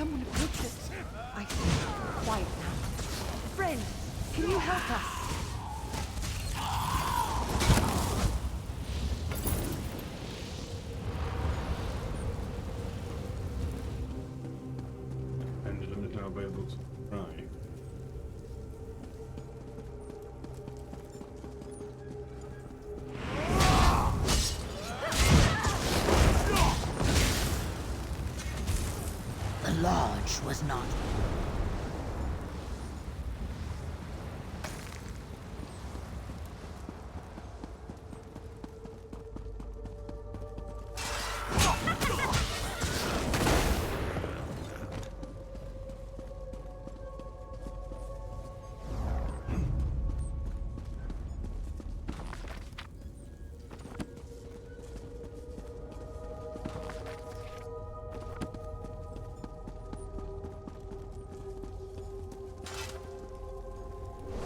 someone approaches. I say, quiet now. Friend, can you help us?
Pendulum is now available to try.
The lodge was not.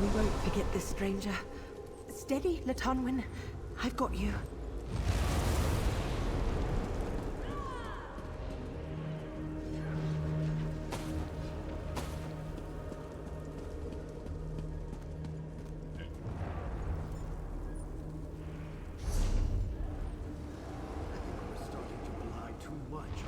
We won't forget this, stranger. Steady, Latonwin. I've got you.
We're starting to rely too much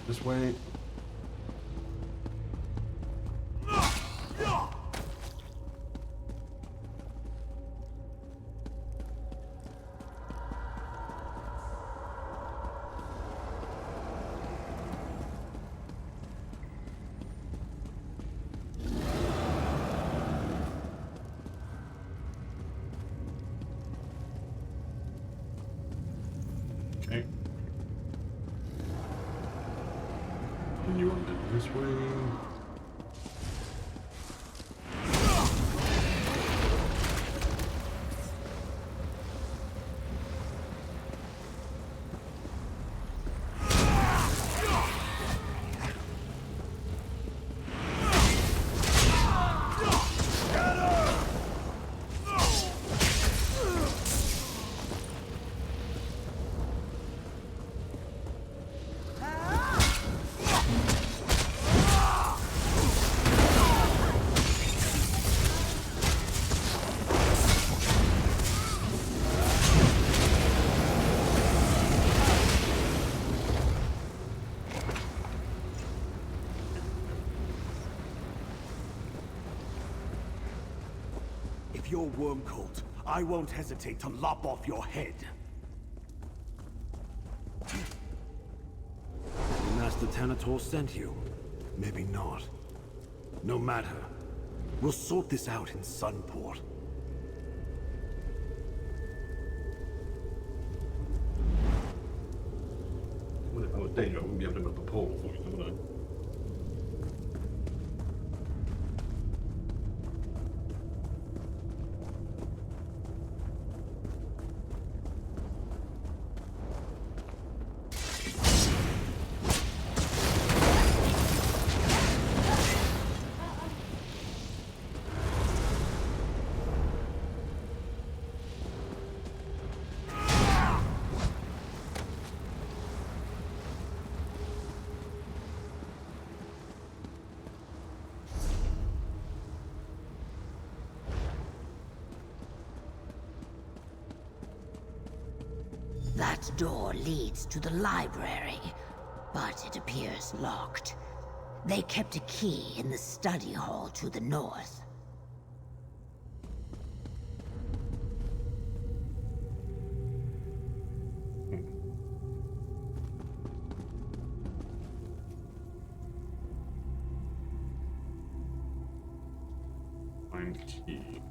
This way. Okay. Continue on this way.
If you're worm cult, I won't hesitate to lop off your head.
Maybe Master Tanator sent you. Maybe not. No matter.
We'll sort this out in Sunport.
Well, if I was danger, I wouldn't be able to build a portal for you, would I?
That door leads to the library, but it appears locked. They kept a key in the study hall to the north.
Find key.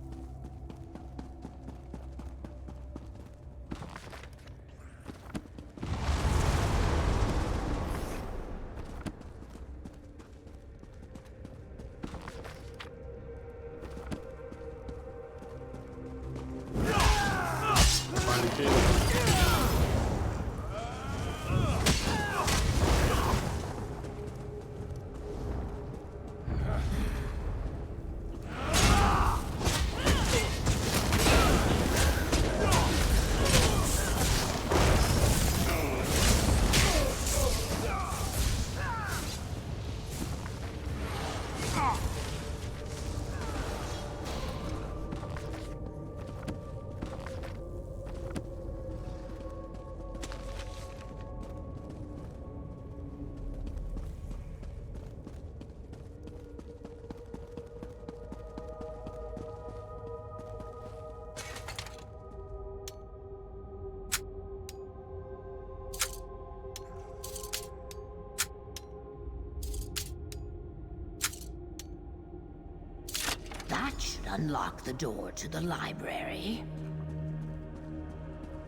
unlock the door to the library?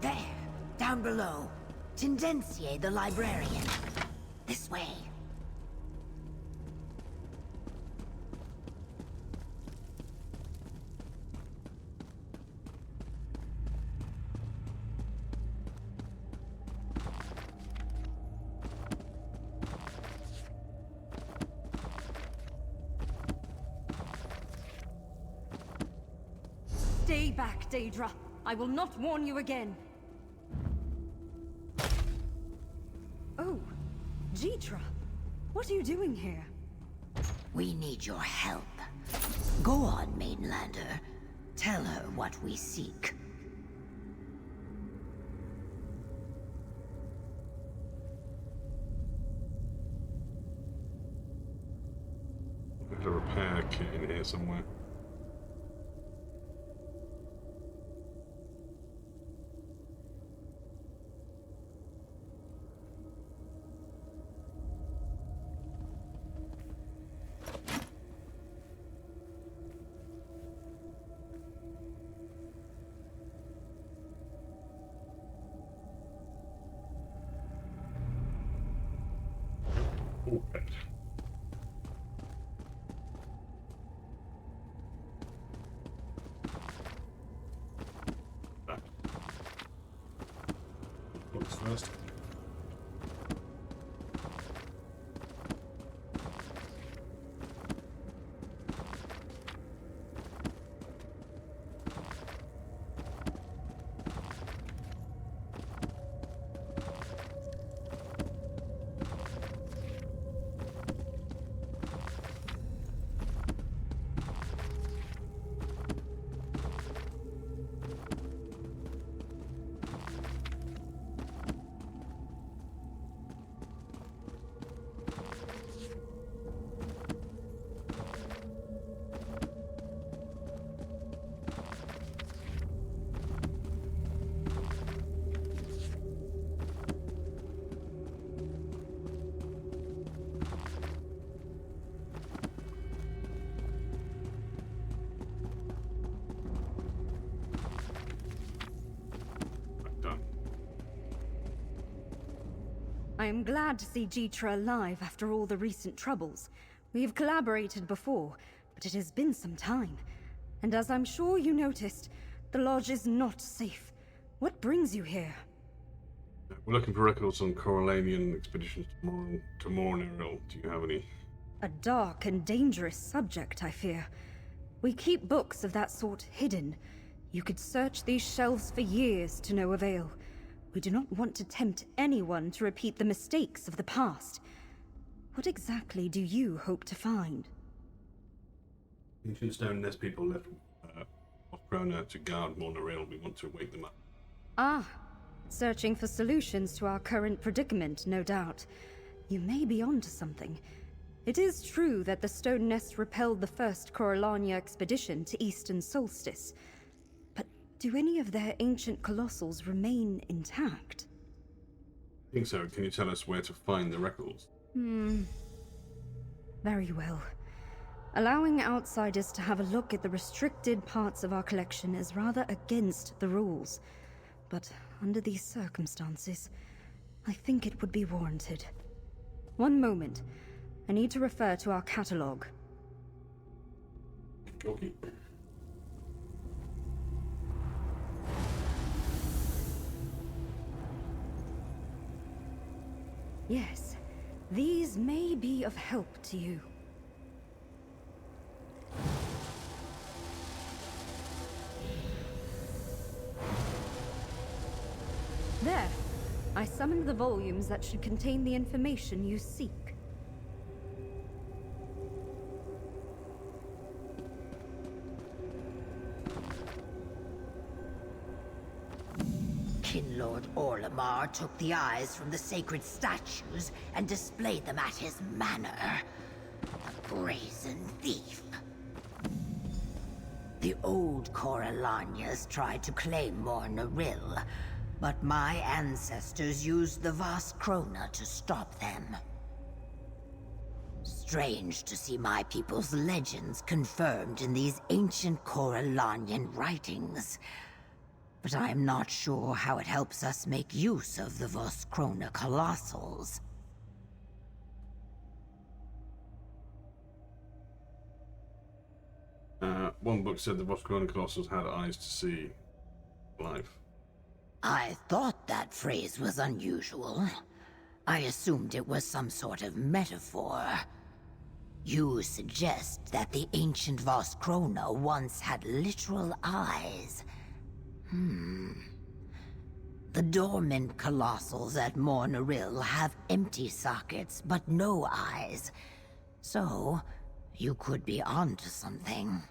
There, down below. Tendencie the librarian. This way.
Stay back, Daedra. I will not warn you again. Oh, Jitra. What are you doing here?
We need your help. Go on, Mainlander. Tell her what we seek.
There's a repair kit in here somewhere. Right. What's first?
I am glad to see Jitra alive after all the recent troubles. We have collaborated before, but it has been some time. And as I'm sure you noticed, the lodge is not safe. What brings you here?
We're looking for records on Corellanian expeditions to Mournerill. Do you have any?
A dark and dangerous subject, I fear. We keep books of that sort hidden. You could search these shelves for years to no avail. We do not want to tempt anyone to repeat the mistakes of the past. What exactly do you hope to find?
Ancient stone nest people left off Krona to guard Mournerill. We want to wake them up.
Ah, searching for solutions to our current predicament, no doubt. You may be onto something. It is true that the stone nest repelled the first Corellania expedition to Eastern Solstice. But do any of their ancient colossals remain intact?
I think so. Can you tell us where to find the records?
Very well. Allowing outsiders to have a look at the restricted parts of our collection is rather against the rules. But under these circumstances, I think it would be warranted. One moment. I need to refer to our catalogue.
Okay.
Yes, these may be of help to you. There. I summoned the volumes that should contain the information you seek.
Kinlord Orlamar took the eyes from the sacred statues and displayed them at his manor. The brazen thief. The old Corellanias tried to claim Mournerill, but my ancestors used the vast Krona to stop them. strange to see my people's legends confirmed in these ancient Corellanian writings. But I am not sure how it helps us make use of the Voskrona Colossals.
One book said the Voskrona Colossals had eyes to see life.
I thought that phrase was unusual. I assumed it was some sort of metaphor. You suggest that the ancient Voskrona once had literal eyes. The dormant colossals at Mornaril have empty sockets, but no eyes. So, you could be onto something.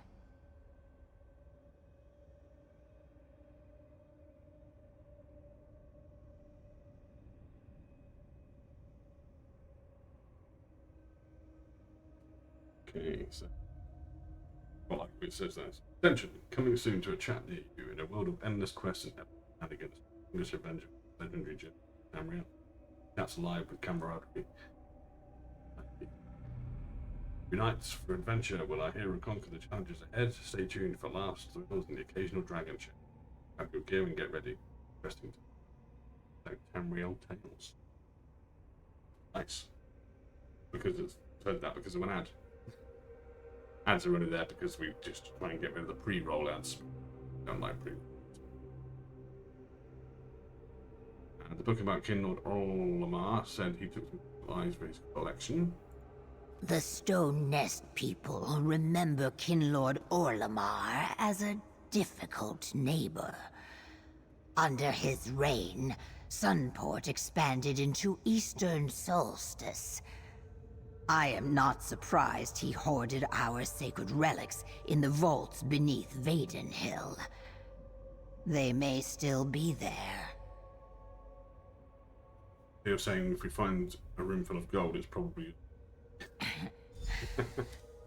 Okay, so... Well, like it says that. Attention, coming soon to a chat near you in a world of endless quests and shenanigans. English Avenger, legendary Jim, Tamriel. Cats alive with camaraderie. Unites for adventure. Will our hero conquer the challenges ahead? Stay tuned for laughs, thrills, and the occasional dragon ship. Have your gear and get ready. Interesting. Like Tamriel Tales. Nice. Because it's said that because of an ad. Ads are only there because we just try and get rid of the pre-roll ads. Don't like pre-roll. The book about King Lord Orlamar said he took some supplies for his collection.
The Stone Nest people remember Kinlord Orlamar as a difficult neighbor. Under his reign, Sunport expanded into Eastern Solstice. I am not surprised he hoarded our sacred relics in the vaults beneath Vaidenhill. They may still be there.
You're saying if we find a room full of gold, it's probably...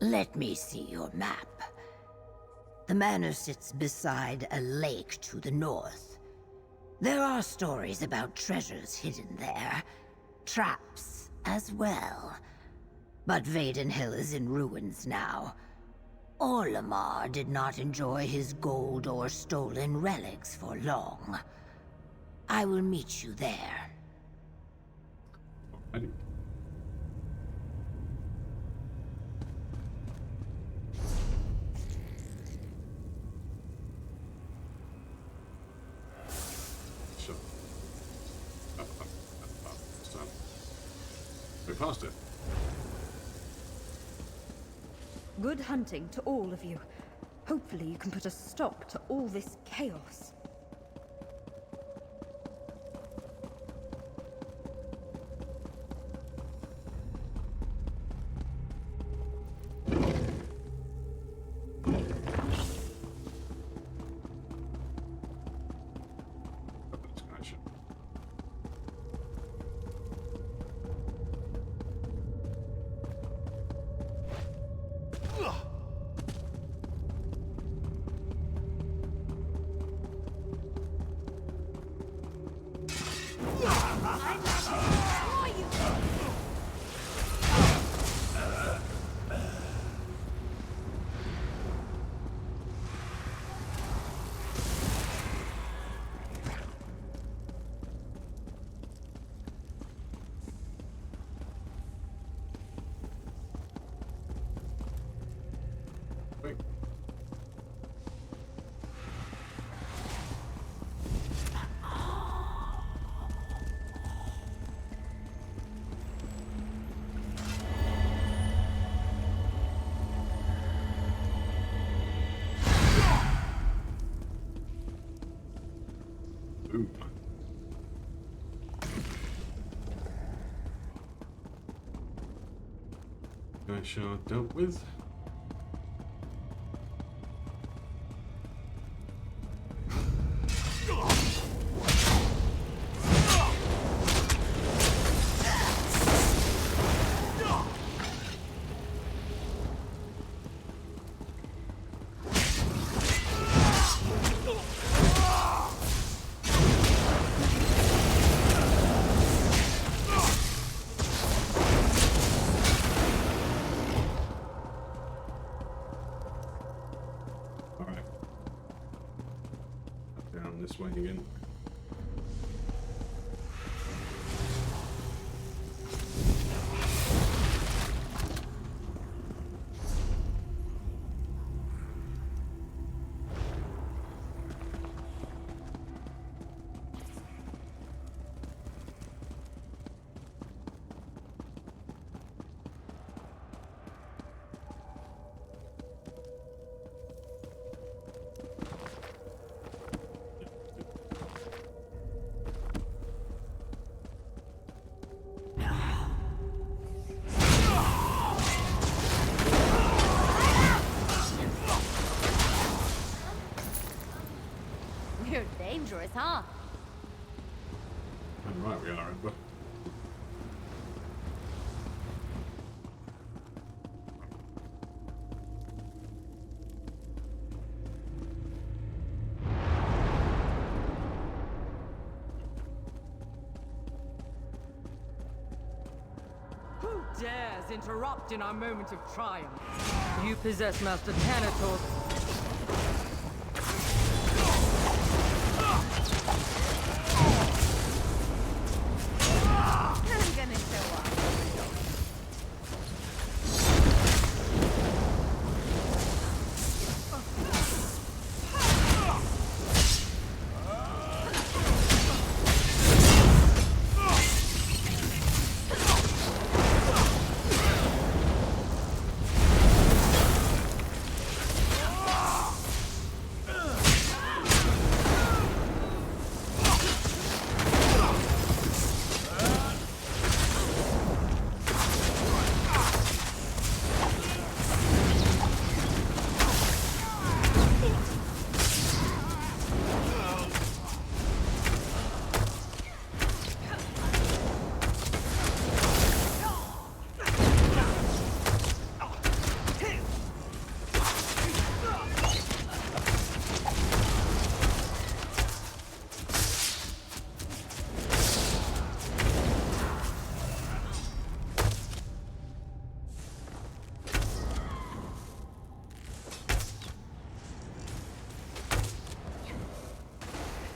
Let me see your map. The manor sits beside a lake to the north. There are stories about treasures hidden there. Traps as well. But Vaidenhill is in ruins now. Orlamar did not enjoy his gold or stolen relics for long. I will meet you there.
Sure. We passed it.
Good hunting to all of you. Hopefully you can put a stop to all this chaos.
Ooh. I shall dealt with. weighing in.
You're dangerous, huh?
And right we are, Ember.
Who dares interrupt in our moment of triumph? You possess Master Thanatos.
I'm gonna show up.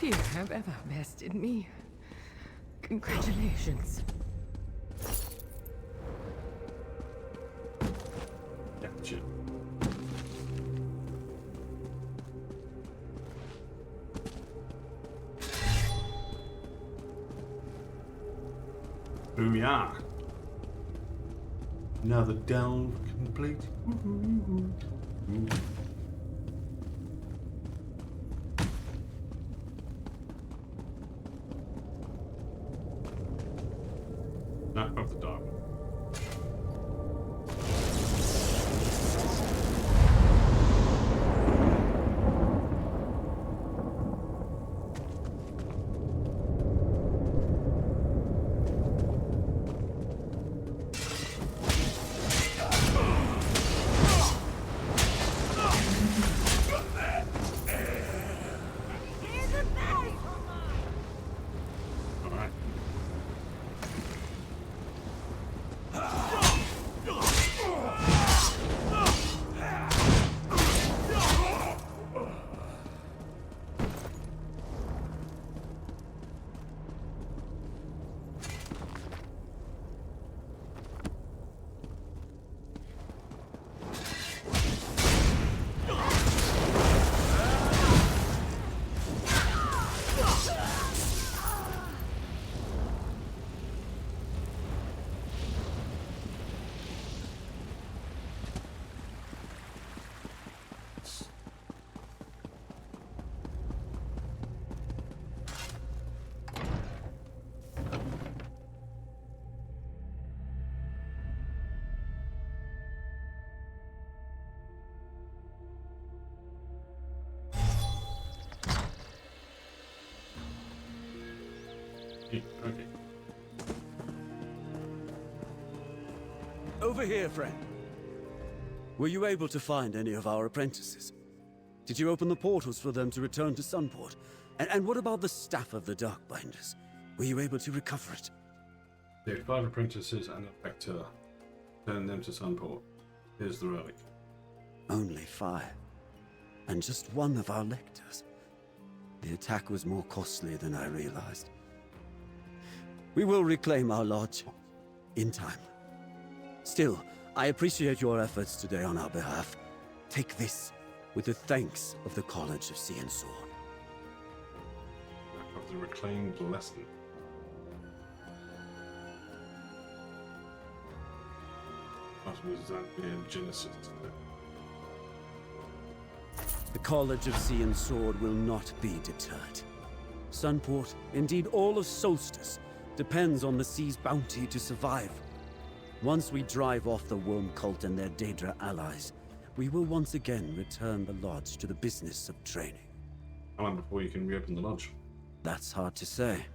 Few have ever bested me. Congratulations.
Gotcha. Booyah! Another delve complete. Not of the dog. Alright. Okay.
Over here, friend. Were you able to find any of our apprentices? Did you open the portals for them to return to Sunport? And what about the Staff of the Darkbinders? Were you able to recover it?
There are 5 apprentices and a vector. Turn them to Sunport. Here's the relic.
Only 5. And just one of our lectors. The attack was more costly than I realized. We will reclaim our lodge in time. Still, I appreciate your efforts today on our behalf. Take this with the thanks of the College of Sea and Sword.
Of the reclaimed lesson. That was in Genesis.
The College of Sea and Sword will not be deterred. Sunport, indeed all of Solstice, depends on the sea's bounty to survive. Once we drive off the Worm Cult and their Daedra allies, we will once again return the lodge to the business of training.
How long before you can reopen the lodge?
That's hard to say.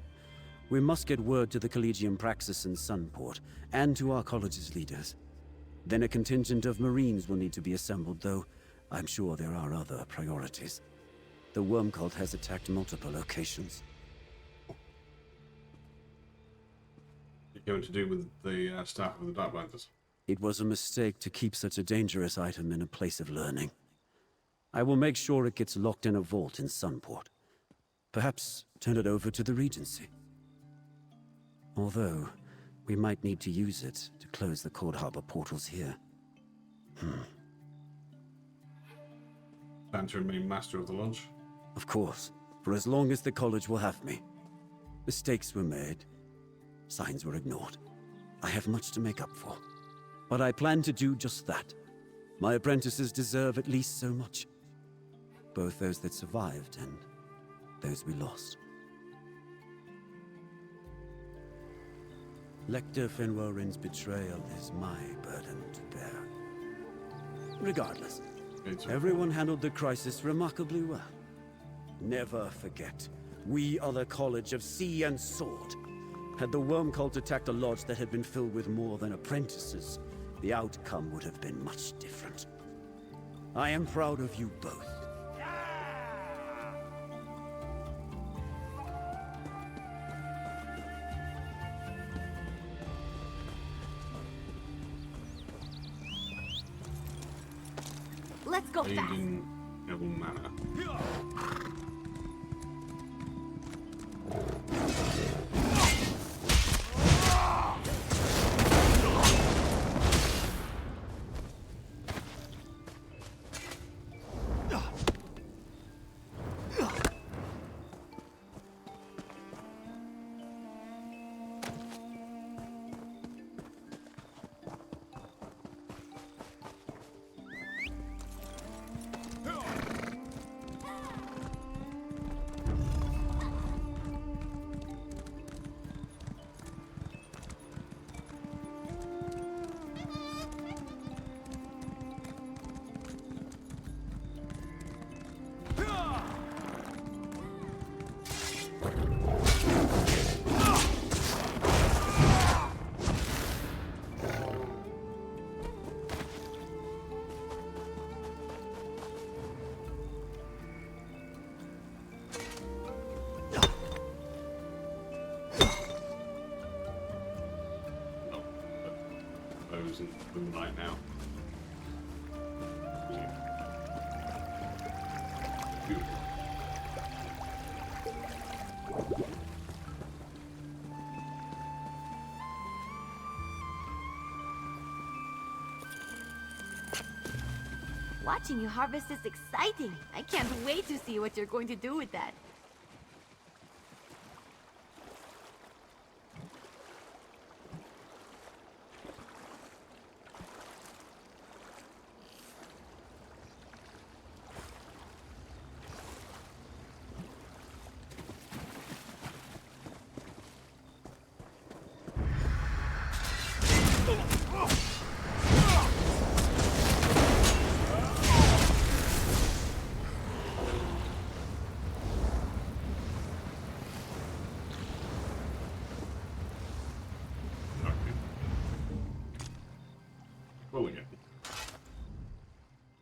We must get word to the Collegium Praxis in Sunport, and to our college's leaders. Then a contingent of Marines will need to be assembled, though I'm sure there are other priorities. The Worm Cult has attacked multiple locations.
What are you going to do with the staff of the Darkbinders?
It was a mistake to keep such a dangerous item in a place of learning. I will make sure it gets locked in a vault in Sunport. Perhaps turn it over to the Regency. Although, we might need to use it to close the Cold Harbor portals here.
Plan to remain master of the lodge?
Of course, for as long as the college will have me. Mistakes were made. Signs were ignored. I have much to make up for. But I plan to do just that. My apprentices deserve at least so much. Both those that survived and those we lost. Lector Fenwarin's betrayal is my burden to bear. Regardless, everyone handled the crisis remarkably well. Never forget, we are the College of Sea and Sword. Had the Worm Cult attacked a lodge that had been filled with more than apprentices, the outcome would have been much different. I am proud of you both.
Let's go fast.
Aiden Neville Manor. In the moonlight now. Beautiful.
Watching you harvest is exciting. I can't wait to see what you're going to do with that.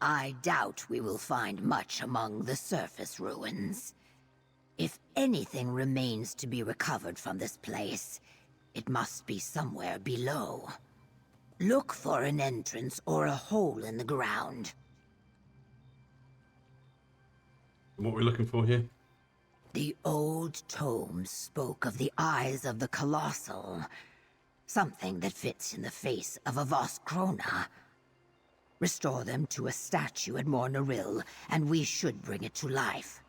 I doubt we will find much among the surface ruins. If anything remains to be recovered from this place, it must be somewhere below. Look for an entrance or a hole in the ground.
And what we're looking for here?
The old tomes spoke of the eyes of the Colossal, something that fits in the face of a Voskrona. Restore them to a statue at Mornaril, and we should bring it to life.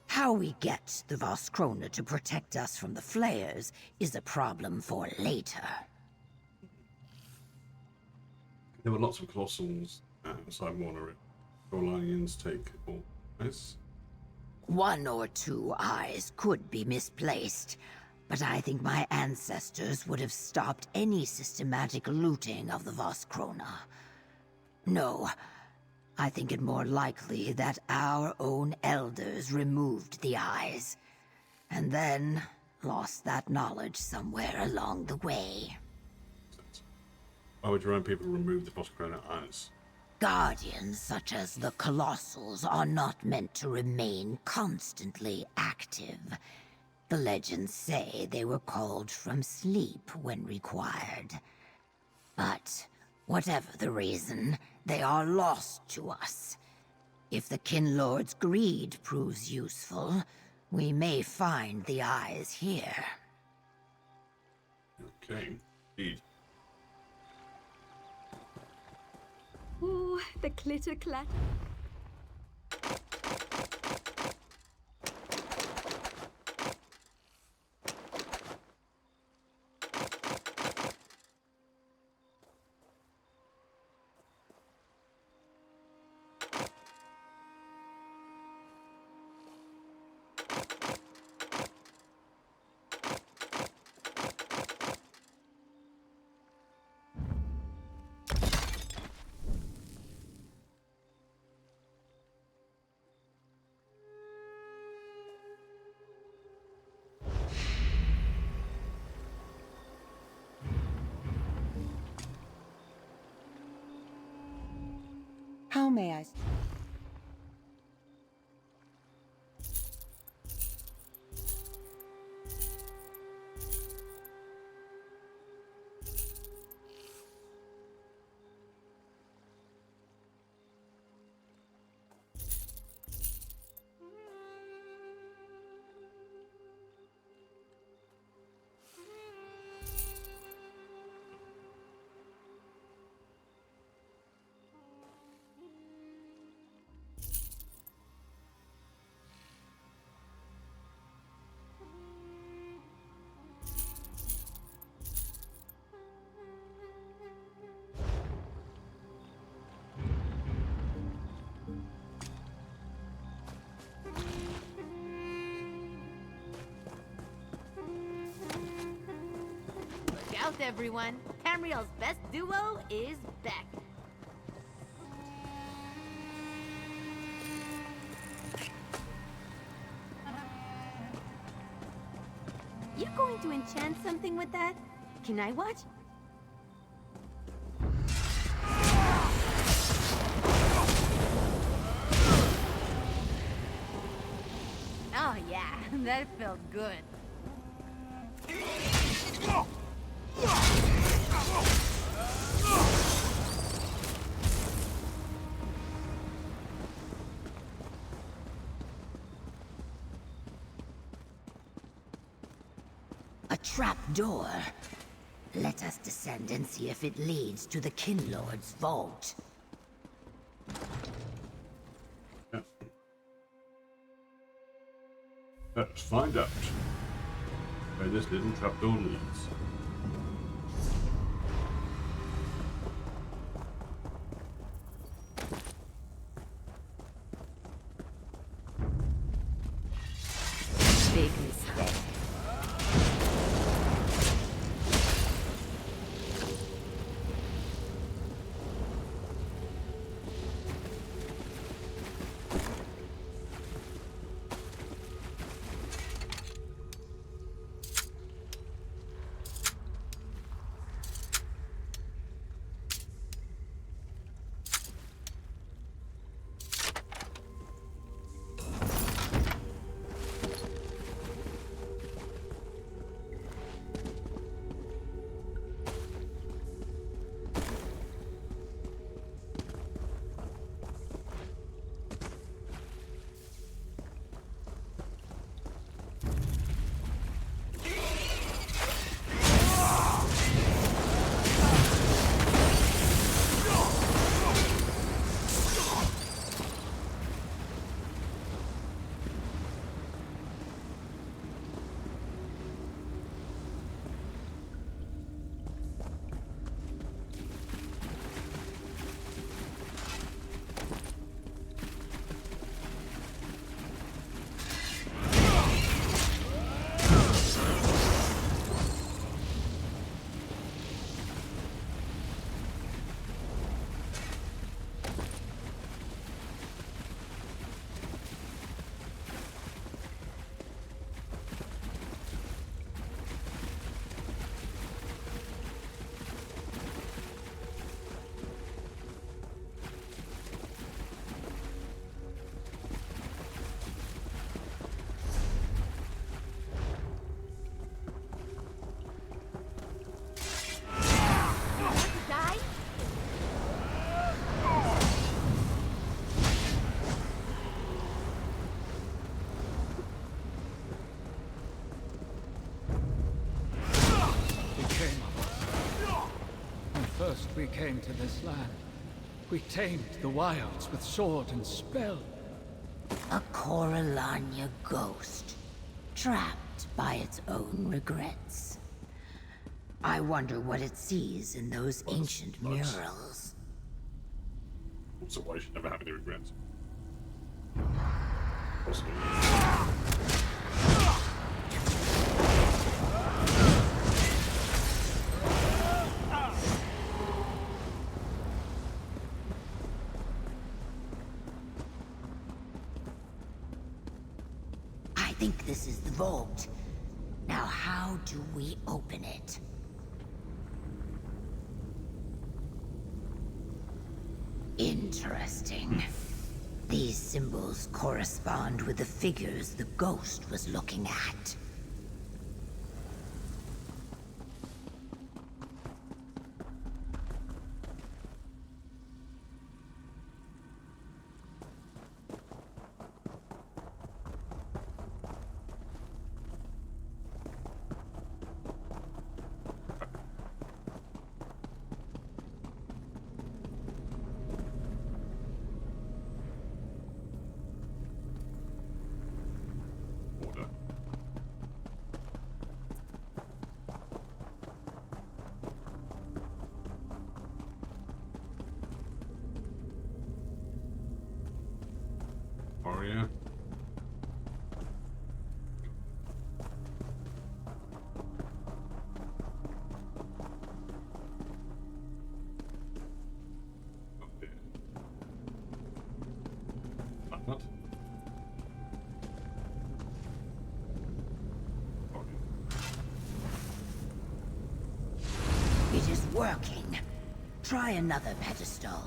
How we get the Voskrona to protect us from the flares is a problem for later.
There were lots of Colossals outside Monorit. Coralians take all this.
One or two eyes could be misplaced, but I think my ancestors would have stopped any systematic looting of the Voskrona. No, I think it more likely that our own elders removed the eyes, and then lost that knowledge somewhere along the way.
Why would your own people remove the Voskrona eyes?
Guardians such as the Colossals are not meant to remain constantly active. The legends say they were called from sleep when required. But whatever the reason, they are lost to us. If the Kinlord's greed proves useful, we may find the eyes here.
Okay, indeed.
Ooh, the clitter clatter.
How may I...
Look out, everyone. Tamriel's best duo is back. You going to enchant something with that? Can I watch? Oh yeah, that felt good.
A trap door. Let us descend and see if it leads to the Kinlord's vault.
Let's find out where this little trapdoor leads.
Big mistake.
we came to this land. We tamed the wilds with sword and spell.
A Coralania ghost, trapped by its own regrets. I wonder what it sees in those ancient murals.
Also, why you should never have any regrets. Possibly.
I think this is the vault. Now, how do we open it? Interesting. These symbols correspond with the figures the ghost was looking at.
Warrior. What?
It is working. Try another pedestal.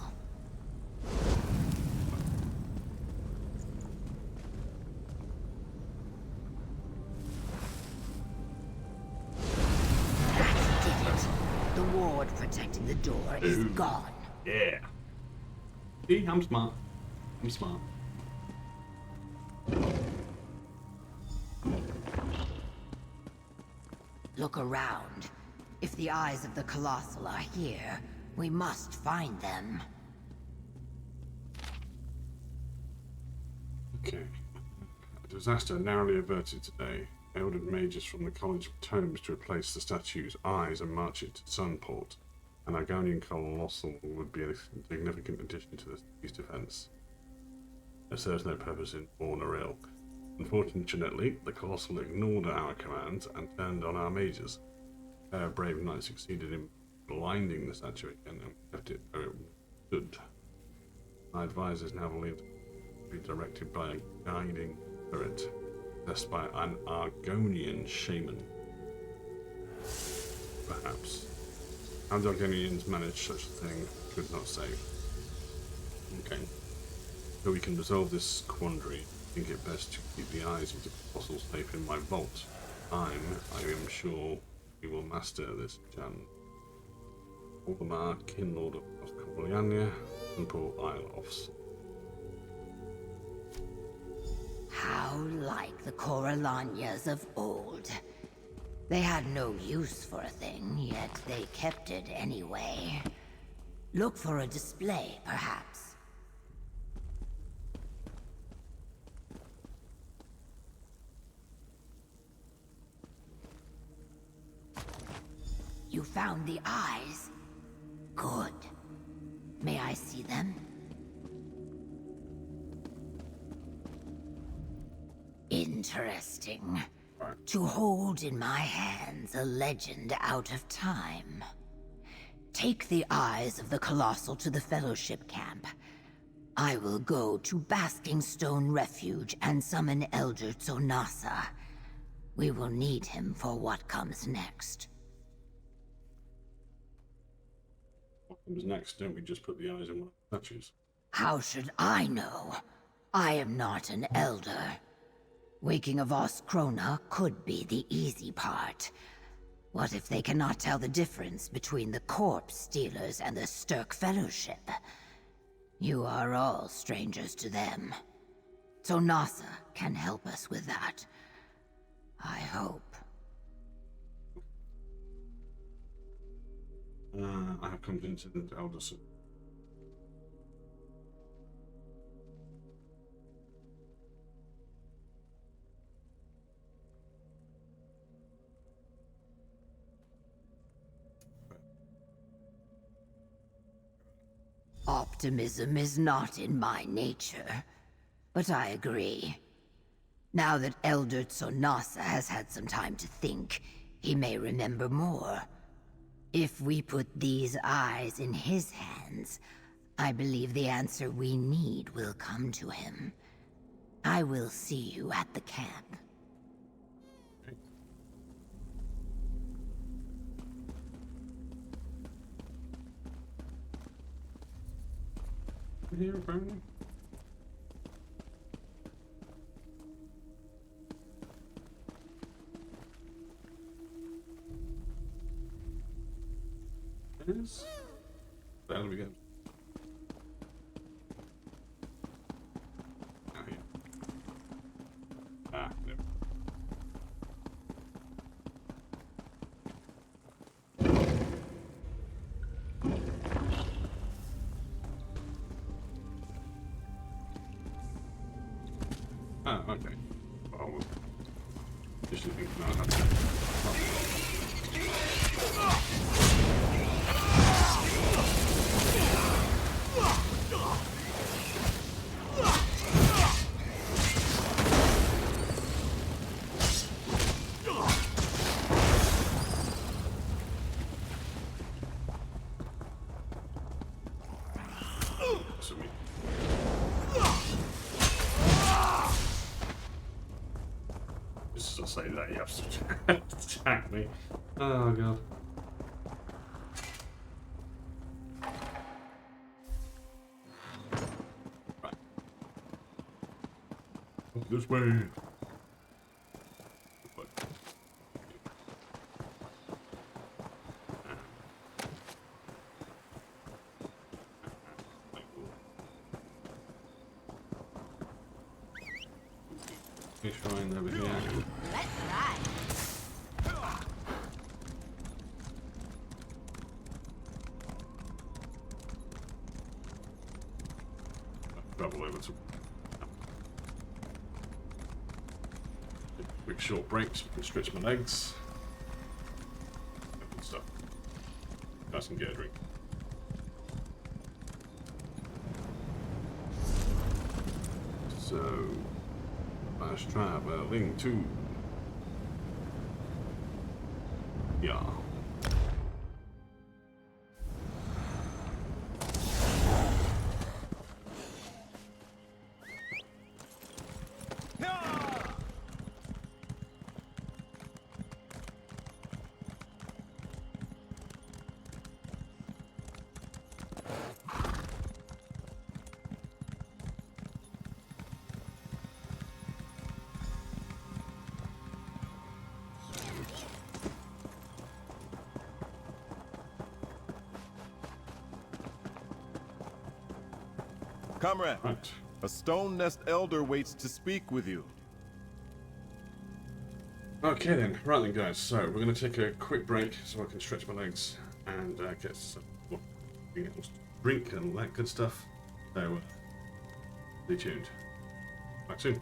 Protecting the door is gone.
Yeah. See, I'm smart. I'm smart.
Look around. If the eyes of the Colossal are here, we must find them.
Okay. A disaster narrowly averted today. I ordered mages from the College of Tomes to replace the statue's eyes and march it to Sunport. An Argonian Colossal would be a significant addition to the city's defense. It serves no purpose in war or ill. Unfortunately, the Colossal ignored our commands and turned on our mages. A pair of brave knights succeeded in blinding the statue again and kept it where it stood. My advisors now believe to be directed by a guiding spirit, possessed by an Argonian shaman. Perhaps. How the Argonians manage such a thing, could not say. Okay. So we can resolve this quandary. I think it best to keep the eyes of the Colossal safe in my vault. I am sure we will master this challenge. Orgrimmar, Kinlord of Coralania, and Port Isle of
How like the Coralanias of old. They had no use for a thing, yet they kept it anyway. Look for a display, perhaps. You found the eyes? Good. May I see them? Interesting. To hold in my hands a legend out of time. Take the eyes of the Colossal to the Fellowship camp. I will go to Basking Stone Refuge and summon Elder Zonasa. We will need him for what comes next.
What comes next? Don't we just put the eyes in one of the statues?
How should I know? I am not an elder. Waking of Oskrona could be the easy part. What if they cannot tell the difference between the Corpse Stealers and the Stirk Fellowship? You are all strangers to them. Zonasa can help us with that. I hope.
I have confidence in the elders.
Optimism is not in my nature, but I agree. Now that Elder Tsonasa has had some time to think, he may remember more. If we put these eyes in his hands, I believe the answer we need will come to him. I will see you at the camp.
Here, apparently. Yes. That'll be good. Oh, here. Ah, there. Ah, okay. Oh, well. Just looking for Sweet. Just to say that you have to attack me. Oh god. Right. This way. Shrine over here.
Let's ride.
Travel over to quick short breaks. You can stretch my legs. Good stuff. Nice and get a drink. So fast traveling to yeah.
Comrade,
Right.
a Stone Nest Elder waits to speak with you.
Okay then, right then guys, so we're going to take a quick break so I can stretch my legs and get some drink and all that good stuff. So stay tuned. Back soon.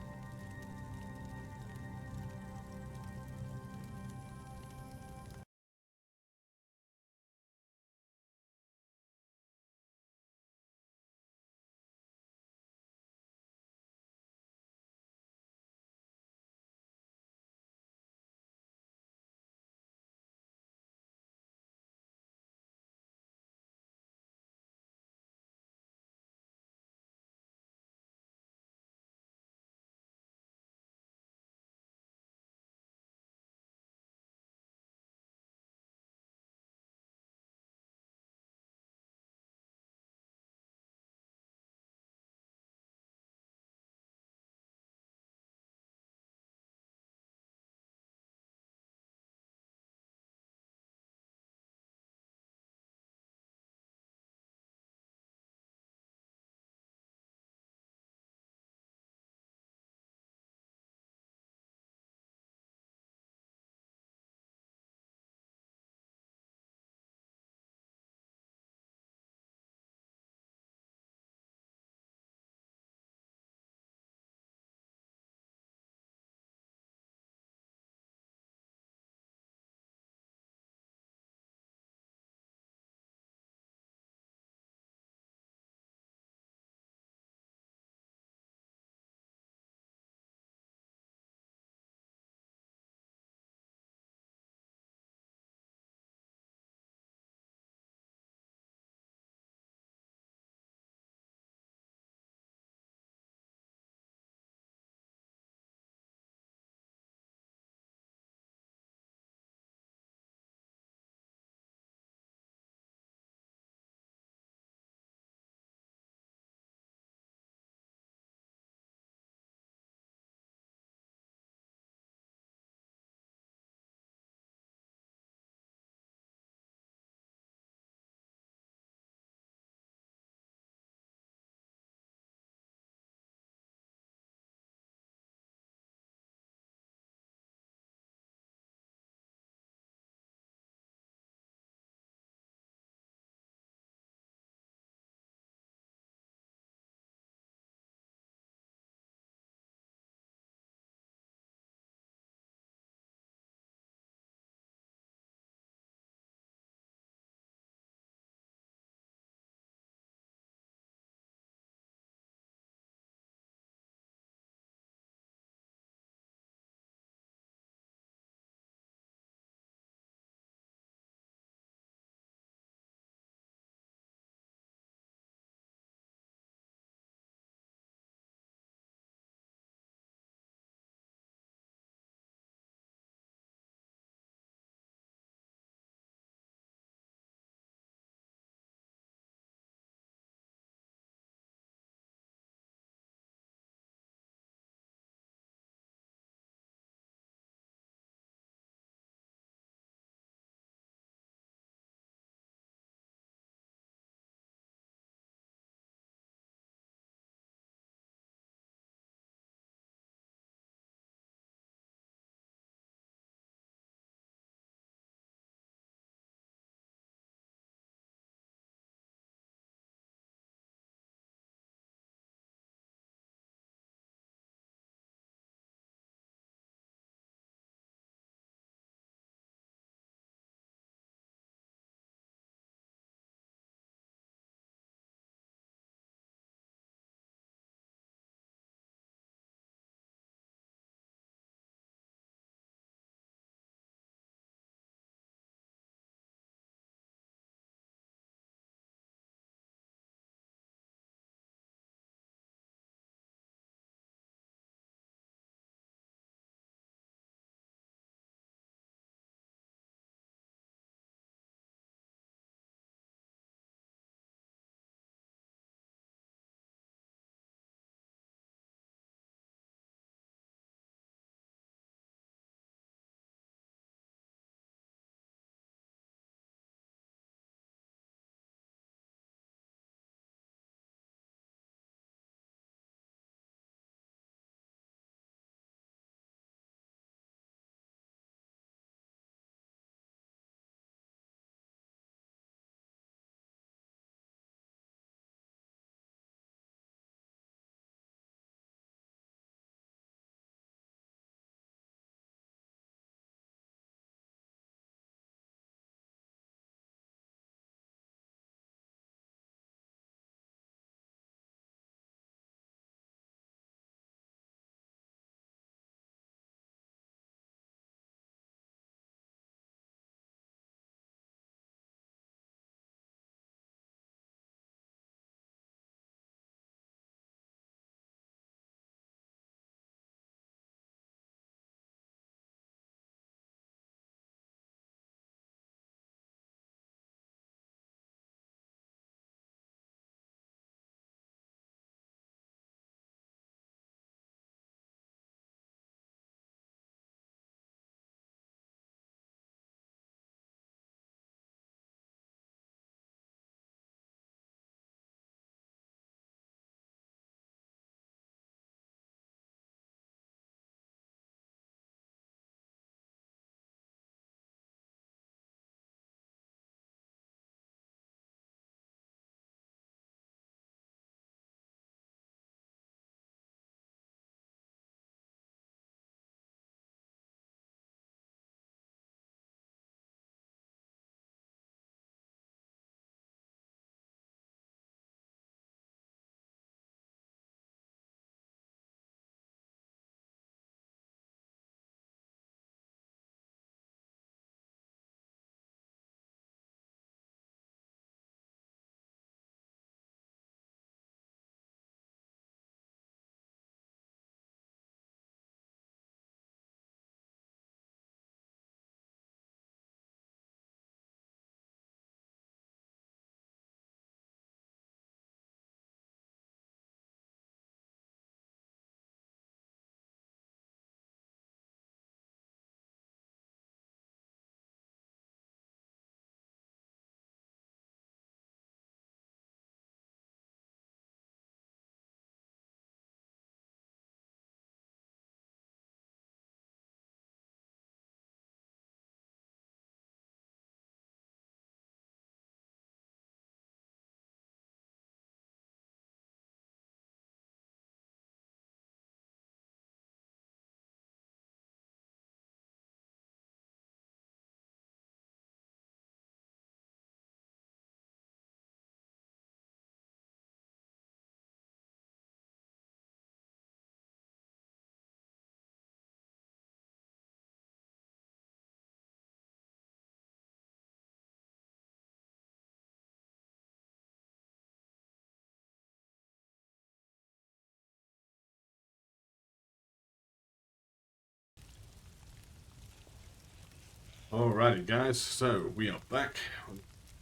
Alrighty, guys. So we are back. We'll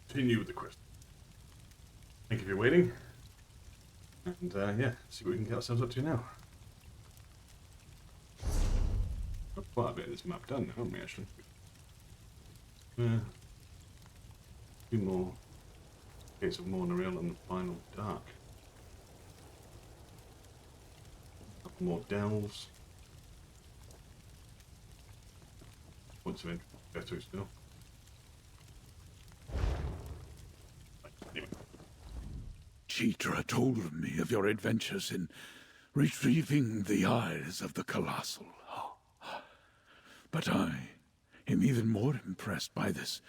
continue with the quest. Thank you for waiting. And yeah, see what we can get ourselves up to now. Got quite a bit of this map done, haven't we? Actually. Two more. Gates of Monorail and the final dark. A couple more delves. Points of interest to go through still. Anyway.
Chitra told me of your adventures in retrieving the eyes of the Colossal. But I am even more impressed by this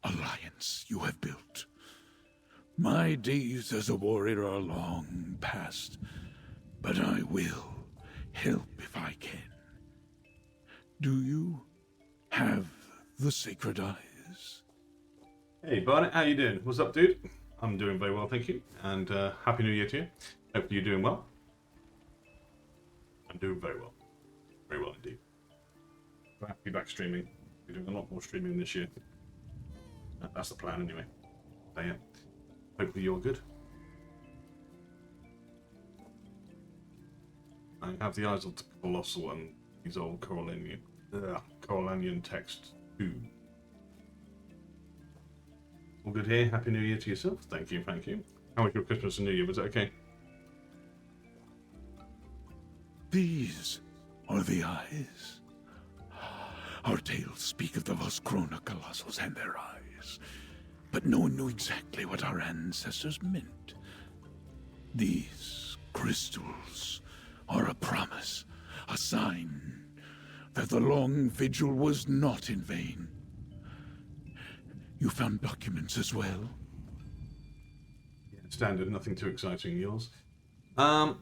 alliance you have built. My days as a warrior are long past, but I will help if I can. Do you have the sacred eyes?
Hey Barnett, how you doing? What's up, dude? I'm doing very well, thank you. And Happy New Year to you. Hopefully you're doing well. I'm doing very well. Very well indeed. Glad to be back streaming. We're doing a lot more streaming this year. That's the plan anyway. So yeah, hopefully you're good. I have the eyes of the Colossal and these old Corellanian text too. All good here. Happy New Year to yourself. Thank you, thank you. How was your Christmas and New Year? Was it okay?
These are the eyes. Our tales speak of the Voskrona Colossals and their eyes, but no one knew exactly what our ancestors meant. These crystals are a promise, a sign that the long vigil was not in vain. You found documents as well?
Yeah, standard, nothing too exciting. Yours? Well,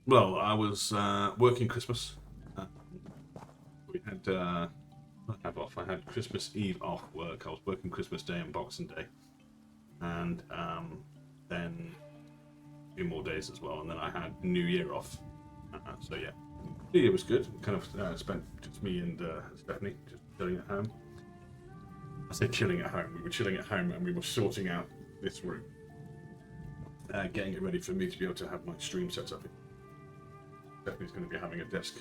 I was working Christmas. We had I had Christmas Eve off work. I was working Christmas Day and Boxing Day, and then a few more days as well. And then I had New Year off. So yeah, New Year was good. Kind of spent just me and Stephanie just chilling at home. I said chilling at home. We were chilling at home and we were sorting out this room, getting it ready for me to be able to have my stream set up. Stephanie's going to be having a desk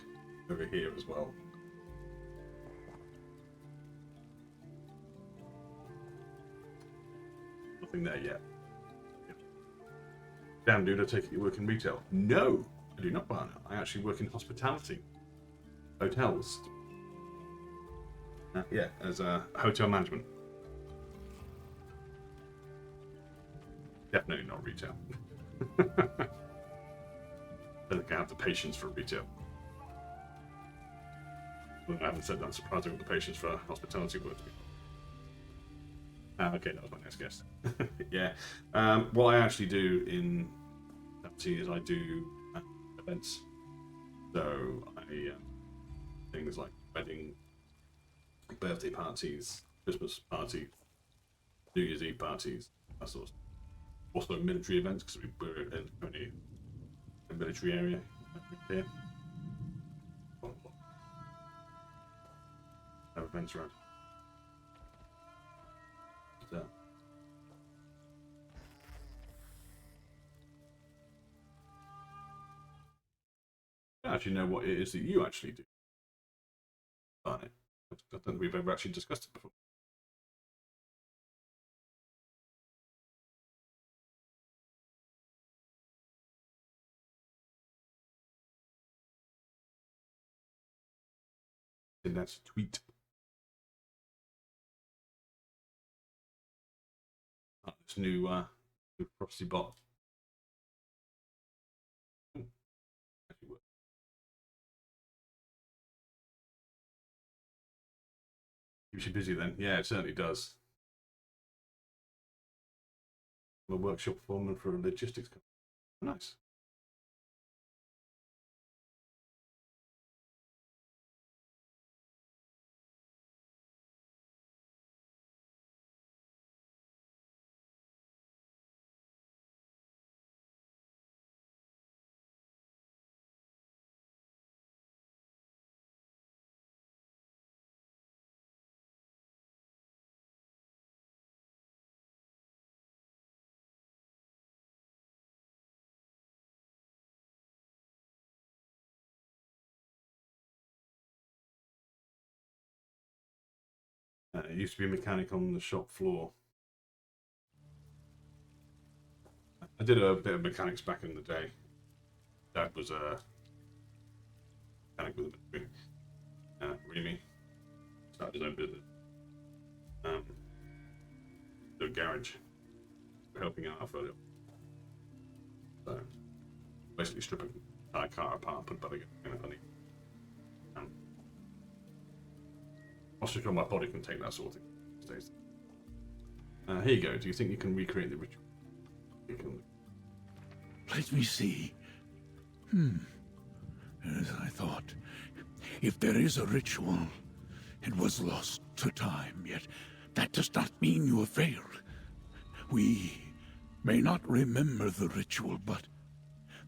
over here as well. Nothing there yet. Damn, dude, I take it you work in retail. No, I do not, partner. I actually work in hospitality. Hotels. Yeah, as a hotel management. Definitely not retail. I don't think I have the patience for retail. Well, I haven't said that. Surprising with the patience for hospitality work. Okay, that was my next guess. Yeah. What I actually do in hospitality is I do events. So I things like wedding, birthday parties, Christmas party, New Year's Eve parties, that sort of stuff. Also military events, because we're in a military area here. Have events around. So. I don't actually know what it is that you actually do. I don't think we've ever actually discussed it before. And that's a tweet. This new prophecy bot. Keeps you busy then. Yeah, it certainly does. I'm a workshop foreman for a logistics company. Nice. I used to be a mechanic on the shop floor. I did a bit of mechanics back in the day. Dad was a mechanic with a bit of Remy. Started his own business. The garage. Helping out for it. So basically stripping a car apart, put back in a funny. I'm not sure my body can take that sort of thing these days. Here you go. Do you think you can recreate the ritual?
Let me see. As I thought, if there is a ritual, it was lost to time, yet that does not mean you have failed. We may not remember the ritual, but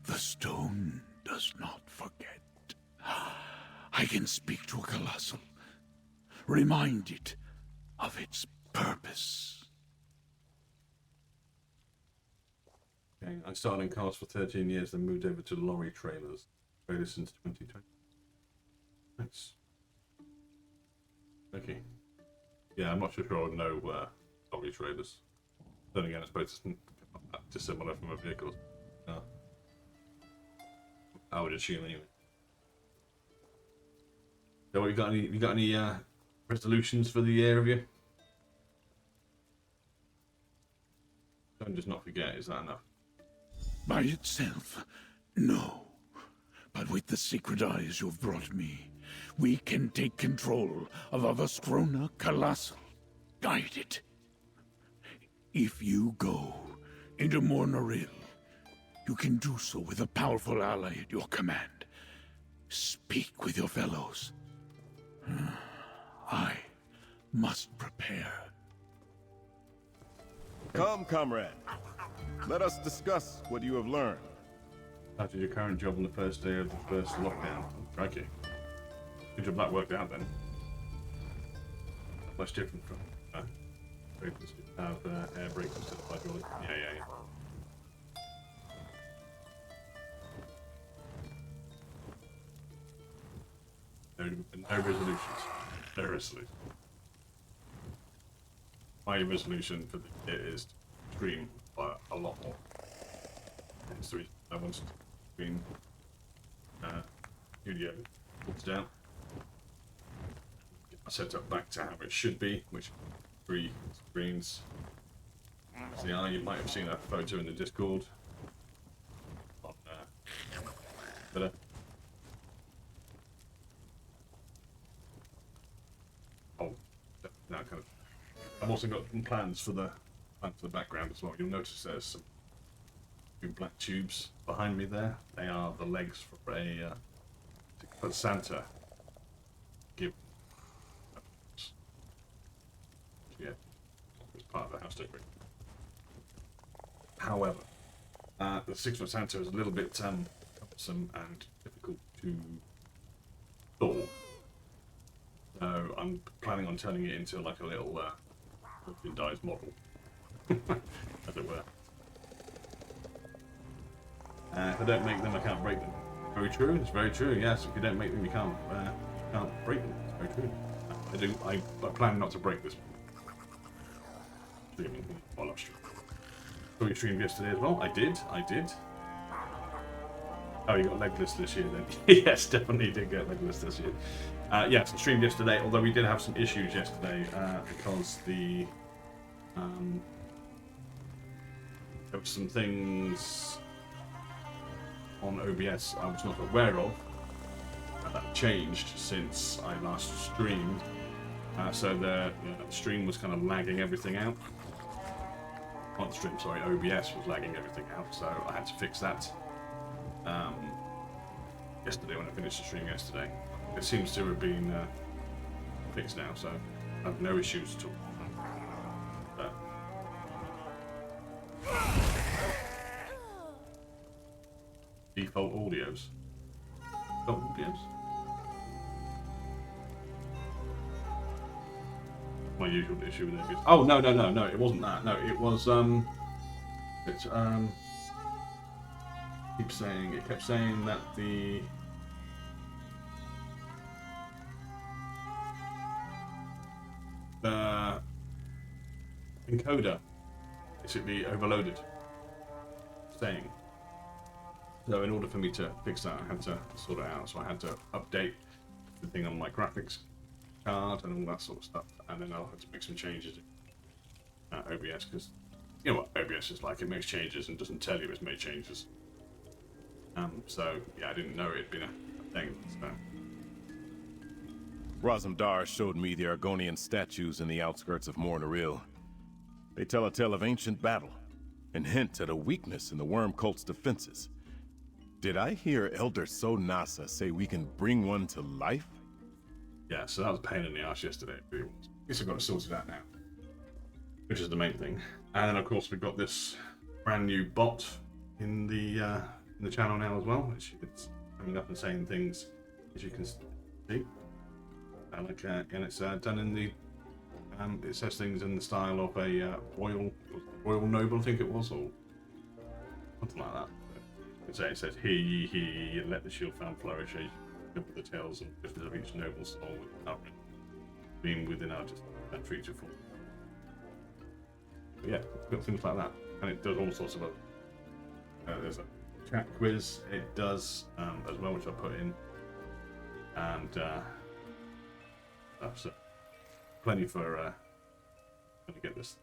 the stone does not forget. I can speak to a colossal, remind it of its purpose.
Okay, I started in cars for 13 years, then moved over to lorry trailers. Traded since 2020. Nice. Okay. Yeah, I'm not sure I would know lorry trailers. Then again, I suppose it's not that dissimilar from a vehicle. I would assume anyway. So, you got any resolutions for the year of you? Don't just not forget. Is that enough?
By itself, no. But with the sacred eyes you've brought me, we can take control of our Vaskrona Colossal. Guide it. If you go into Mornoril, you can do so with a powerful ally at your command. Speak with your fellows. I must prepare.
Come, comrade. Let us discuss what you have learned.
How did your current job on the first day of the first lockdown? Crikey. Good job that worked out then. Much different from air brakes instead of hydraulic. Yeah. No resolutions. No resolution. My resolution for the year is to stream a lot more. Hence the reason I want to stream studio down. Get my setup back to how it should be, which 3 screens. So yeah, you might have seen that photo in the Discord. On Twitter. Now kind of. I've also got some plans for the background as well. You'll notice there's some black tubes behind me there. They are the legs for for Santa. Give. Yeah, it's part of the house decoration. However, the 6-foot Santa is a little bit cumbersome and difficult to store. So I'm planning on turning it into like a little merchandise model, as it were. If I don't make them, I can't break them. Very true. It's very true. Yes, if you don't make them, you can't break them. It's very true. I plan not to break this one. Well, not true. So we streamed yesterday as well. I did. Oh, you got legless this year then? Yes, definitely did get legless this year. Yes, I streamed yesterday, although we did have some issues yesterday because there were some things on OBS I was not aware of that changed since I last streamed. So the stream was kind of lagging everything out. Not the stream, sorry, OBS was lagging everything out, so I had to fix that yesterday when I finished the stream yesterday. It seems to have been fixed now, so I have no issues at all. Default audios. My usual issue with it. Oh no, it wasn't that. No, it was it kept saying that the encoder basically overloaded. Saying. So in order for me to fix that, I had to sort it out. So I had to update the thing on my graphics card and all that sort of stuff, and then I'll have to make some changes in OBS, because you know what OBS is like. It makes changes and doesn't tell you it's made changes. So yeah, I didn't know it'd been a thing. So.
Razumdar showed me the Argonian statues in the outskirts of Mornaril. They tell a tale of ancient battle, and hint at a weakness in the worm cult's defenses. Did I hear Elder Sonasa say we can bring one to life?
Yeah, so that was a pain in the ass yesterday. At least I've got it sorted out now, which is the main thing. And then of course we've got this brand new bot in the channel now as well, which it's coming up and saying things, as you can see. And it's done in the it says things in the style of a royal noble, I think it was, or something like that. It says, "Hear ye, hear ye, and let the shield fan flourish, with the tales and gifts of each noble soul with covering, being within our just country to fall." But yeah, it's got things like that, and it does all sorts of other. There's a chat quiz. It does as well, which I put in, and so plenty for to get this,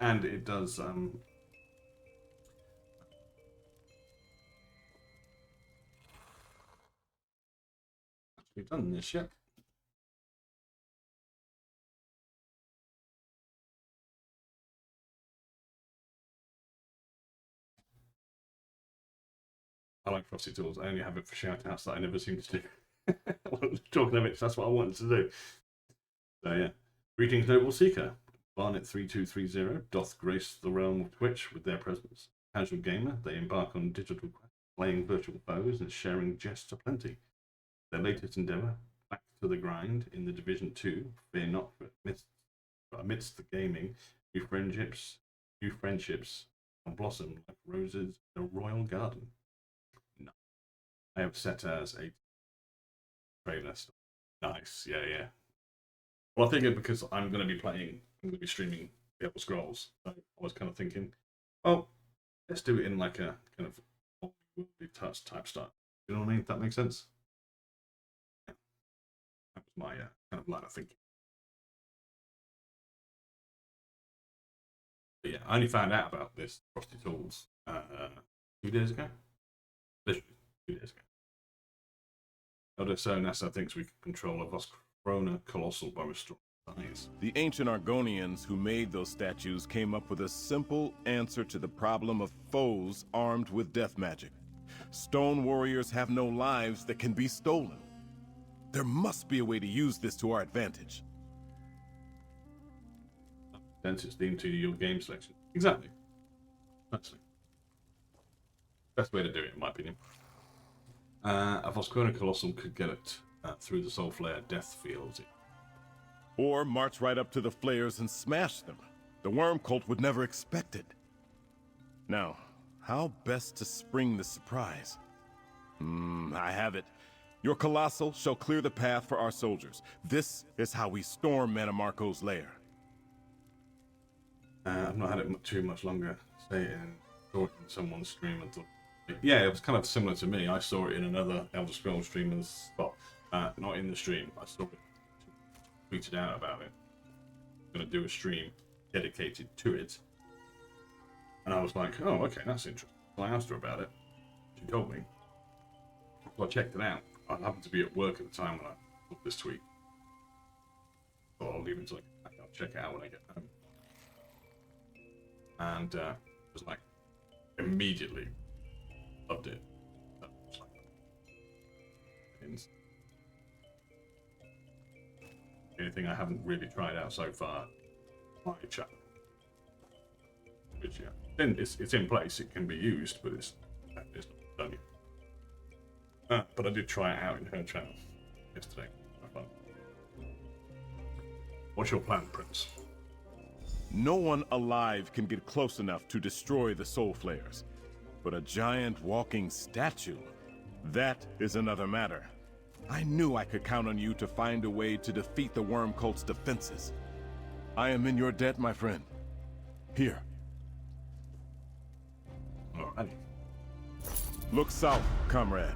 and it does. We've done this yet. I like Frosty Tools. I only have it for shout-outs that I never seem to do. Talking of it, that's what I wanted to do. So yeah. Greetings, Noble Seeker. Barnet3230 doth grace the realm of Twitch with their presence. Casual gamer, they embark on digital quest, playing virtual foes and sharing jests aplenty. Their latest endeavour, back to the grind in the Division 2, fear not, amidst the gaming, new friendships and blossom like roses in a royal garden. No. I have set as a trailer. Nice, yeah. Well, I figured because I'm going to be streaming the Elder Scrolls, so I was kind of thinking, well, let's do it in like a kind of touch type style. You know what I mean? If that makes sense. That was my kind of line of thinking. But yeah, I only found out about this Frosty Tools 2 days ago. Literally 2 days ago. Elder Sonasa thinks we can control a Voskrona Colossal by restoring size.
The ancient Argonians who made those statues came up with a simple answer to the problem of foes armed with death magic. Stone warriors have no lives that can be stolen. There must be a way to use this to our advantage.
Then it's themed to your game selection. Exactly. Actually. Best way to do it, in my opinion. A Voskrona Colossal could get it through the Soul Flare death field.
Or march right up to the flares and smash them. The worm cult would never expect it. Now, how best to spring the surprise? I have it. Your Colossal shall clear the path for our soldiers. This is how we storm Manamarco's lair.
I've not had it too much longer. Say it in someone's stream and thought, yeah, it was kind of similar to me. I saw it in another Elder Scrolls streamer's spot. Not in the stream. I saw it, tweeted out about it. I'm going to do a stream dedicated to it. And I was like, oh, okay, that's interesting. So I asked her about it. She told me. So I checked it out. I happened to be at work at the time when I booked this tweet. So I'll leave it until I'll check it out when I get home. And it was like, immediately loved it. Anything I haven't really tried out so far, my channel. Which, yeah, it's in place, it can be used, but it's not done yet. But I did try it out in her channel yesterday. What's your plan, Prince?
No one alive can get close enough to destroy the Soul Flares. But a giant walking statue, that is another matter. I knew I could count on you to find a way to defeat the Worm Cult's defenses. I am in your debt, my friend. Here.
Alrighty.
Look south, comrade.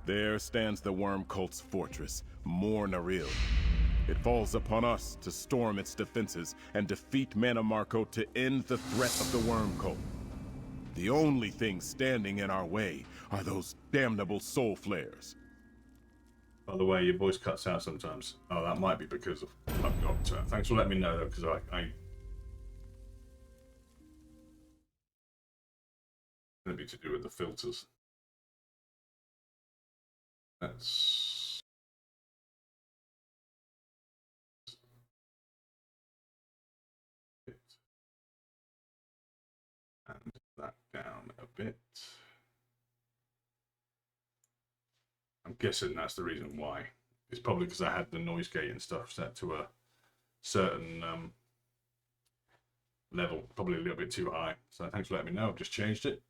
There stands the Worm Cult's fortress, Mor Naril. It falls upon us to storm its defenses and defeat Mannimarco to end the threat of the Worm Cult. The only thing standing in our way are those damnable soul flares.
By the way, your voice cuts out sometimes. Oh, that might be because of I've got. Thanks for letting me know, though, because I Maybe to do with the filters. Let's and that down a bit. I'm guessing that's the reason why. It's probably because I had the noise gate and stuff set to a certain level, probably a little bit too high. So thanks for letting me know. I've just changed it.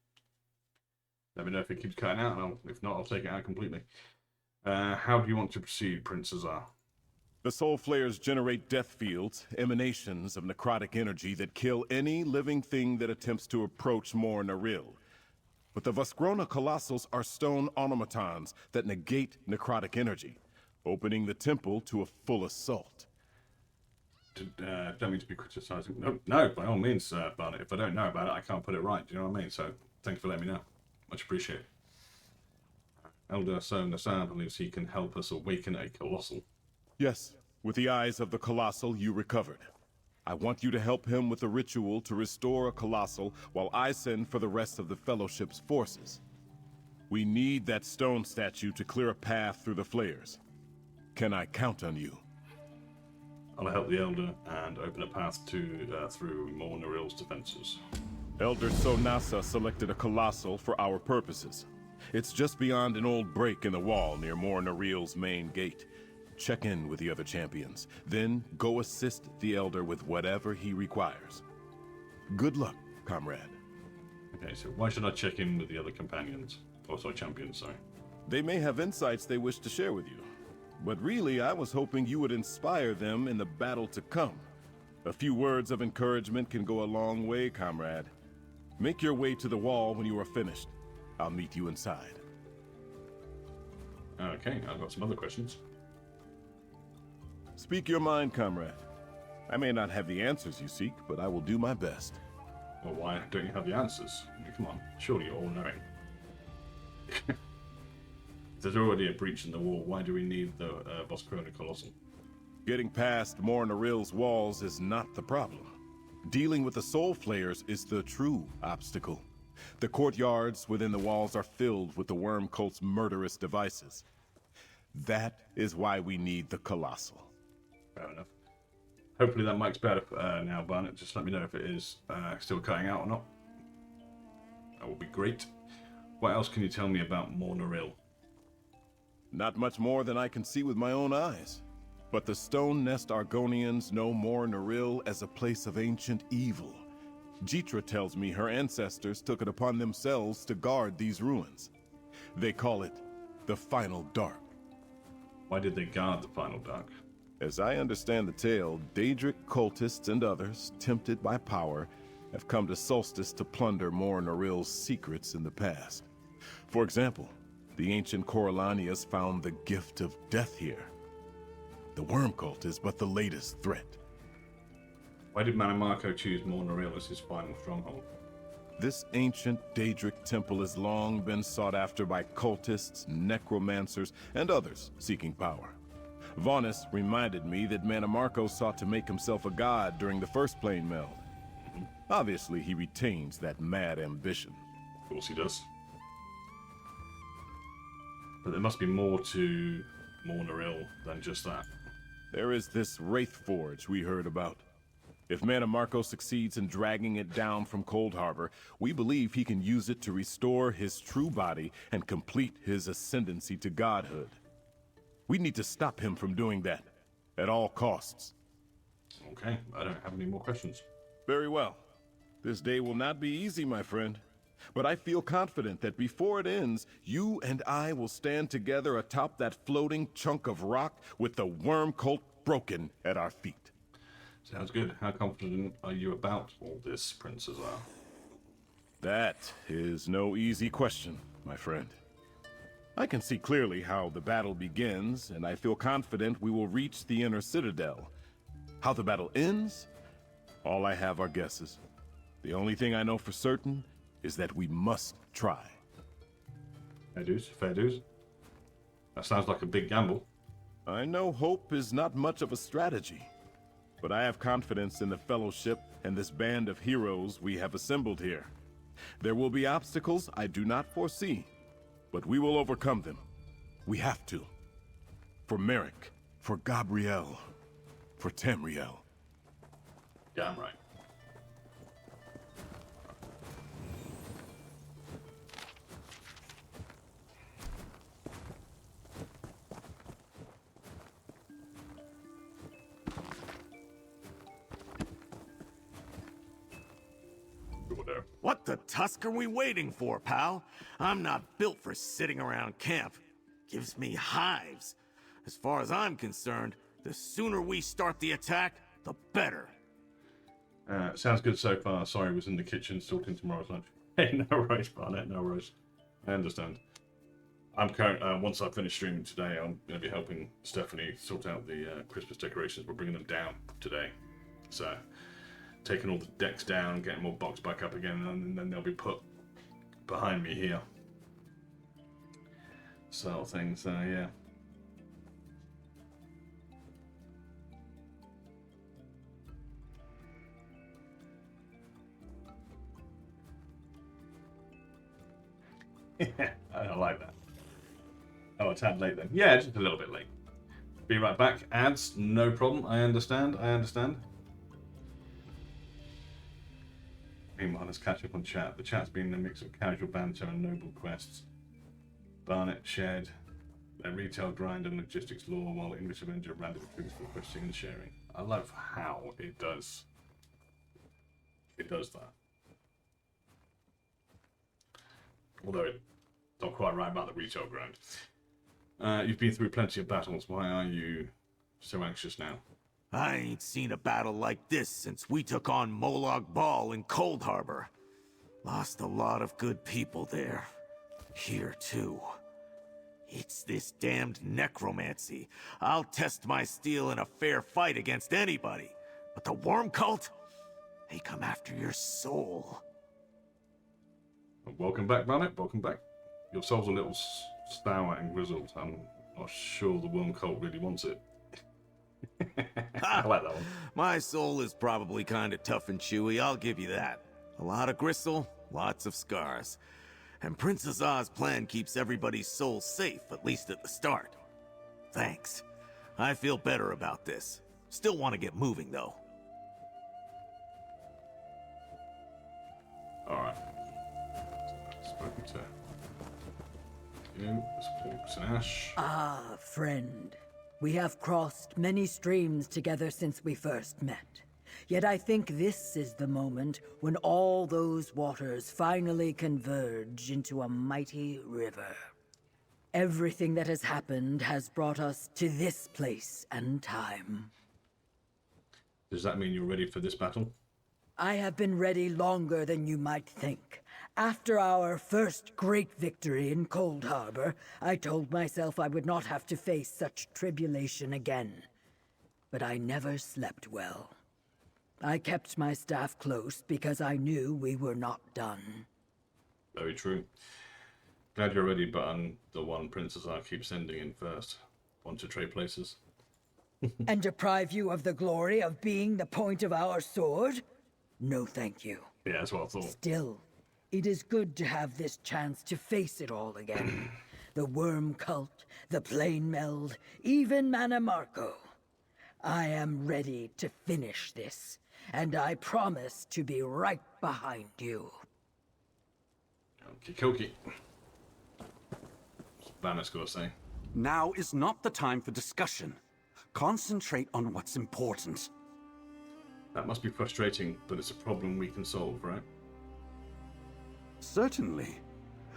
Let me know if it keeps cutting out, and if not, I'll take it out completely. How do you want to proceed, Prince Azar?
The soul flares generate death fields, emanations of necrotic energy that kill any living thing that attempts to approach Mor Naril. But the Voskrona Colossals are stone automatons that negate necrotic energy, opening the temple to a full assault.
Don't mean to be criticizing. No, by all means, Barnett. If I don't know about it, I can't put it right. Do you know what I mean? So, thank you for letting me know. Much appreciated. Elder Sohn Nassan believes he can help us awaken a Colossal.
Yes, with the eyes of the Colossal you recovered. I want you to help him with a ritual to restore a Colossal while I send for the rest of the Fellowship's forces. We need that stone statue to clear a path through the flares. Can I count on you?
I'll help the Elder and open a path to through Mor Naril's defenses.
Elder Sonasa selected a Colossal for our purposes. It's just beyond an old break in the wall near Mor Naril's main gate. Check in with the other champions, then go assist the Elder with whatever he requires. Good luck, comrade.
Okay, so why should I check in with the other companions? Oh, sorry, champions, sorry.
They may have insights they wish to share with you. But really, I was hoping you would inspire them in the battle to come. A few words of encouragement can go a long way, comrade. Make your way to the wall when you are finished. I'll meet you inside.
Okay, I've got some other questions.
Speak your mind, comrade. I may not have the answers you seek, but I will do my best.
Well, why don't you have the answers? I mean, come on, surely you're all-knowing. If there's already a breach in the wall, why do we need the Voskrona Colossal?
Getting past Mor Naril's walls is not the problem. Dealing with the soul flayers is the true obstacle. The courtyards within the walls are filled with the Worm Cult's murderous devices. That is why we need the Colossal.
Fair enough. Hopefully that mic's better now, Barnett. Just let me know if it is still cutting out or not. That would be great. What else can you tell me about Mor Naril?
Not much more than I can see with my own eyes. But the Stone Nest Argonians know Mor Naril as a place of ancient evil. Jitra tells me her ancestors took it upon themselves to guard these ruins. They call it the Final Dark.
Why did they guard the Final Dark?
As I understand the tale, Daedric cultists and others, tempted by power, have come to Solstice to plunder Mor Naril's secrets in the past. For example, the ancient Corellanias found the gift of death here. The Worm Cult is but the latest threat.
Why did Mannimarco choose Mor Naril as his final stronghold?
This ancient Daedric temple has long been sought after by cultists, necromancers, and others seeking power. Vonis reminded me that Mannimarco sought to make himself a god during the first plane meld. Obviously, he retains that mad ambition.
Of course he does. But there must be more to Mor Naril than just that.
There is this Wraith Forge we heard about. If Mannimarco succeeds in dragging it down from Cold Harbor, we believe he can use it to restore his true body and complete his ascendancy to godhood. We need to stop him from doing that, at all costs.
Okay, I don't have any more questions.
Very well. This day will not be easy, my friend. But I feel confident that before it ends, you and I will stand together atop that floating chunk of rock with the Worm Cult broken at our feet.
Sounds good. How confident are you about all this, Prince Azar?
That is no easy question, my friend. I can see clearly how the battle begins, and I feel confident we will reach the inner citadel. How the battle ends? All I have are guesses. The only thing I know for certain is that we must try.
Fair dues, fair dues. That sounds like a big gamble.
I know hope is not much of a strategy, but I have confidence in the Fellowship and this band of heroes we have assembled here. There will be obstacles I do not foresee, but we will overcome them. We have to. For Merrick, for Gabrielle, for Tamriel.
Damn right.
What the tusk are we waiting for, pal? I'm not built for sitting around camp. Gives me hives. As far as I'm concerned, the sooner we start the attack, the better.
Sounds good so far. Sorry, I was in the kitchen sorting tomorrow's lunch. Hey, no worries, Barnett, no worries. I understand. I'm once I finish streaming today, I'm going to be helping Stephanie sort out the Christmas decorations. We're bringing them down today. So, taking all the decks down, getting them all boxed back up again, and then they'll be put behind me here. Sort of thing, so yeah. I like that. Oh, a tad late then. Yeah, just a little bit late. Be right back. Ads, no problem. I understand. Meanwhile, let's catch up on chat. The chat's been a mix of casual banter and noble quests. Barnett shared their retail grind and logistics lore, while English Avenger ran the truth for questing and sharing. I love how it does. It does that. Although it's not quite right about the retail grind. You've been through plenty of battles. Why are you so anxious now?
I ain't seen a battle like this since we took on Molag Bal in Cold Harbor. Lost a lot of good people there. Here, too. It's this damned necromancy. I'll test my steel in a fair fight against anybody. But the Worm Cult? They come after your soul.
Welcome back, Barnett. Welcome back. Your soul's a little sour and grizzled. I'm not sure the Worm Cult really wants it. I like that one.
My soul is probably kind of tough and chewy, I'll give you that. A lot of gristle, lots of scars. And Prince Azar's plan keeps everybody's soul safe, at least at the start. Thanks. I feel better about this. Still want to get moving, though.
Alright. Spoken to you, Sporks and Ash.
Ah, friend. We have crossed many streams together since we first met. Yet I think this is the moment when all those waters finally converge into a mighty river. Everything that has happened has brought us to this place and time.
Does that mean you're ready for this battle?
I have been ready longer than you might think. After our first great victory in Cold Harbor, I told myself I would not have to face such tribulation again. But I never slept well. I kept my staff close because I knew we were not done.
Very true. Glad you're ready, but I'm the one Prince Azar keeps sending in first. Want to trade places?
And deprive you of the glory of being the point of our sword? No, thank you.
Yeah, that's what I thought.
Still, it is good to have this chance to face it all again. The Worm Cult, the Plane Meld, even Manamarco. I am ready to finish this, and I promise to be right behind you.
Okie dokie. What's Banner's got to say?
Now is not the time for discussion. Concentrate on what's important.
That must be frustrating, but it's a problem we can solve, right?
Certainly.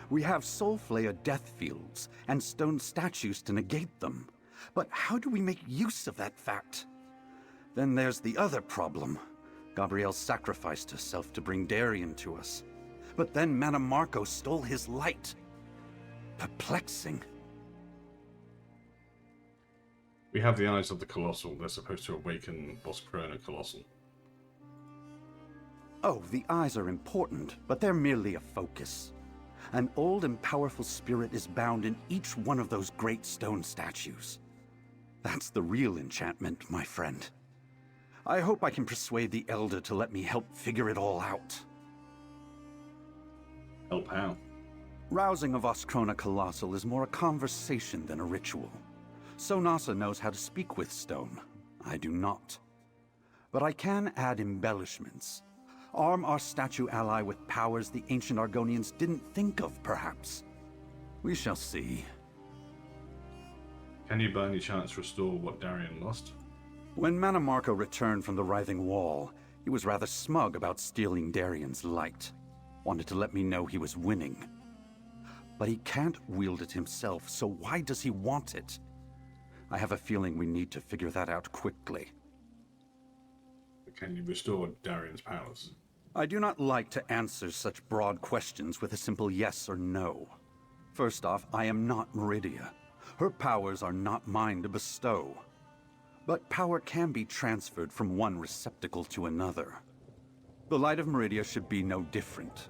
We have Soulflayer death fields and stone statues to negate them. But how do we make use of that fact? Then there's the other problem. Gabrielle sacrificed herself to bring Darien to us. But then Mana Marco stole his light. Perplexing.
We have the eyes of the Colossal. They're supposed to awaken Boss Krona Colossal.
Oh, the eyes are important, but they're merely a focus. An old and powerful spirit is bound in each one of those great stone statues. That's the real enchantment, my friend. I hope I can persuade the Elder to let me help figure it all out.
Help how?
Rousing of Oskrona Colossal is more a conversation than a ritual. Sonasa knows how to speak with stone. I do not. But I can add embellishments. Arm our statue ally with powers the ancient Argonians didn't think of, perhaps. We shall see.
Can you by any chance restore what Darien lost?
When Mana Marco returned from the Writhing Wall, he was rather smug about stealing Darien's light. Wanted to let me know he was winning. But he can't wield it himself, so why does he want it? I have a feeling we need to figure that out quickly.
Can you restore Darien's powers?
I do not like to answer such broad questions with a simple yes or no. First off, I am not Meridia. Her powers are not mine to bestow. But power can be transferred from one receptacle to another. The Light of Meridia should be no different.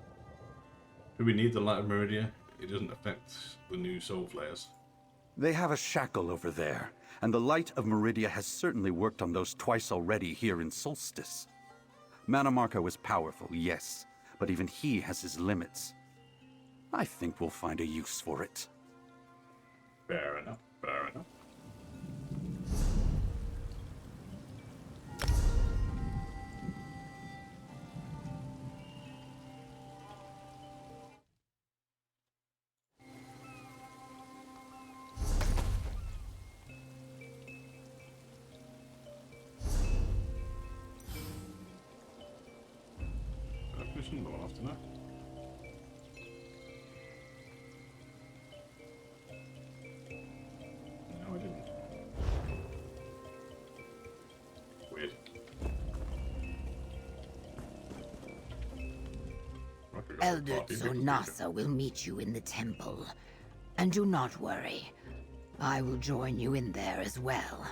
Do we need the Light of Meridia? It doesn't affect the new Soul Flayers.
They have a shackle over there, and the Light of Meridia has certainly worked on those twice already here in Solstice. Mana Marco is powerful, yes, but even he has his limits. I think we'll find a use for it.
Fair enough, fair enough.
Elder Sonasa will meet you in the temple. And do not worry. I will join you in there as well.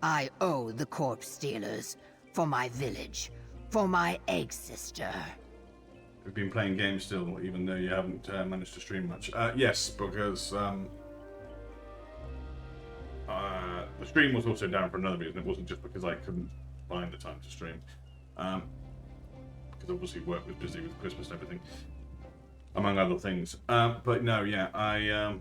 I owe the corpse stealers for my village, for my egg sister.
We've been playing games still, even though you haven't managed to stream much. Yes, because the stream was also down for another reason. It wasn't just because I couldn't find the time to stream. Because obviously work was busy with Christmas and everything, among other things. But no, yeah, I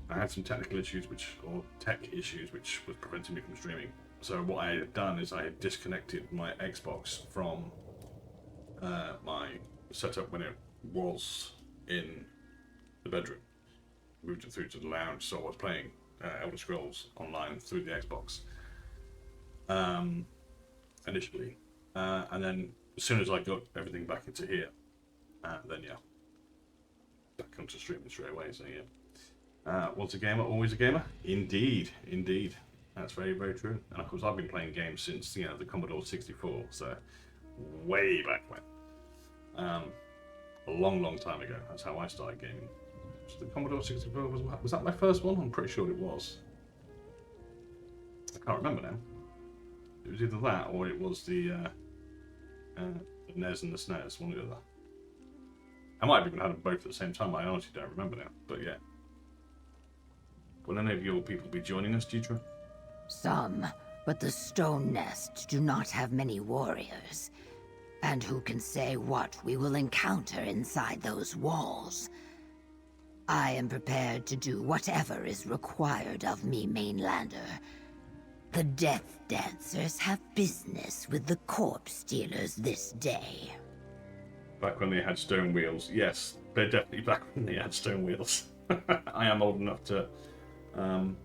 had some technical issues, or tech issues, which was preventing me from streaming. So what I had done is I had disconnected my Xbox from my setup when it was in the bedroom. Moved it through to the lounge, so I was playing Elder Scrolls Online through the Xbox initially, and then as soon as I got everything back into here, then yeah, back onto streaming straight away. So yeah, once a gamer, always a gamer. Indeed, indeed, that's very, very true. And of course, I've been playing games since the Commodore 64, so way back when. A long, long time ago. That's how I started gaming. So the Commodore 64 was that my first one? I'm pretty sure it was. I can't remember now. It was either that or it was the NES and the SNES, one or the other. I might have even had them both at the same time. I honestly don't remember now. But yeah. Will any of your people be joining us, Jitra?
Some, but the Stone Nest do not have many warriors. And who can say what we will encounter inside those walls? I am prepared to do whatever is required of me, Mainlander. The Death Dancers have business with the corpse stealers this day.
Back when they had stone wheels. Yes, they're definitely back when they had stone wheels. I am old enough to for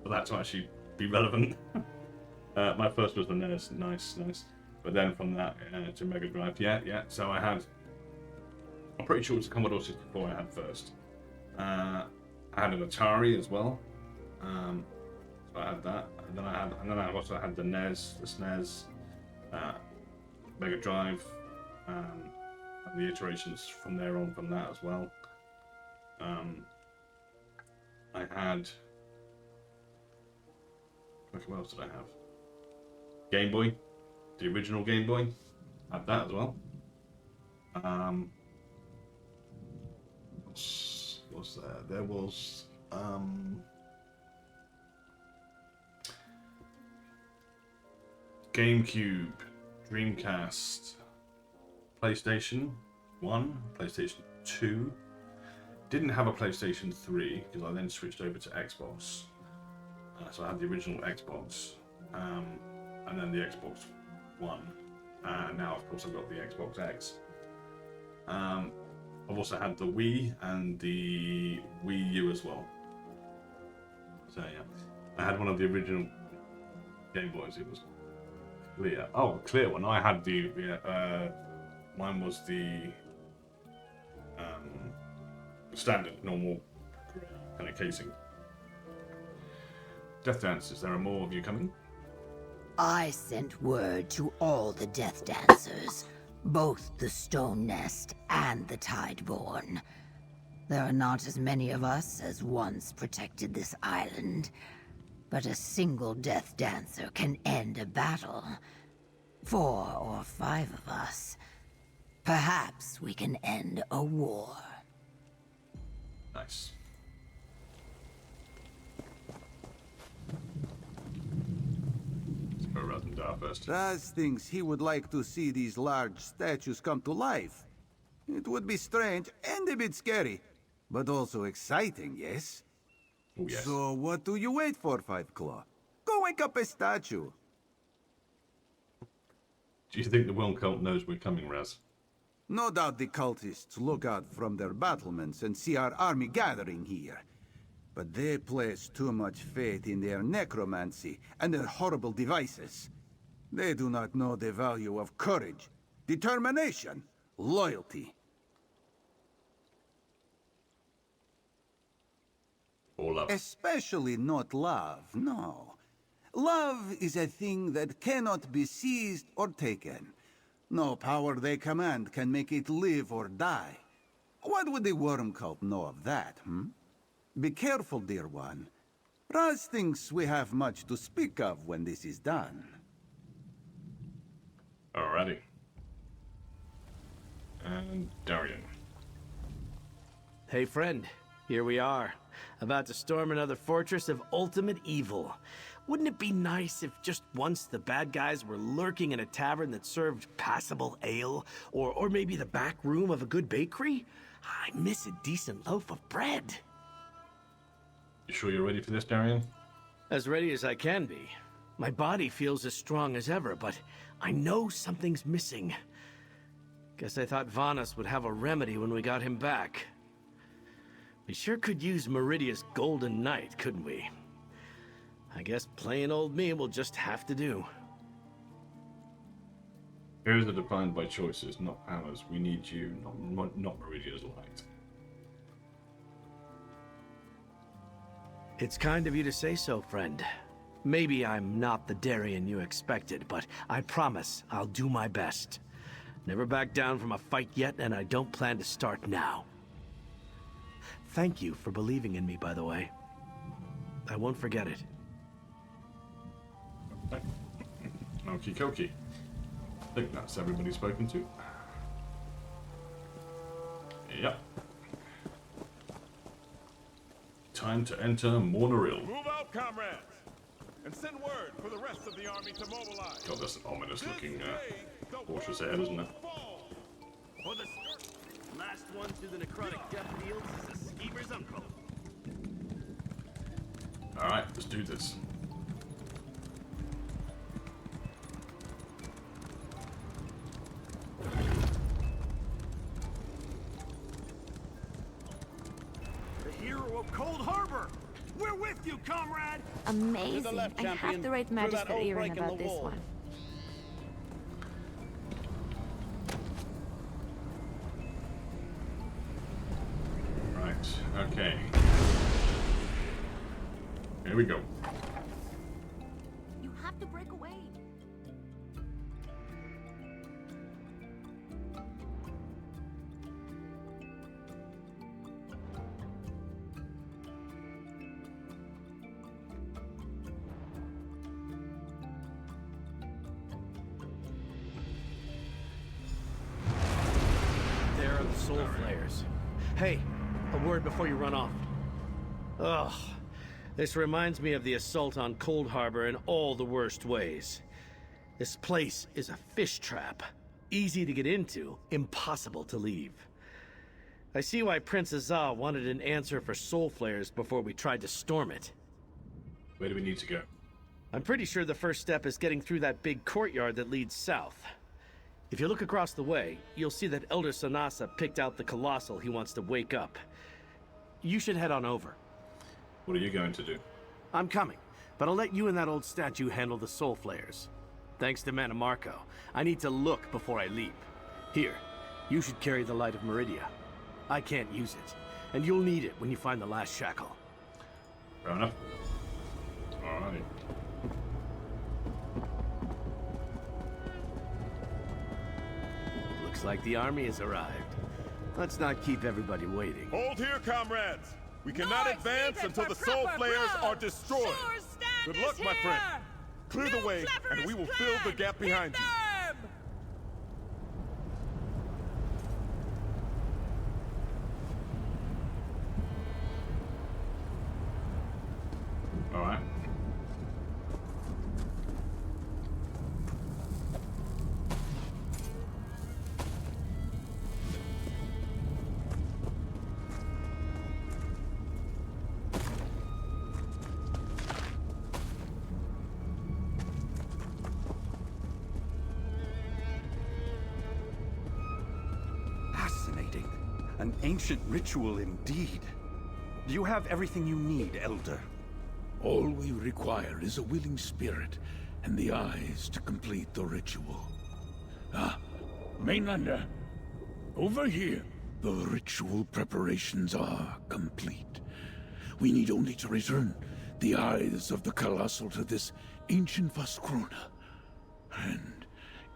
that to actually be relevant. My first was the NES. Nice, nice. But then from that to Mega Drive, yeah. So I had, I'm pretty sure it was the Commodore 64 I had first. I had an Atari as well. So I had that. and then I also had the NES, the SNES, Mega Drive, and the iterations from there on from that as well. I had. What else did I have? Game Boy, the original Game Boy, had that as well. What's there? There was GameCube, Dreamcast, PlayStation 1, PlayStation 2. Didn't have a PlayStation 3 because I then switched over to Xbox. So I had the original Xbox, and then the Xbox One. And now, of course, I've got the Xbox X. I've also had the Wii and the Wii U as well. So yeah, I had one of the original Game Boys. It was clear. Oh, clear one. I had the mine was the standard, normal kind of casing. Death Dancers, there are more of you coming?
I sent word to all the Death Dancers, both the Stone Nest and the Tideborn. There are not as many of us as once protected this island, but a single Death Dancer can end a battle. 4 or 5 of us. Perhaps we can end a war.
Nice. Let's go Razandar first.
Raz thinks he would like to see these large statues come to life. It would be strange and a bit scary, but also exciting, yes?
Oh, yes.
So what do you wait for, Five Claw? Go wake up a statue.
Do you think the Worm Cult knows we're coming, Raz?
No doubt the cultists look out from their battlements and see our army gathering here. But they place too much faith in their necromancy and their horrible devices. They do not know the value of courage, determination, loyalty.
Or love.
Especially not love, no. Love is a thing that cannot be seized or taken. No power they command can make it live or die. What would the Worm Cult know of that, Be careful, dear one. Raz thinks we have much to speak of when this is done.
Alrighty. And Darian.
Hey friend, here we are. About to storm another fortress of ultimate evil. Wouldn't it be nice if just once the bad guys were lurking in a tavern that served passable ale? Or maybe the back room of a good bakery? I miss a decent loaf of bread.
You sure you're ready for this, Darian?
As ready as I can be. My body feels as strong as ever, but I know something's missing. Guess I thought Vanas would have a remedy when we got him back. We sure could use Meridia's Golden Knight, couldn't we? I guess plain old me will just have to do.
Heroes are defined by choices, not powers. We need you, not Meridia's light.
It's kind of you to say so, friend. Maybe I'm not the Darian you expected, but I promise I'll do my best. Never back down from a fight yet, and I don't plan to start now. Thank you for believing in me, by the way. I won't forget it.
Okie dokie. I think that's everybody spoken to. Yep. Time to enter Monorail.
Move out, comrades, and send word for the rest of the army to mobilize.
God, that's an ominous looking fortress ahead, isn't it?
For the last one through the necrotic death fields is a schemer's uncle.
Alright, let's do this.
The hero of Cold Harbor! We're with you, comrade!
Amazing. I have the right magister earring about this one.
Right, okay. Here we go.
soul flayers. Hey, a word before you run off. Ugh. This reminds me of the assault on Cold Harbor in all the worst ways. This place is a fish trap. Easy to get into, impossible to leave. I see why Prince Azah wanted an answer for soul flayers before we tried to storm it.
Where do we need to go?
I'm pretty sure the first step is getting through that big courtyard that leads south. If you look across the way, you'll see that Elder Sanasa picked out the Colossal he wants to wake up. You should head on over.
What are you going to do?
I'm coming, but I'll let you and that old statue handle the soul flayers. Thanks to Mana Marco, I need to look before I leap. Here, you should carry the Light of Meridia. I can't use it, and you'll need it when you find the last shackle.
Fair enough. Alright.
Looks like the army has arrived. Let's not keep everybody waiting.
Hold here, comrades! We cannot advance until the Soul Flayers are destroyed. Good luck, my friend. Clear the way, and we will fill the gap behind you.
All right.
Fascinating. An ancient ritual indeed. Do you have everything you need, Elder?
All we require is a willing spirit and the eyes to complete the ritual. Ah, Mainlander, over here. The ritual preparations are complete. We need only to return the eyes of the Colossal to this ancient Vaskrona, and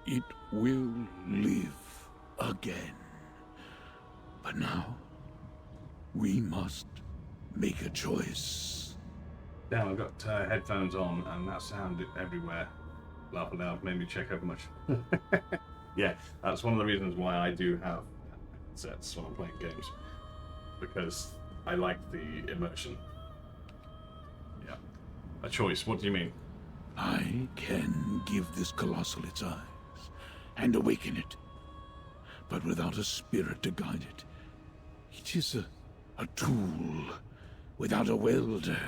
it will live again. But now, we must make a choice.
Damn, I've got headphones on, and that sound everywhere. Laugh aloud, made me check over much. Yeah, that's one of the reasons why I do have headsets when I'm playing games. Because I like the immersion. Yeah. A choice, what do you mean?
I can give this Colossal its eyes and awaken it. But without a spirit to guide it, it is a tool without a welder.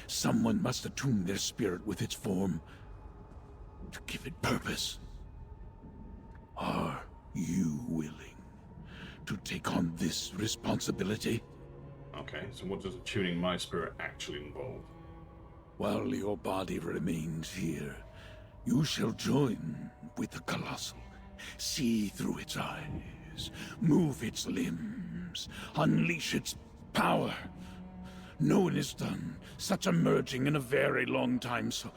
Someone must attune their spirit with its form to give it purpose. Are you willing to take on this responsibility?
Okay, so what does attuning my spirit actually involve?
While your body remains here, you shall join with the Colossal. See through its eyes, move its limbs, unleash its power. No one has done such a merging in a very long time, so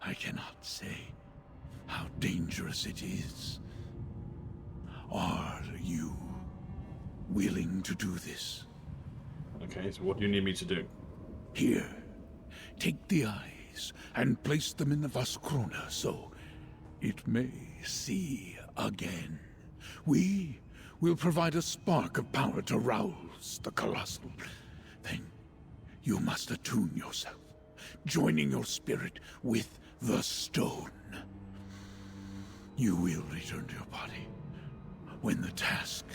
I cannot say how dangerous it is. Are you willing to do this?
Okay, so what do you need me to do?
Here, take the eyes and place them in the Vaskrona so it may see again. We will provide a spark of power to rouse the Colossal. Then you must attune yourself, joining your spirit with the stone. You will return to your body when the task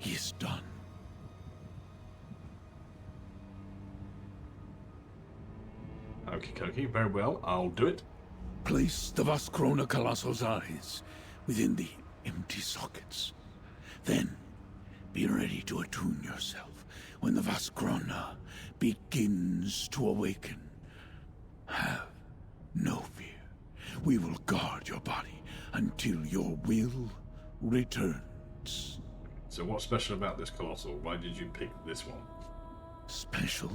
is done.
Okie dokie, very well, I'll do it.
Place the Vaskrona Colossal's eyes within the empty sockets. Then, be ready to attune yourself when the Vaskrona begins to awaken. Have no fear. We will guard your body until your will returns.
So what's special about this Colossal? Why did you pick this one?
Special?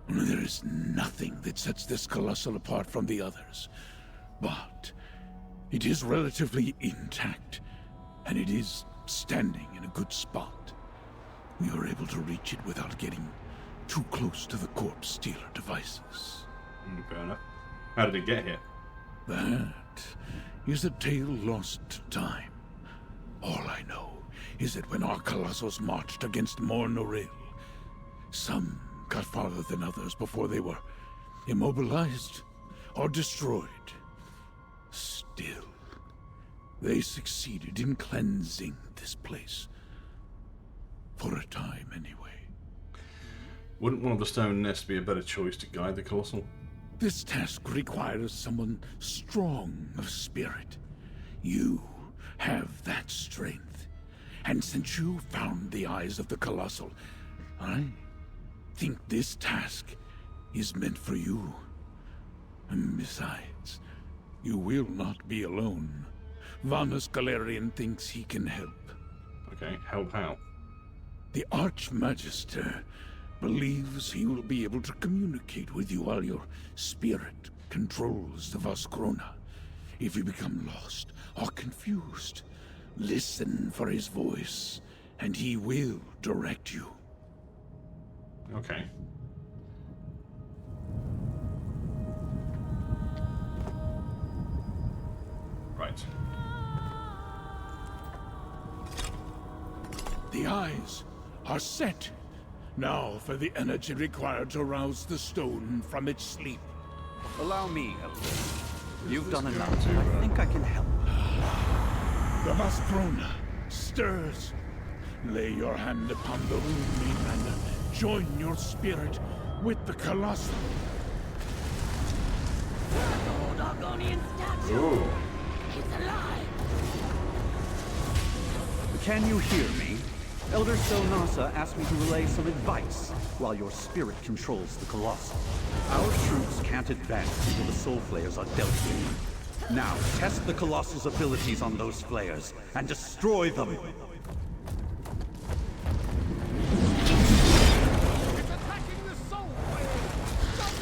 There is nothing that sets this Colossal apart from the others. But it is relatively intact, and it is standing in a good spot. We were able to reach it without getting too close to the corpse stealer devices.
Fair enough. How did it get here?
That is a tale lost to time. All I know is that when our Colossus marched against Mornoril, some got farther than others before they were immobilized or destroyed. Still, they succeeded in cleansing this place. For a time, anyway.
Wouldn't one of the stone nests be a better choice to guide the Colossal?
This task requires someone strong of spirit. You have that strength. And since you found the eyes of the Colossal, I think this task is meant for you. And besides, you will not be alone. Vanus Galerian thinks he can help.
Okay, help how?
The Archmagister believes he will be able to communicate with you while your spirit controls the Vaskrona. If you become lost or confused, listen for his voice, and he will direct you.
Okay. Right.
The eyes are set. Now for the energy required to rouse the stone from its sleep.
Allow me, Elder. You've done enough. I think I can help.
The Vaskrona stirs. Lay your hand upon the rune, Mainlander. Join your spirit with the Colossal.
The old Argonian statue!
Ooh.
It's alive!
Can you hear me? Elder Sonasa asked me to relay some advice while your spirit controls the Colossal. Our troops can't advance until the Soul Flayers are dealt with. Now, test the Colossal's abilities on those Flayers and destroy them!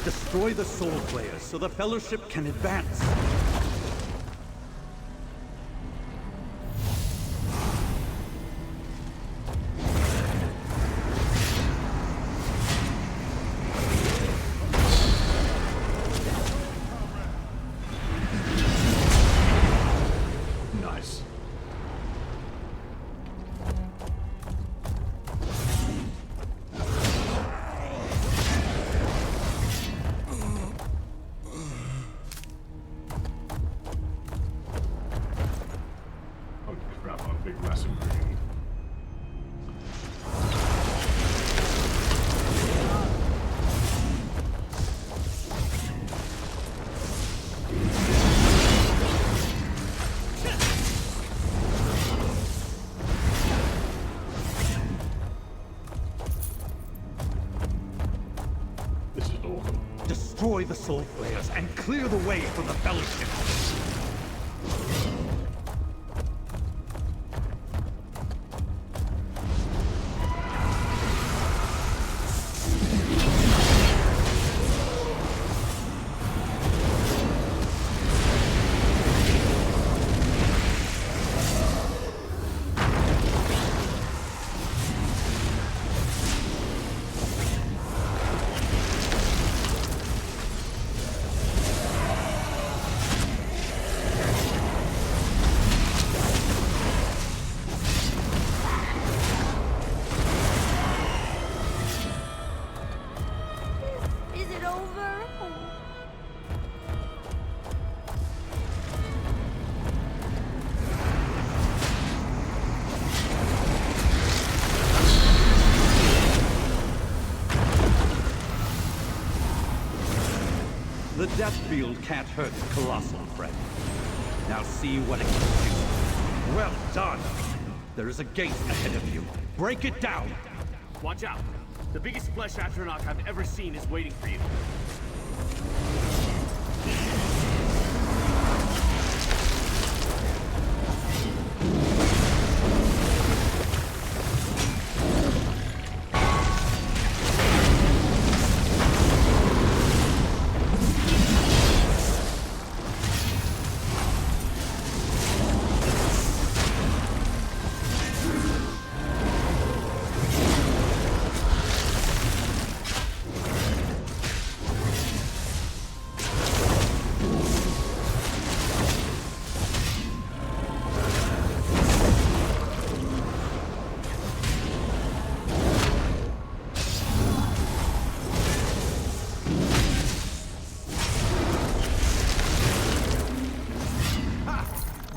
Destroy the Soul Flayers so the Fellowship can advance.
Nice. Oh crap, I'm a big massive green. This is awesome.
Destroy the Soul Flayers and clear the way for the Fellowship.
Is it over?
The Death Field can't hurt the Colossal, friend. Now see what it can do. Well done! There is a gate ahead of you. Break it down!
Watch out! The biggest flesh astronaut I've ever seen is waiting for you.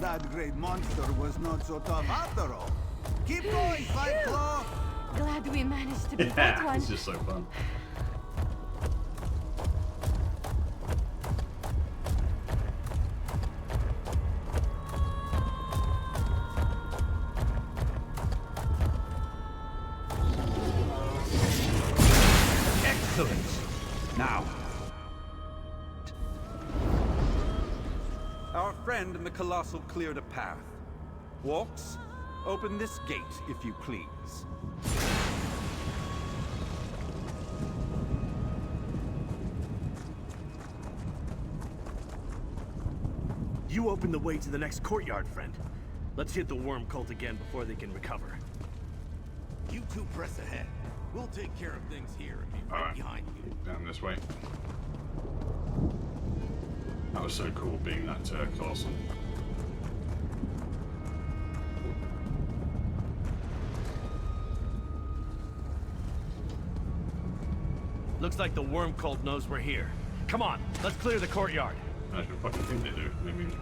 that great monster was not so tough after all. Keep going, Five Claw!
Glad we managed to beat that
Yeah,
one.
it's just so fun.
Excellent! Now, our friend in the Colossal cleared a path. Walks, open this gate, if you please.
You open the way to the next courtyard, friend. Let's hit the worm cult again before they can recover.
You two press ahead. We'll take care of things here and be right behind you.
Down this way. That was so cool being that colossal.
Looks like the worm cult knows we're here. Come on, let's clear the courtyard.
I should fucking think they do. I mean...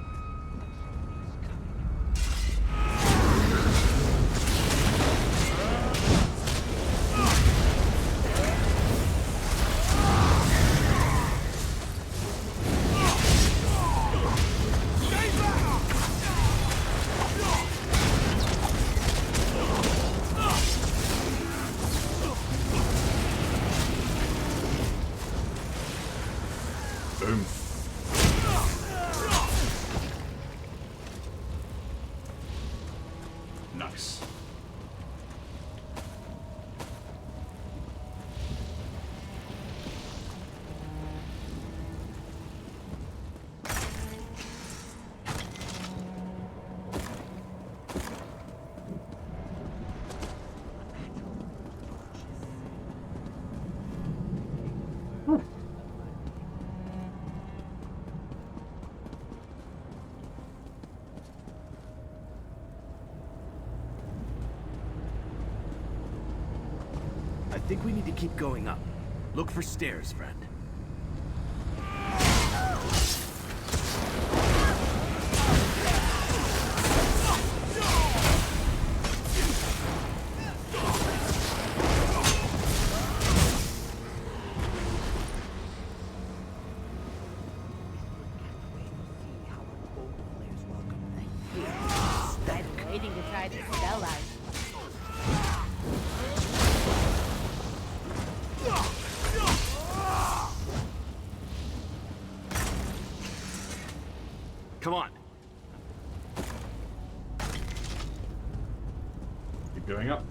Boom. Nice.
I think we need to keep going up. Look for stairs, friend.
I'm waiting to try this spell out.
Come on.
Keep going up.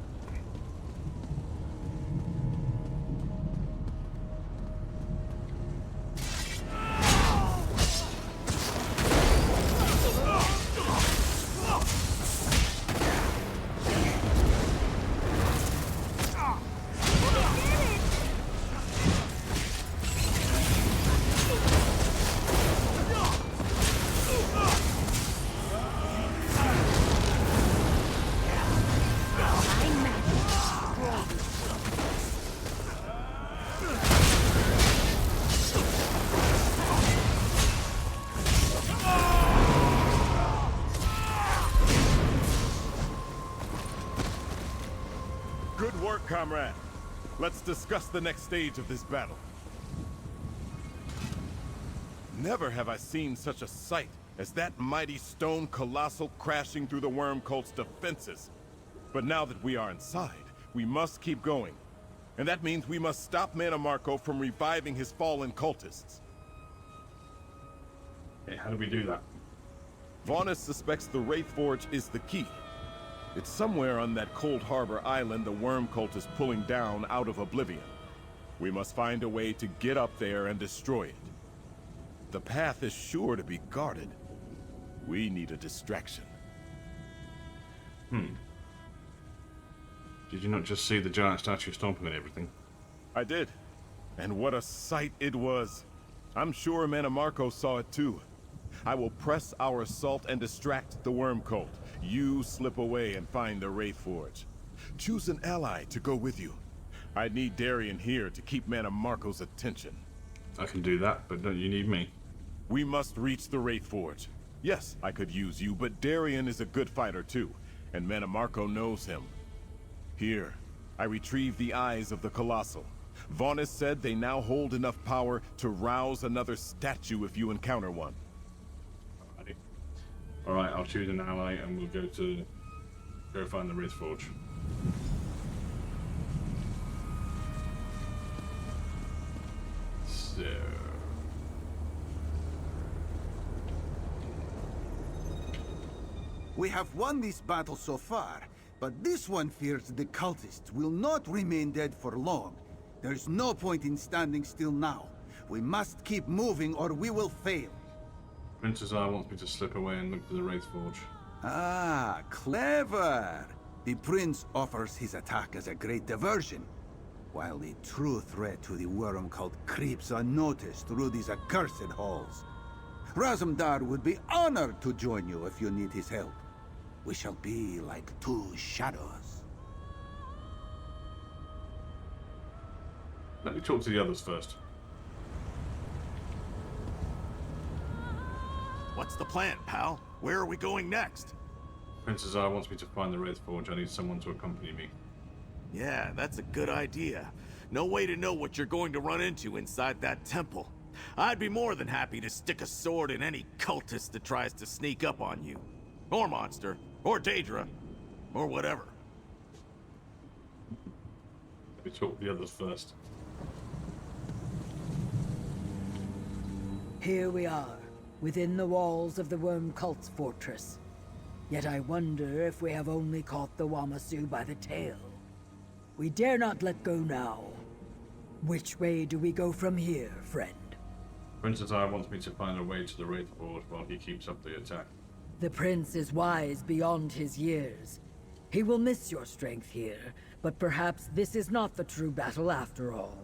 Good work, comrade. Let's discuss the next stage of this battle. Never have I seen such a sight as that mighty stone colossal crashing through the worm cult's defenses. But now that we are inside, we must keep going. And that means we must stop Mannimarco from reviving his fallen cultists.
Okay, how do we do that?
Vaunus suspects the Wraith Forge is the key. It's somewhere on that Cold Harbor island the worm cult is pulling down out of oblivion. We must find a way to get up there and destroy it. The path is sure to be guarded. We need a distraction.
Did you not just see the giant statue stomping and everything?
I did. And what a sight it was. I'm sure Mannimarco saw it too. I will press our assault and distract the worm cult. You slip away and find the Wraith Forge. Choose an ally to go with you. I need Darien here to keep Mannimarco's attention.
I can do that, but don't you need me?
We must reach the Wraith Forge. Yes, I could use you, but Darien is a good fighter too, and Manamarco knows him. Here, I retrieved the eyes of the Colossal. Vaunus said they now hold enough power to rouse another statue if you encounter one.
Alright, I'll choose an ally and we'll go find the Wraith Forge. So...
We have won this battle so far, but this one fears the cultists will not remain dead for long. There's no point in standing still now. We must keep moving or we will fail.
Princess Eye wants me to slip away and look for the Wraith Forge.
Ah, clever! The prince offers his attack as a great diversion, while the true threat to the worm cult creeps unnoticed through these accursed halls. Razumdar would be honored to join you if you need his help. We shall be like two shadows.
Let me talk to the others first.
What's the plan, pal? Where are we going next?
Princess Eye wants me to find the Wraith Forge. I need someone to accompany me.
Yeah, that's a good idea. No way to know what you're going to run into inside that temple. I'd be more than happy to stick a sword in any cultist that tries to sneak up on you. Or monster. Or Daedra. Or whatever.
Let me talk to the others first.
Here we are, within the walls of the Worm Cult's fortress. Yet I wonder if we have only caught the Wamasu by the tail. We dare not let go now. Which way do we go from here, friend?
Princess Eye wants me to find a way to the Wraith Forge while he keeps up the attack.
The prince is wise beyond his years. He will miss your strength here, but perhaps this is not the true battle after all.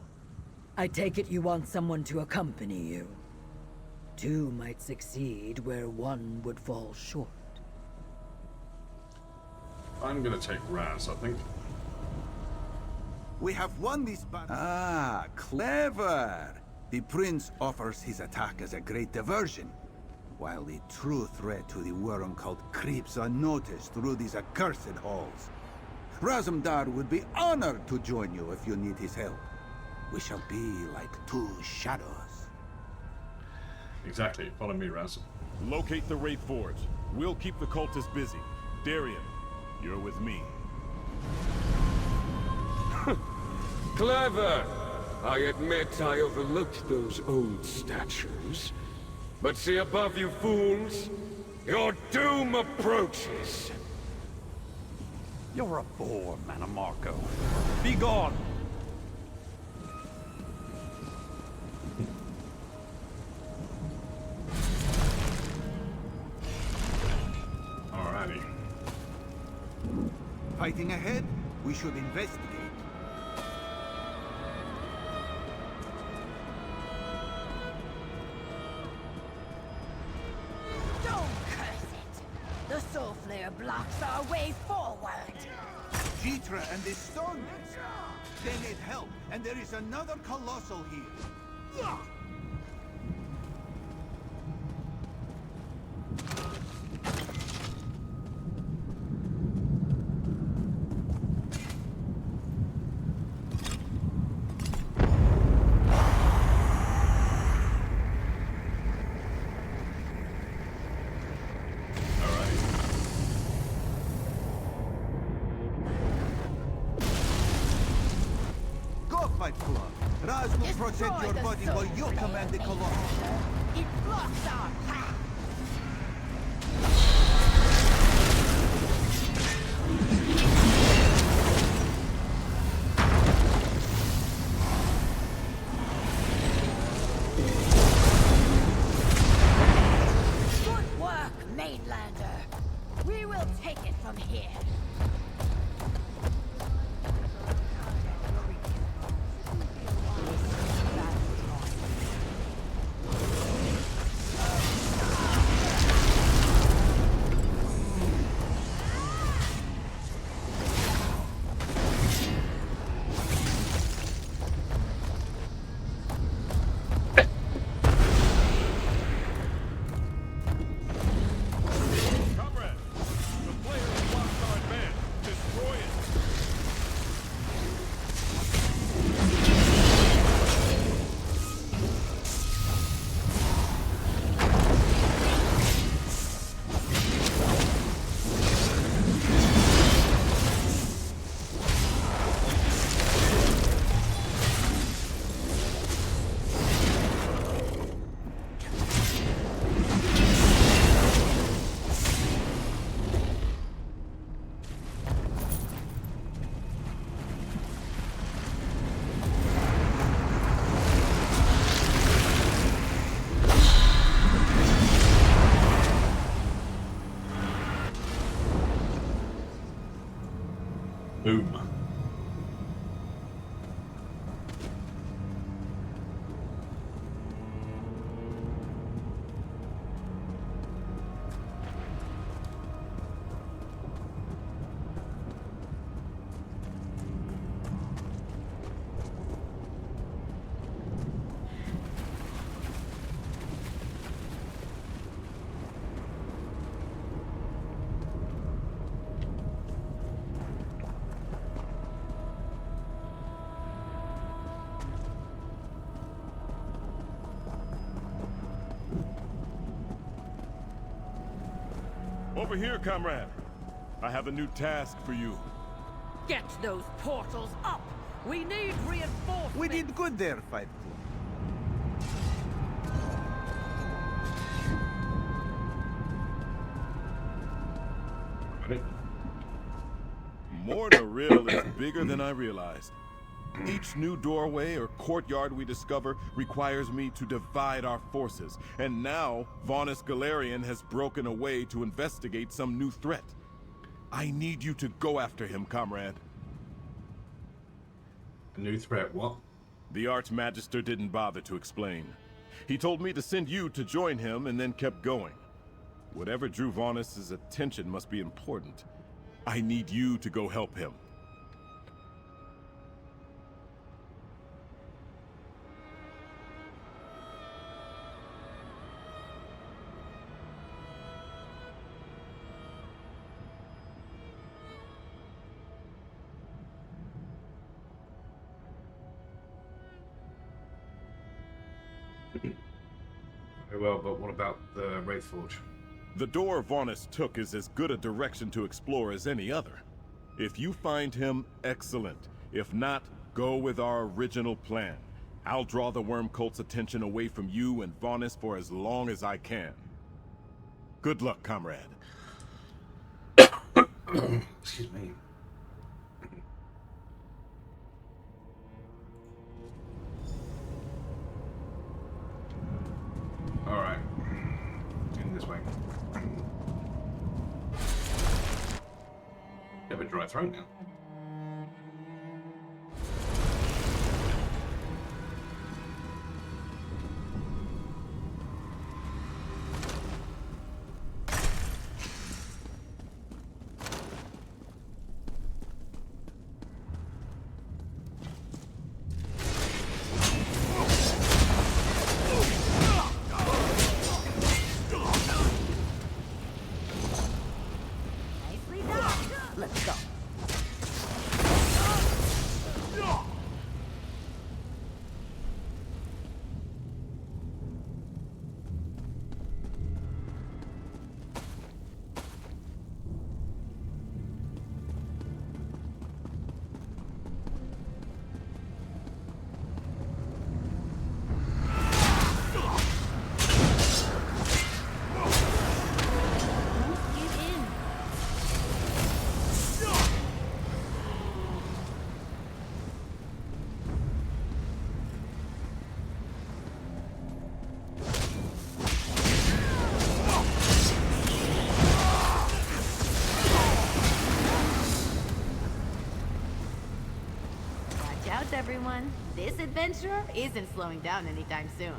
I take it you want someone to accompany you. Two might succeed where one would fall short.
I'm gonna take Raz, I think.
We have won this battle. Ah, clever! The prince offers his attack as a great diversion, while the true threat to the worm cult creeps unnoticed through these accursed halls. Razumdar would be honored to join you if you need his help. We shall be like two shadows.
Exactly. Follow me, Raz.
Locate the Wraith Forge. We'll keep the cultists busy. Darien, you're with me.
Clever! I admit I overlooked those old statues. But see above you, fools! Your doom approaches!
You're a bore, Manamarco. Be gone!
Alrighty.
Fighting ahead? We should investigate.
Don't curse it! The Soul Flare blocks our way forward!
Jitra and the Stone Nest! They need help, and there is another Colossal here! Raz will protect your body while you command the Colossus.
It blocks our path! Good work, Mainlander. We will take it from here.
Boom.
Over here, comrade. I have a new task for you.
Get those portals up! We need reinforcements!
We did good there, Five
Clue.
Mortaril is bigger than I realized. Each new doorway or courtyard we discover requires me to divide our forces, and now Vonus Galarian has broken away to investigate some new threat. I need you to go after him, comrade.
A new threat, what?
The Archmagister didn't bother to explain. He told me to send you to join him and then kept going. Whatever drew Vonus' attention must be important. I need you to go help him.
Very well, but what about the Wraithforge?
The door Vonus took is as good a direction to explore as any other. If you find him, excellent. If not, go with our original plan. I'll draw the Worm Cult's attention away from you and Vonus for as long as I can. Good luck, comrade.
Excuse me. Alright. In this way. You have a dry throat now.
Let's go.
Everyone, this adventurer isn't slowing down anytime soon.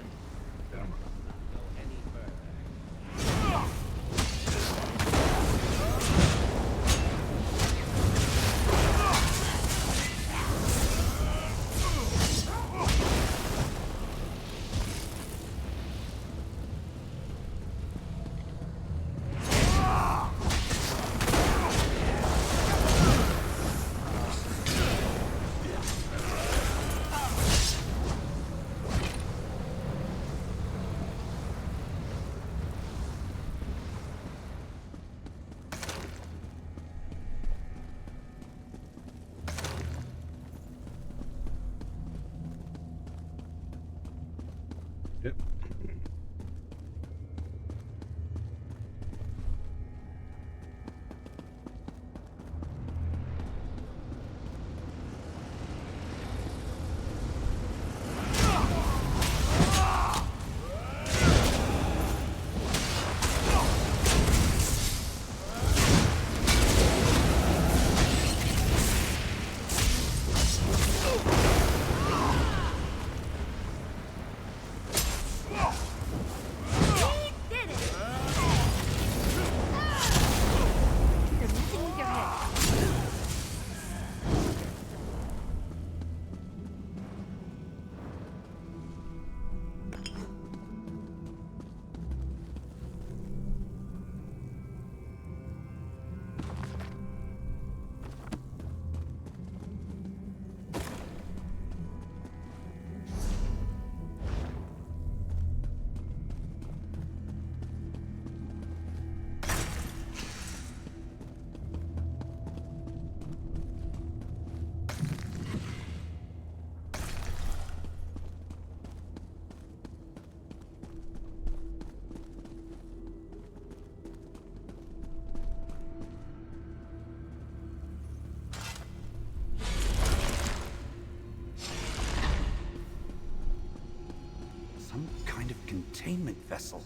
vessel.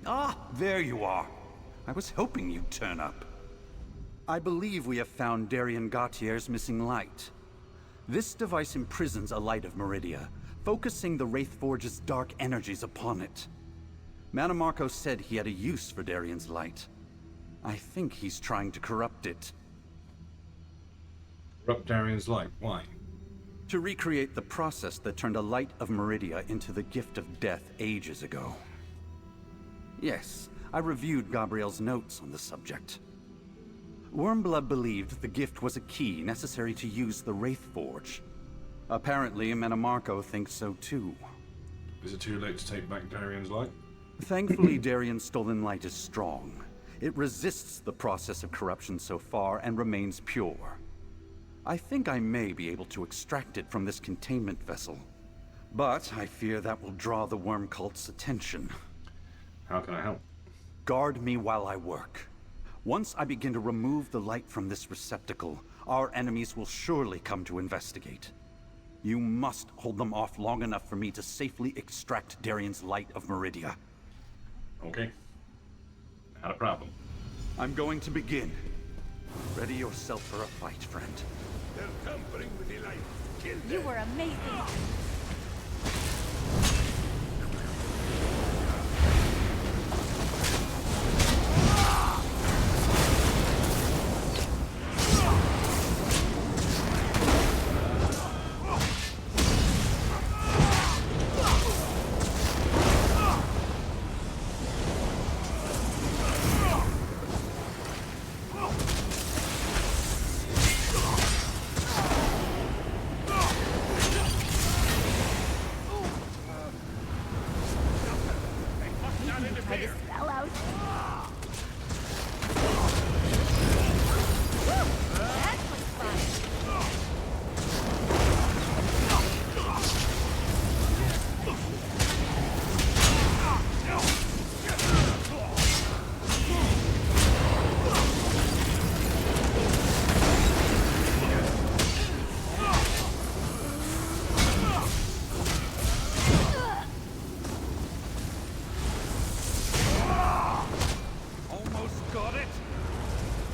Ah, there you are. I was hoping you'd turn up. I believe we have found Darien Gautier's missing light. This device imprisons a light of Meridia, focusing the Wraithforge's dark energies upon it. Mannimarco said he had a use for Darien's light. I think he's trying to corrupt it.
Corrupt Darien's light? Why?
To recreate the process that turned a light of Meridia into the gift of death ages ago. Yes, I reviewed Gabriel's notes on the subject. Wormblood believed the gift was a key necessary to use the Wraithforge. Apparently, Mannimarco thinks so too.
Is it too late to take back Darien's light?
Thankfully, Darien's stolen light is strong. It resists the process of corruption so far and remains pure. I think I may be able to extract it from this containment vessel. But I fear that will draw the worm cult's attention.
How can I help?
Guard me while I work. Once I begin to remove the light from this receptacle, our enemies will surely come to investigate. You must hold them off long enough for me to safely extract Darien's light of Meridia.
Okay. Not a problem.
I'm going to begin. Ready yourself for a fight, friend.
They're tampering with the light. Kill them.
You were amazing. Try to spell out. That was fun.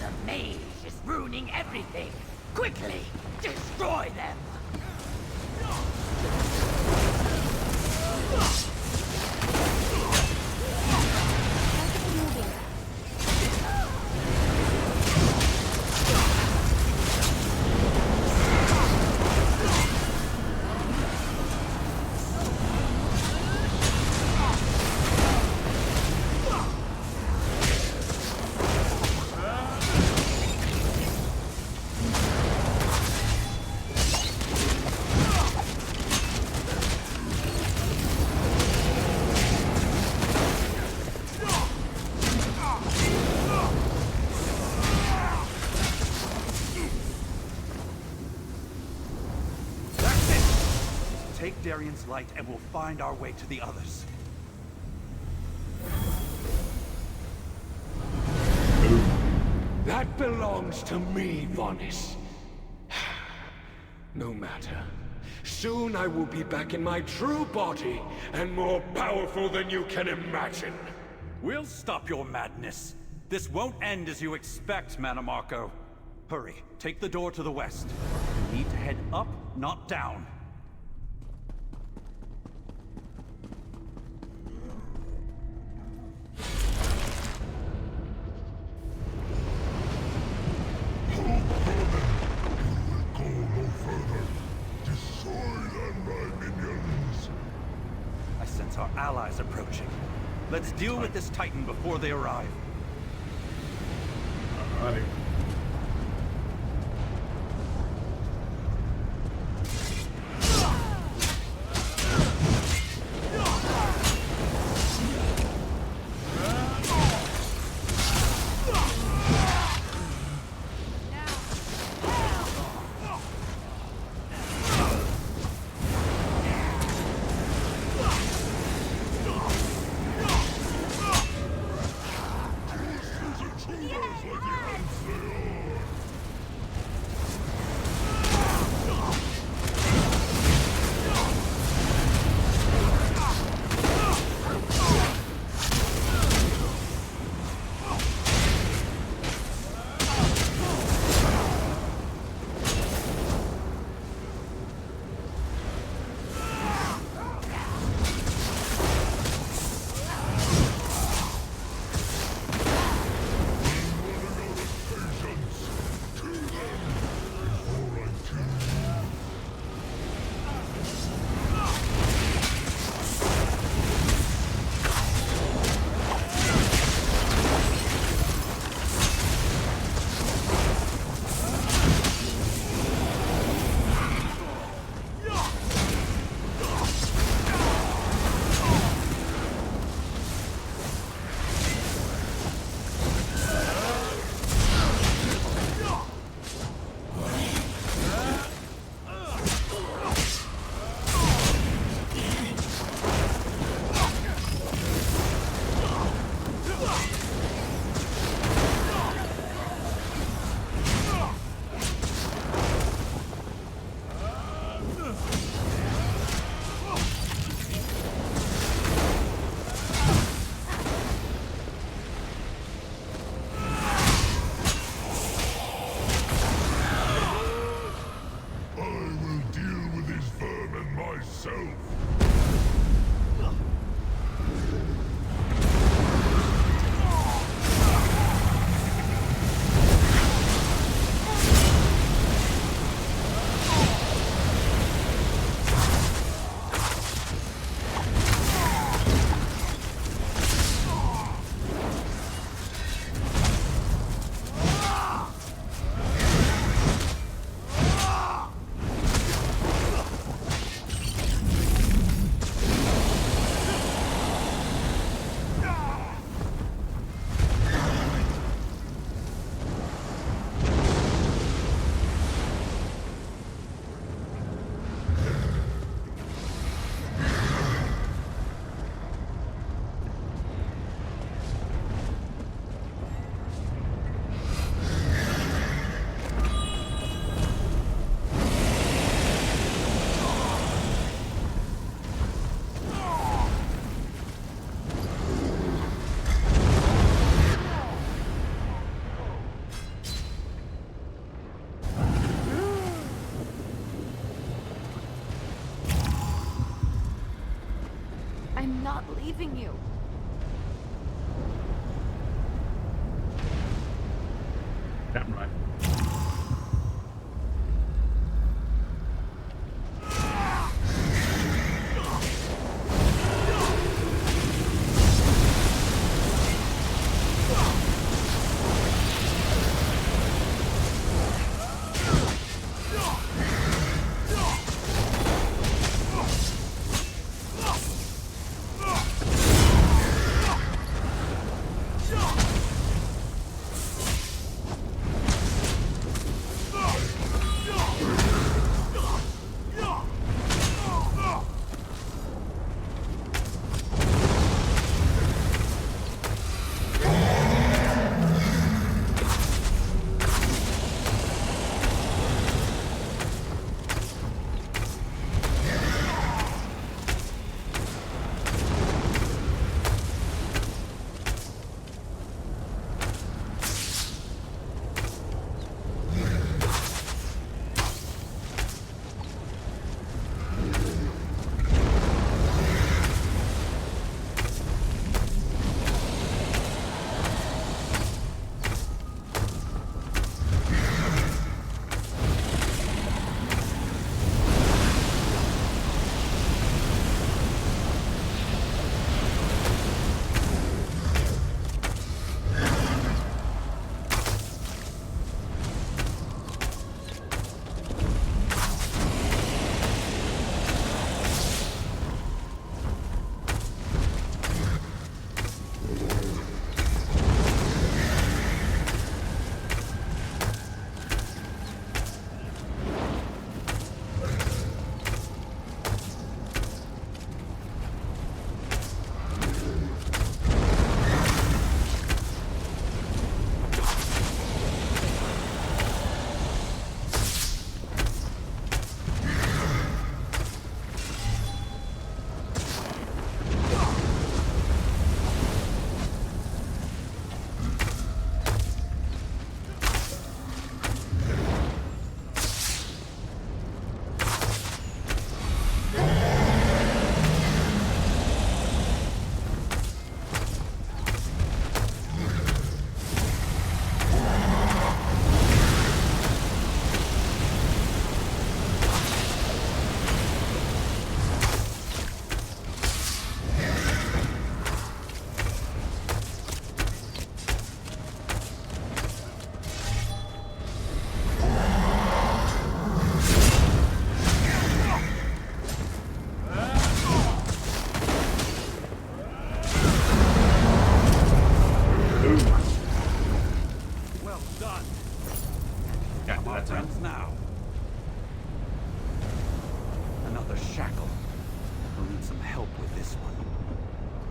The mage is ruining everything. Quickly, destroy them!
Take Darien's light and we'll find our way to the others.
That belongs to me, Vonis. No matter. Soon I will be back in my true body, and more powerful than you can imagine.
We'll stop your madness. This won't end as you expect, Mannimarco. Hurry, take the door to the west. You need to head up, not down. I sense our allies approaching. Let's deal with this Titan before they arrive.
Alrighty.
Yes!
saving you.
Damn right.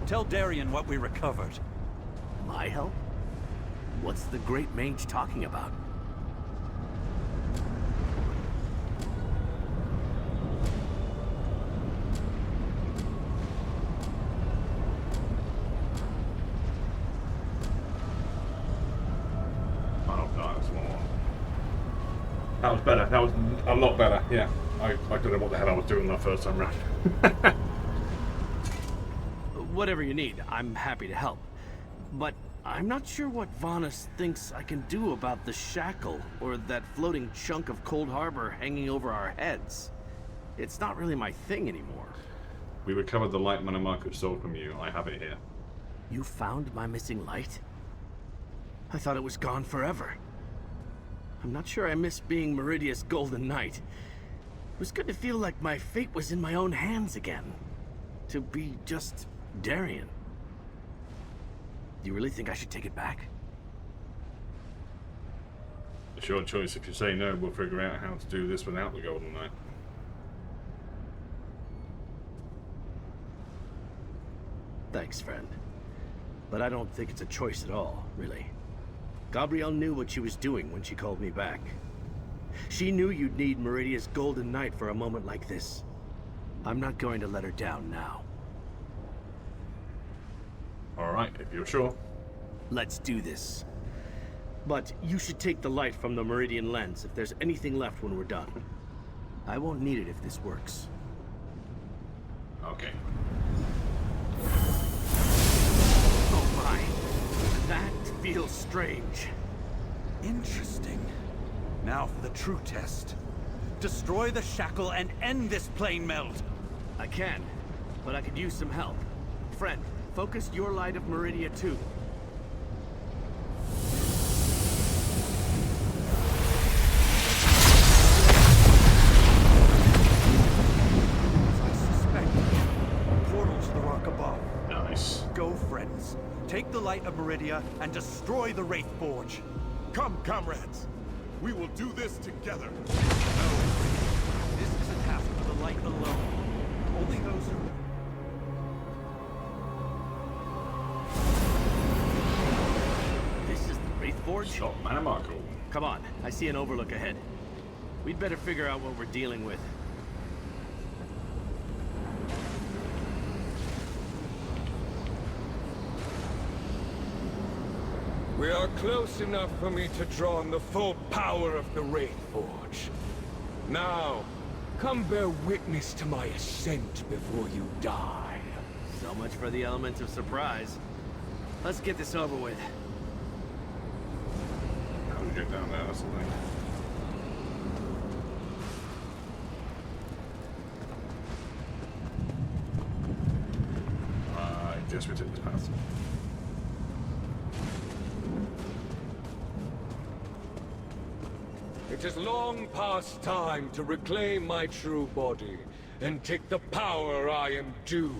Tell Darien what we recovered.
My help? What's the Great Mage talking about?
Oh, no, that's more. That was better. That was a lot better. Yeah. I don't know what the hell I was doing that first time round.
Whatever you need, I'm happy to help. But I'm not sure what Vonis thinks I can do about the shackle or that floating chunk of Cold Harbor hanging over our heads. It's not really my thing anymore.
We recovered the light mana Marco stole from you. I have it here.
You found my missing light? I thought it was gone forever. I'm not sure I miss being Meridia's Golden Knight. It was good to feel like my fate was in my own hands again. To be just Darien. Do you really think I should take it back?
It's your choice. If you say no, we'll figure out how to do this without the Golden Knight.
Thanks, friend. But I don't think it's a choice at all, really. Gabrielle knew what she was doing when she called me back. She knew you'd need Meridia's Golden Knight for a moment like this. I'm not going to let her down now.
Alright, if you're sure.
Let's do this. But you should take the light from the Meridian lens if there's anything left when we're done. I won't need it if this works.
Okay.
feels strange. Interesting. Now for the true test. Destroy the shackle and end this plane melt.
I can, but I could use some help. Friend, focus your light of Meridia too.
Portal to the rock above.
Nice.
Go, friends. Take the light of Meridia and destroy the Wraith Forge.
Come, comrades. We will do this together.
No. This is a task for the light alone. Only those who...
This is the Wraith Forge?
Stop, Marco.
Come on, I see an overlook ahead. We'd better figure out what we're dealing with.
We are close enough for me to draw on the full power of the Wraith Forge. Now, come bear witness to my ascent before you die.
So much for the element of surprise. Let's get this over with.
How do you get down there? That's the thing. I guess we took this path.
It is long past time to reclaim my true body and take the power I am due.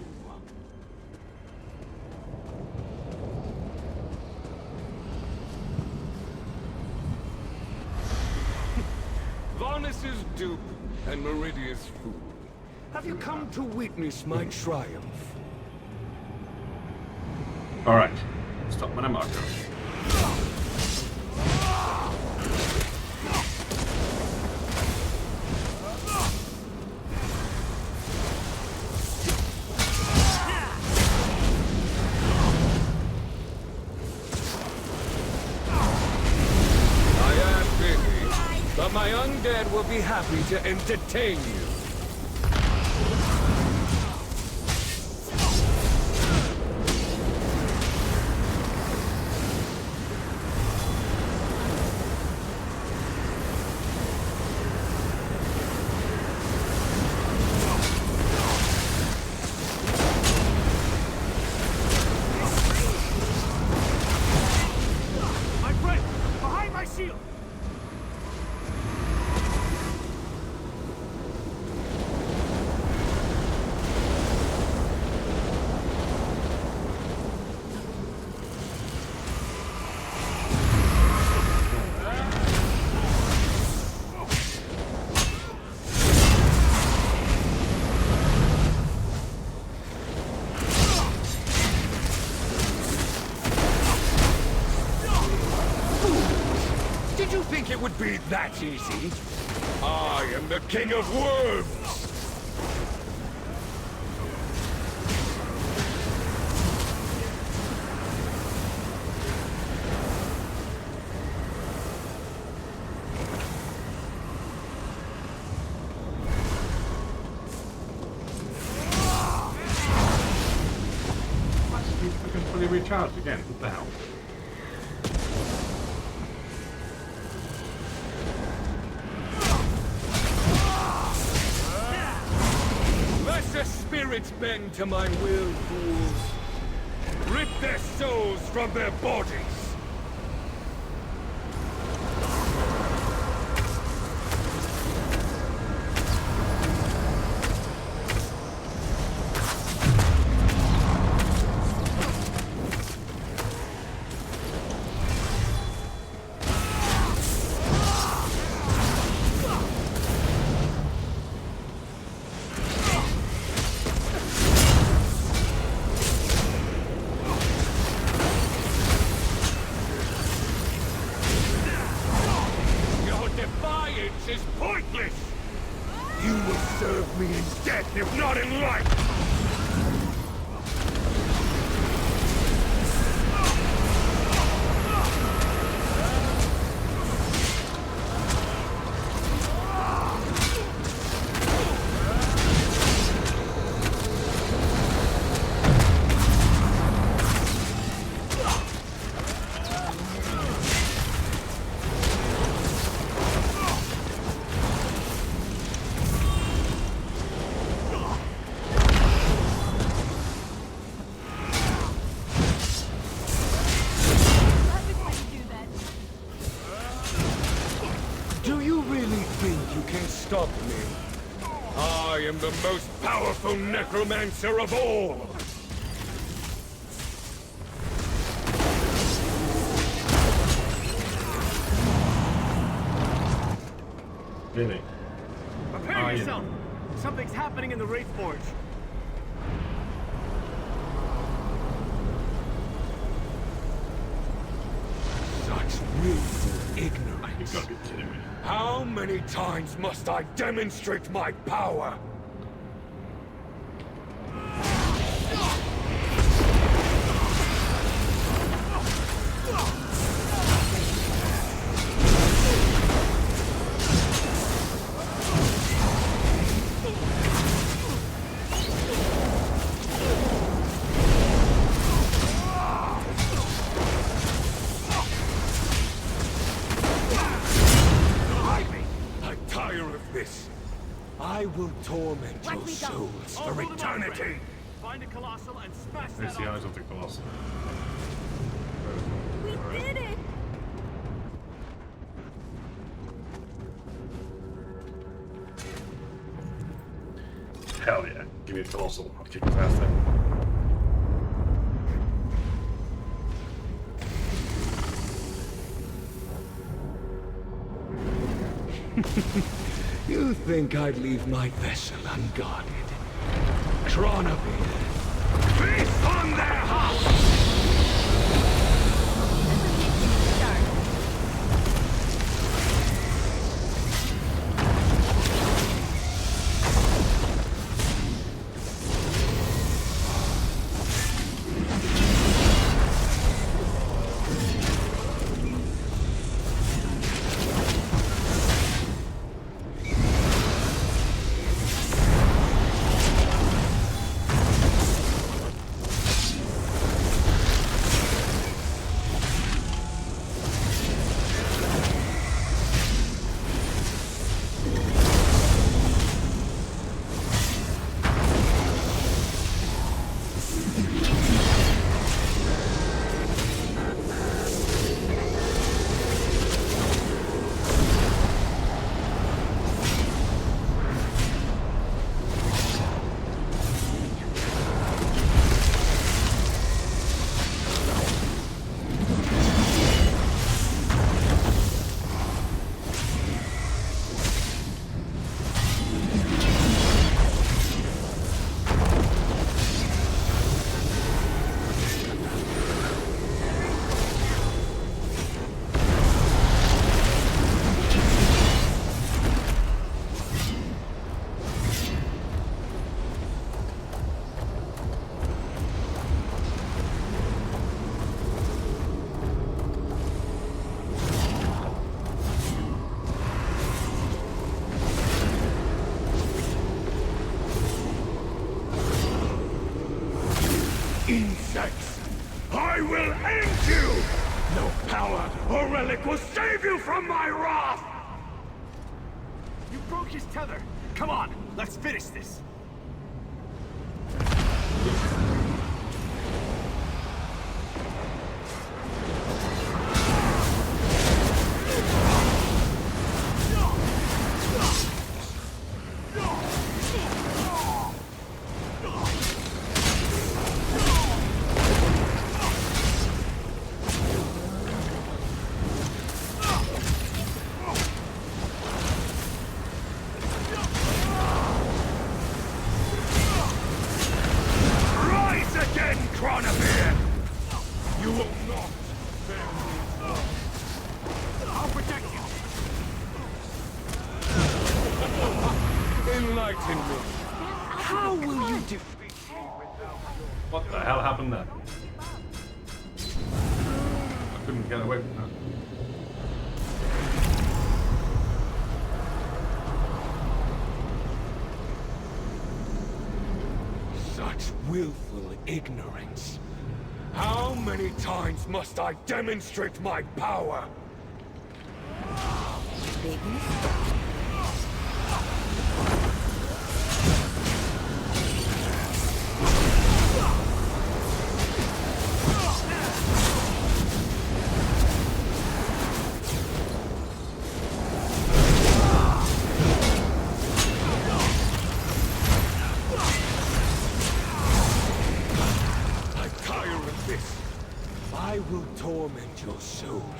Varnus' dupe and Meridia's fool. Have you come to witness my triumph?
Alright. Stop, Marco.
But my undead will be happy to entertain you.
My friend, behind my shield!
Did you think it would be that easy? I am the king of worms!
He's fucking fully recharged again. What the hell?
Let the spirits bend to my will, fools. Rip their souls from their bodies. Your defiance is pointless! You will serve me in death, if not in life! stop me. I am the most powerful necromancer of all!
Really?
Prepare yourself! Something's happening in the Wraith Forge.
Such willful ignorance.
You've got to be kidding me.
How many times must I demonstrate my power? I will torment your souls for eternity!
Find a Colossal and smash that
There's the eyes of the Colossal.
We did it!
Hell yeah. Give me a Colossal. I'll kick his ass then.
You think I'd leave my vessel unguarded? Tronavir, feast on their house! Insects! I will end you! No power or relic will save you from my wrath!
You broke his tether! Come on, let's finish this!
You will not fail me.
I'll protect you.
Enlighten me. How will you do?
What the hell happened there? I couldn't get away from that.
Such willful ignorance. How many times must I demonstrate my power?
Big mistake.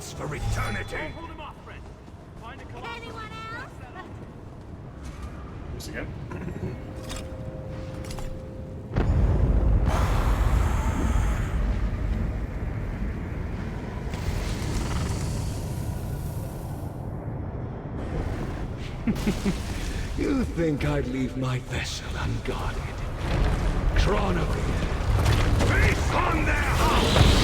waits for eternity.
Hold him off, friend. Find a colossal.
Anyone else?
This again.
You think I'd leave my vessel unguarded? Chronobeer, face on their house!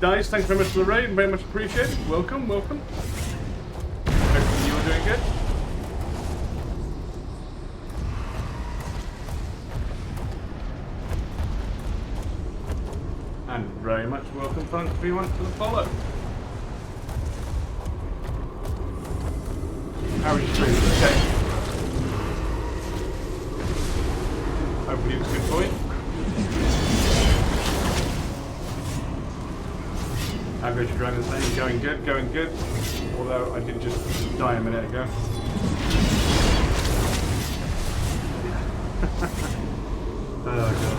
Guys, thanks very much for the raid, very much appreciated. Welcome, welcome. Hopefully you are doing good. And very much welcome, thanks everyone for the follow. How are you doing? Okay. Hopefully it was good for you. Average Dragon saying, going good, going good. Although I did just die a minute ago. Oh god.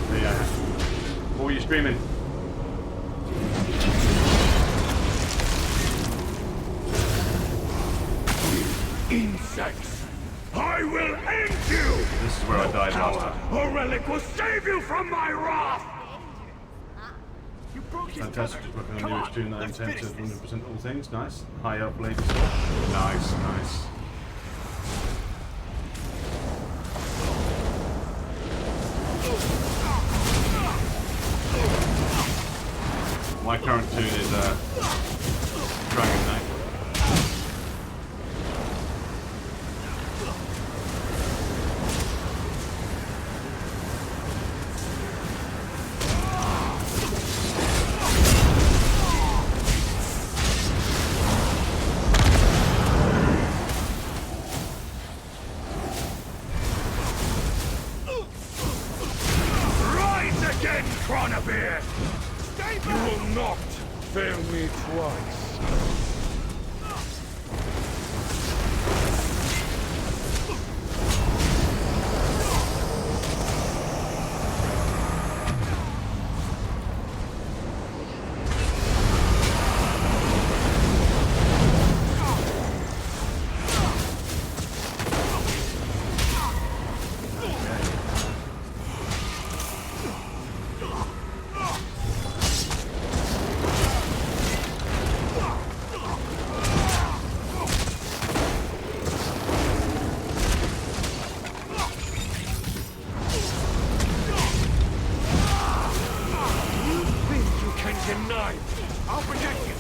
So yeah. What were you streaming?
Insects! I will end you!
This is where I died last time.
A relic will save you from my wrath!
Fantastic, just working on the newest tune that I intend to 100% all things. Nice. High up, ladies. Nice, nice. My current tune is Dragon Knight.
Chronobeer! You will not fail me twice. I'll protect you.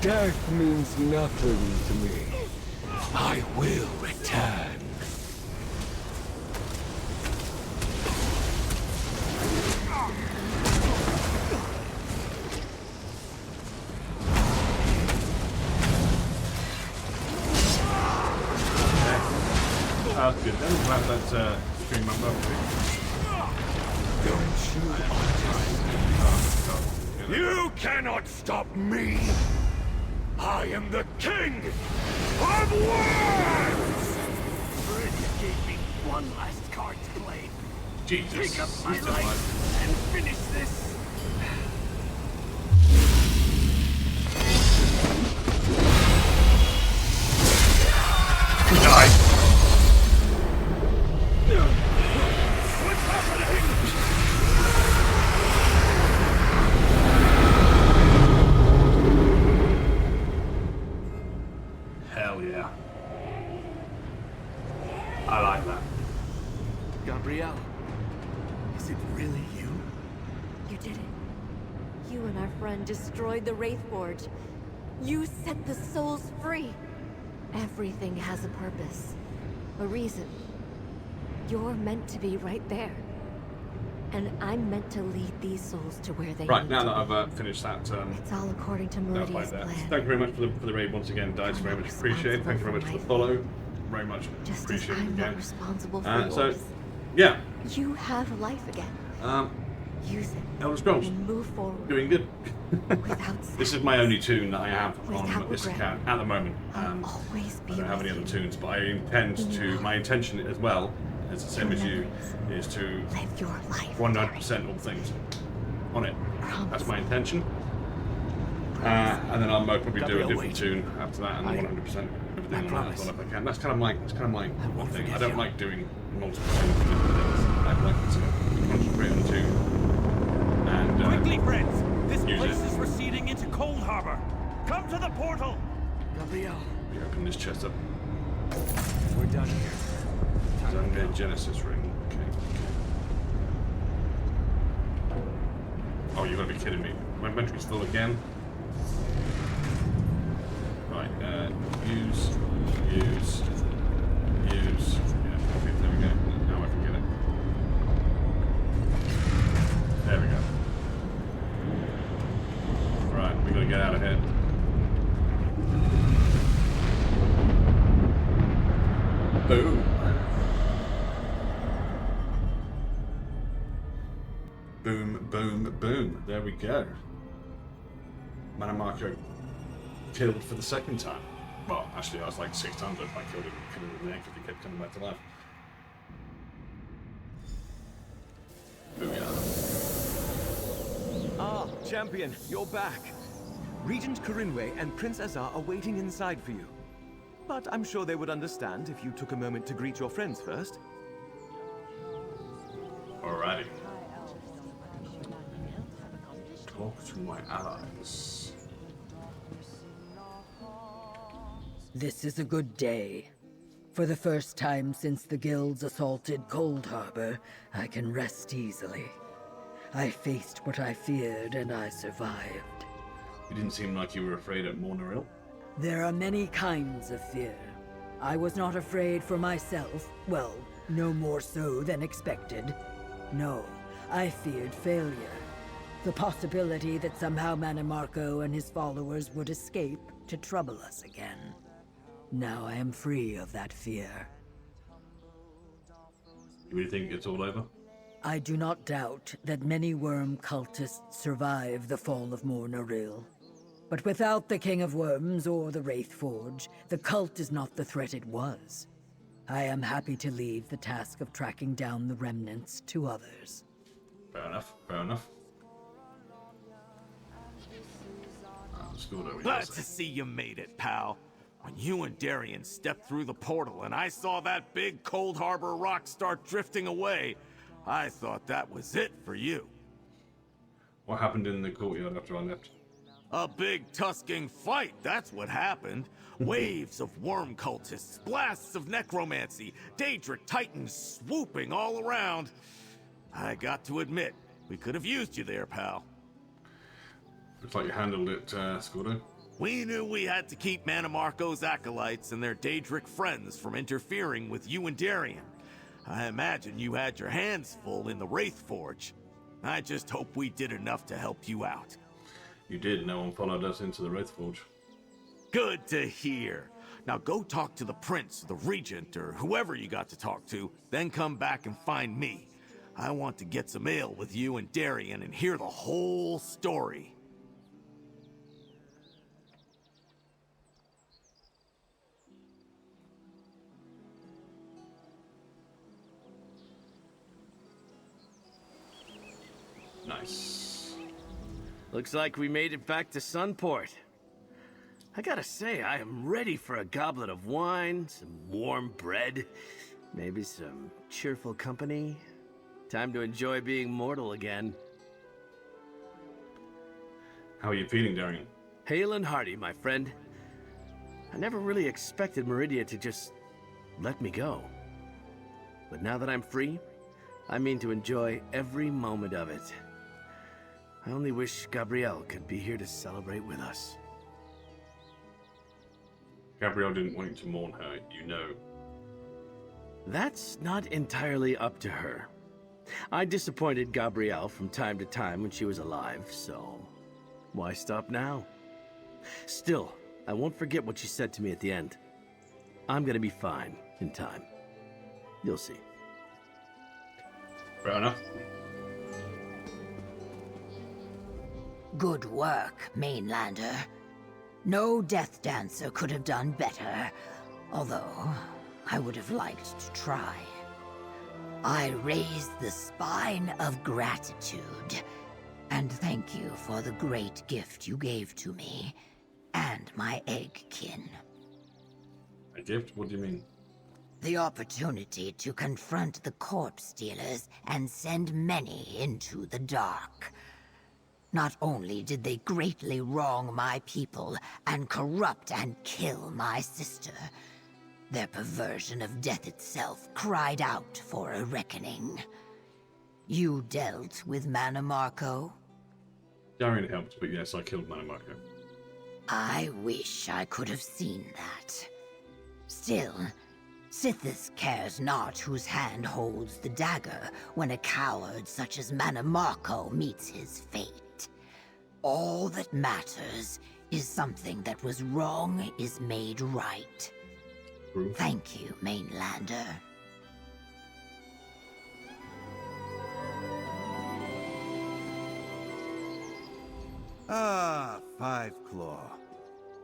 Death means nothing to me. I will return.
That's good. I'm glad that stream went well for
Don't you understand? You cannot stop me! I am the king of worms!
Meridia gave me one last card to play.
Jesus.
Pick up my life and finish this.
man destroyed the Wraith Forge. You set the souls free. Everything has a purpose, a reason. You're meant to be right there. And I'm meant to lead these souls to where they
Right,
need
now
to
that
be.
I've finished that...
It's all according to Meridia's plan.
Thank you very much for the raid once again, Dice. Very much appreciated. Thank you very much for the follow. Very much appreciated
I'm
again.
not responsible for
So,
yours.
yeah.
You have life again. Use it.
Elder Scrolls.
And move forward.
Doing good.
Without
This is my only tune that I have on
Without
this
regret.
account at the moment.
Always be
I don't have
with
any other
you.
tunes, but I intend to. My intention as well, is the same as you, is to
live your life.
100% all things on it. That's my intention. And then I'll probably do a different tune after that, and 100% everything on that as well if I can. That's kind of my one thing. I don't like doing multiple things. I like to concentrate on two. And
Quickly, friends! This
use
place
it.
is receding into Cold Harbor. Come to the portal.
Gabriel.
We open this chest up.
We're done here.
Zanga Genesis ring. Okay. Oh, you gotta be kidding me. My inventory's full again. Right, use. Yeah, okay, there we go. Now I can get it. There we go. Right, we gotta get out of here. Boom. Boom, boom, boom. There we go. Mana Marco killed for the second time. Well, actually, I was like 600. I killed him in the neck because he kept coming back to life. Booyah.
Ah, champion, you're back. Regent Corinway and Prince Azar are waiting inside for you. But I'm sure they would understand if you took a moment to greet your friends first.
Alrighty. Talk to my allies.
This is a good day. For the first time since the guilds assaulted Cold Harbor, I can rest easily. I faced what I feared and I survived.
You didn't seem like you were afraid at Mornaril.
There are many kinds of fear. I was not afraid for myself. Well, no more so than expected. No, I feared failure. The possibility that somehow Manimarco and his followers would escape to trouble us again. Now I am free of that fear.
You really think it's all over?
I do not doubt that many worm cultists survive the fall of Mornaril. But without the King of Worms or the Wraith Forge, the cult is not the threat it was. I am happy to leave the task of tracking down the remnants to others.
Fair enough, fair enough.
Glad to see you made it, pal. When you and Darien stepped through the portal and I saw that big Cold Harbor rock start drifting away, I thought that was it for you.
What happened in the courtyard after I left?
A big tusking fight, that's what happened. Waves of worm cultists, blasts of necromancy, Daedric titans swooping all around. I got to admit, we could have used you there, pal.
Looks like you handled it, Scordo.
We knew we had to keep Manimarco's acolytes and their Daedric friends from interfering with you and Darien. I imagine you had your hands full in the Wraith Forge. I just hope we did enough to help you out.
You did. No one followed us into the Wraith Forge.
Good to hear. Now go talk to the Prince, the Regent, or whoever you got to talk to, then come back and find me. I want to get some ale with you and Darien and hear the whole story.
Nice.
Looks like we made it back to Sunport. I gotta say, I am ready for a goblet of wine, some warm bread, maybe some cheerful company. Time to enjoy being mortal again.
How are you feeling, Darien?
Hale and hearty, my friend. I never really expected Meridia to just let me go. But now that I'm free, I mean to enjoy every moment of it. I only wish Gabrielle could be here to celebrate with us.
Gabrielle didn't want you to mourn her, you know.
That's not entirely up to her. I disappointed Gabrielle from time to time when she was alive, so why stop now? Still, I won't forget what she said to me at the end. I'm gonna be fine in time. You'll see.
Fair enough.
Good work, Mainlander. No Death Dancer could have done better, although I would have liked to try. I raise the spine of gratitude, and thank you for the great gift you gave to me and my Eggkin.
A gift? What do you mean?
The opportunity to confront the corpse stealers and send many into the dark. Not only did they greatly wrong my people and corrupt and kill my sister, their perversion of death itself cried out for a reckoning. You dealt with Manamarco?
Darian helped, but yes, I killed Manamarco.
I wish I could have seen that. Still, Sithis cares not whose hand holds the dagger when a coward such as Manamarco meets his fate. All that matters is something that was wrong is made right.
True.
Thank you, Mainlander.
Ah, Five Claw.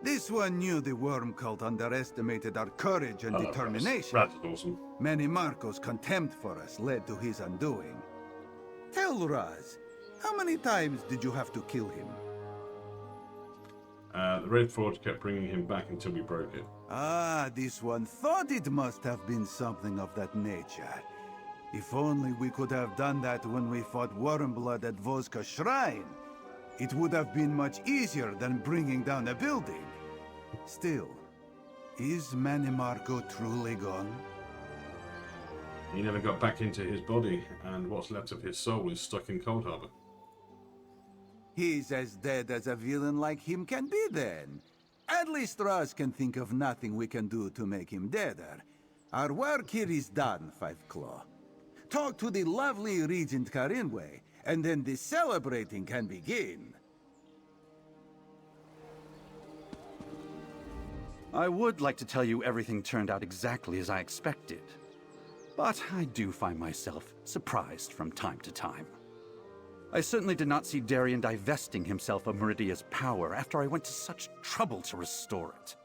This one knew the worm cult underestimated our courage and determination.
That's awesome.
Manimarco's contempt for us led to his undoing. Tell Raz, how many times did you have to kill him?
The Wraith Forge kept bringing him back until we broke it.
Ah, this one thought it must have been something of that nature. If only we could have done that when we fought Wormblood at Voska Shrine. It would have been much easier than bringing down a building. Still, is Manimarco truly gone?
He never got back into his body, and what's left of his soul is stuck in Cold Harbor.
He's as dead as a villain like him can be then. At least Raz can think of nothing we can do to make him deader. Our work here is done, Five Claw. Talk to the lovely Regent Karinwe, and then the celebrating can begin.
I would like to tell you everything turned out exactly as I expected. But I do find myself surprised from time to time. I certainly did not see Darian divesting himself of Meridia's power after I went to such trouble to restore it.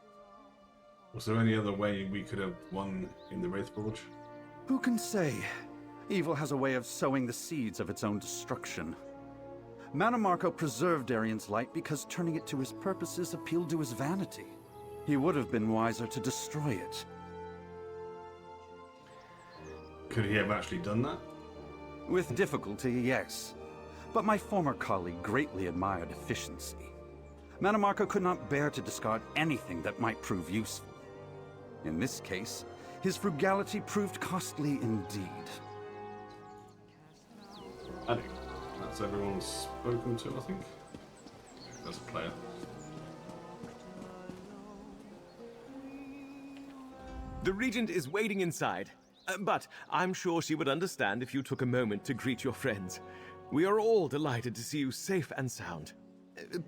Was there any other way we could have won in the Wraith Forge?
Who can say? Evil has a way of sowing the seeds of its own destruction. Manamarco preserved Darian's light because turning it to his purposes appealed to his vanity. He would have been wiser to destroy it.
Could he have actually done that?
With difficulty, yes. But my former colleague greatly admired efficiency. Manamarco could not bear to discard anything that might prove useful. In this case, his frugality proved costly indeed.
I think that's everyone's spoken to, I think, as a player.
The Regent is waiting inside, but I'm sure she would understand if you took a moment to greet your friends. We are all delighted to see you safe and sound.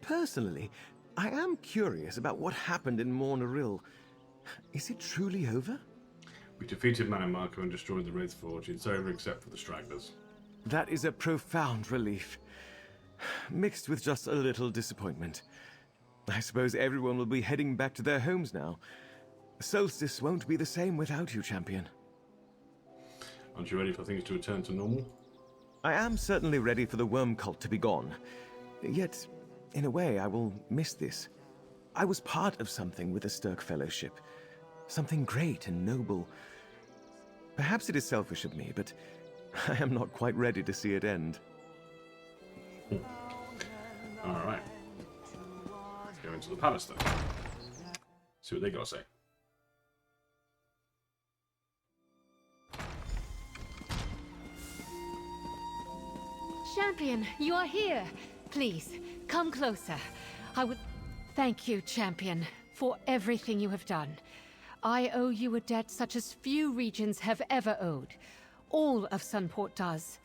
Personally, I am curious about what happened in Mornaril. Is it truly over?
We defeated Manamarco and destroyed the Wraith Forge. It's over except for the stragglers.
That is a profound relief, mixed with just a little disappointment. I suppose everyone will be heading back to their homes now. Solstice won't be the same without you, champion.
Aren't you ready for things to return to normal?
I am certainly ready for the worm cult to be gone. Yet, in a way, I will miss this. I was part of something with the Stirk Fellowship. Something great and noble. Perhaps it is selfish of me, but I am not quite ready to see it end.
Alright. Let's go into the palace then. See what they got to say.
Champion, you are here. Please, come closer. I would... Thank you, champion, for everything you have done. I owe you a debt such as few regions have ever owed. All of Sunport does.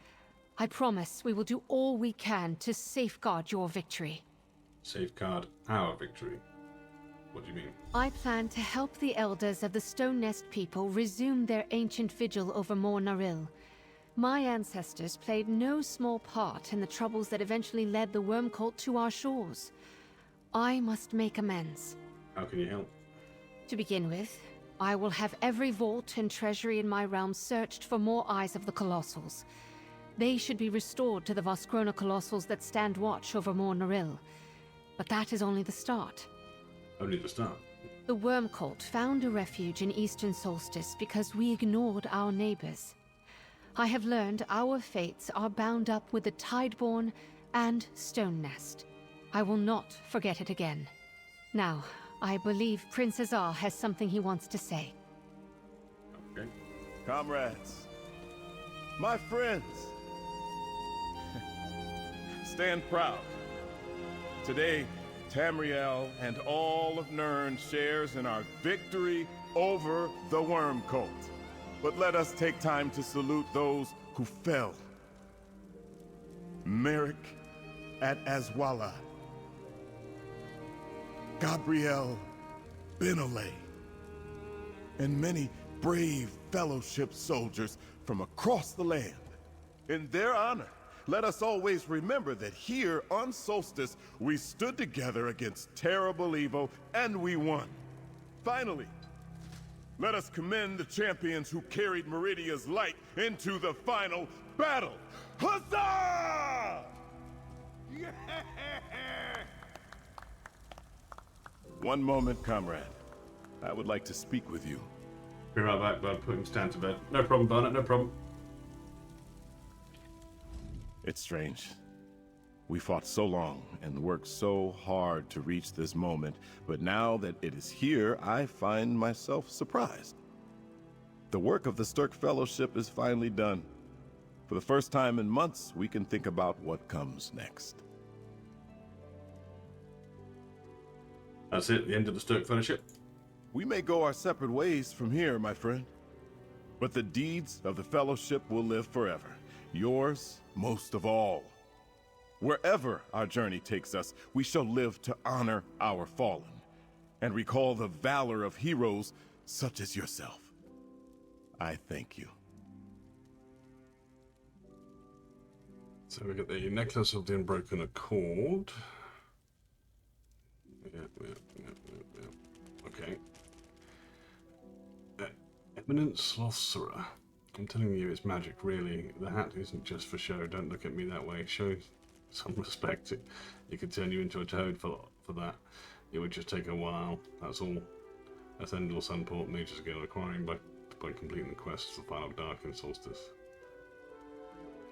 I promise we will do all we can to safeguard your victory.
Safeguard our victory? What do you mean?
I plan to help the elders of the Stone Nest people resume their ancient vigil over Mor Naril. My ancestors played no small part in the troubles that eventually led the Worm Cult to our shores. I must make amends.
How can you help?
To begin with, I will have every vault and treasury in my realm searched for more eyes of the Colossals. They should be restored to the Voskrona Colossals that stand watch over Mor Naril. But that is only the start.
Only the start?
The Worm Cult found a refuge in Eastern Solstice because we ignored our neighbors. I have learned our fates are bound up with the Tideborn and Stone Nest. I will not forget it again. Now, I believe Prince Azar has something he wants to say.
Okay.
Comrades, my friends, stand proud. Today, Tamriel and all of Nirn shares in our victory over the Worm Cult. But let us take time to salute those who fell. Merrick at Azwala, Gabriel Benole, and many brave Fellowship soldiers from across the land. In their honor, let us always remember that here on Solstice, we stood together against terrible evil, and we won. Finally, let us commend the champions who carried Meridia's light into the final battle. Huzzah! Yeah! One moment, comrade. I would like to speak with you.
Be right back, bud. Put him stand to bed. No problem, Barnett, no problem.
It's strange. We fought so long and worked so hard to reach this moment, but now that it is here, I find myself surprised. The work of the Sturk Fellowship is finally done. For the first time in months, we can think about what comes next.
That's it, the end of the Sturk Fellowship?
We may go our separate ways from here, my friend. But the deeds of the Fellowship will live forever. Yours most of all. Wherever our journey takes us, we shall live to honor our fallen and recall the valor of heroes such as yourself. I thank you.
So we get the Necklace of the Unbroken Accord. Yeah. Okay. Eminent Sorcerer. I'm telling you, it's magic, really. The hat isn't just for show. Don't look at me that way. Show some respect. It could turn you into a toad for that. It would just take a while. That's all. Ascendal Sunport Nature's Guild acquiring by completing the quest for Final Dark and Solstice.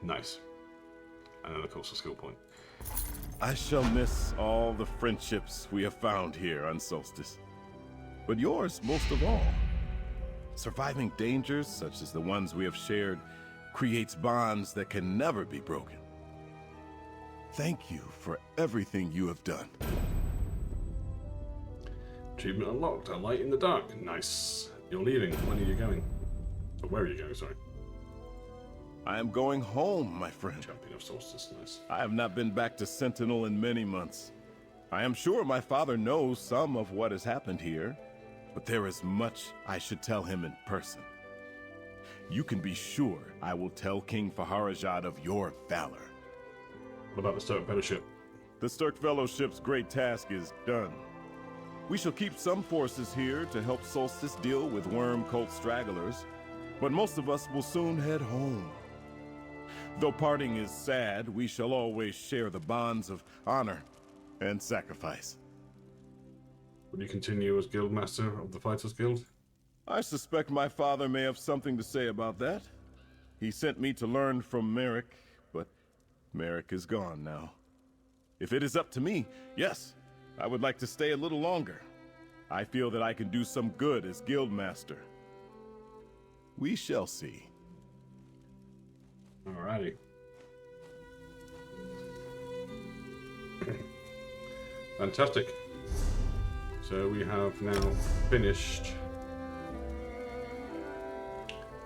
Nice. And then, of course, a skill point.
I shall miss all the friendships we have found here on Solstice. But yours most of all. Surviving dangers such as the ones we have shared creates bonds that can never be broken. Thank you for everything you have done.
Achievement unlocked. A light in the dark. Nice. You're leaving. When are you going? Or where are you going, sorry?
I am going home, my friend.
Champion of Solstice, nice.
I have not been back to Sentinel in many months. I am sure my father knows some of what has happened here, but there is much I should tell him in person. You can be sure I will tell King Faharajad of your valor.
What about the Sturk Fellowship?
The Sturk Fellowship's great task is done. We shall keep some forces here to help Solstice deal with Worm Cult stragglers, but most of us will soon head home. Though parting is sad, we shall always share the bonds of honor and sacrifice.
Will you continue as Guildmaster of the Fighters Guild?
I suspect my father may have something to say about that. He sent me to learn from Merrick, but Merrick is gone now. If it is up to me, yes, I would like to stay a little longer. I feel that I can do some good as Guildmaster. We shall see.
Alrighty. Fantastic. So we have now finished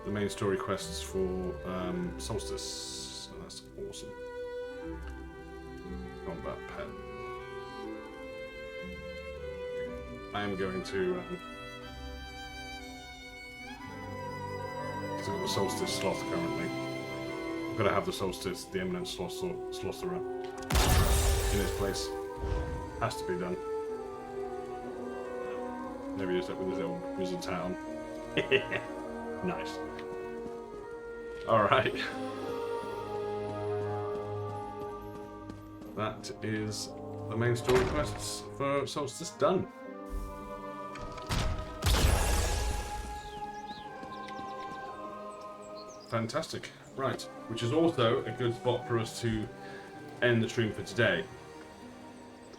the main story quests for Solstice. So that's awesome. Combat pen. I am going to look at the Solstice sloth currently. I'm going to have the Solstice, the Eminent Sorcerer, in its place. Has to be done. Maybe just up with his old wizard town. Nice. Alright. That is the main story quests for Solstice done. Fantastic. Right. Which is also a good spot for us to end the stream for today.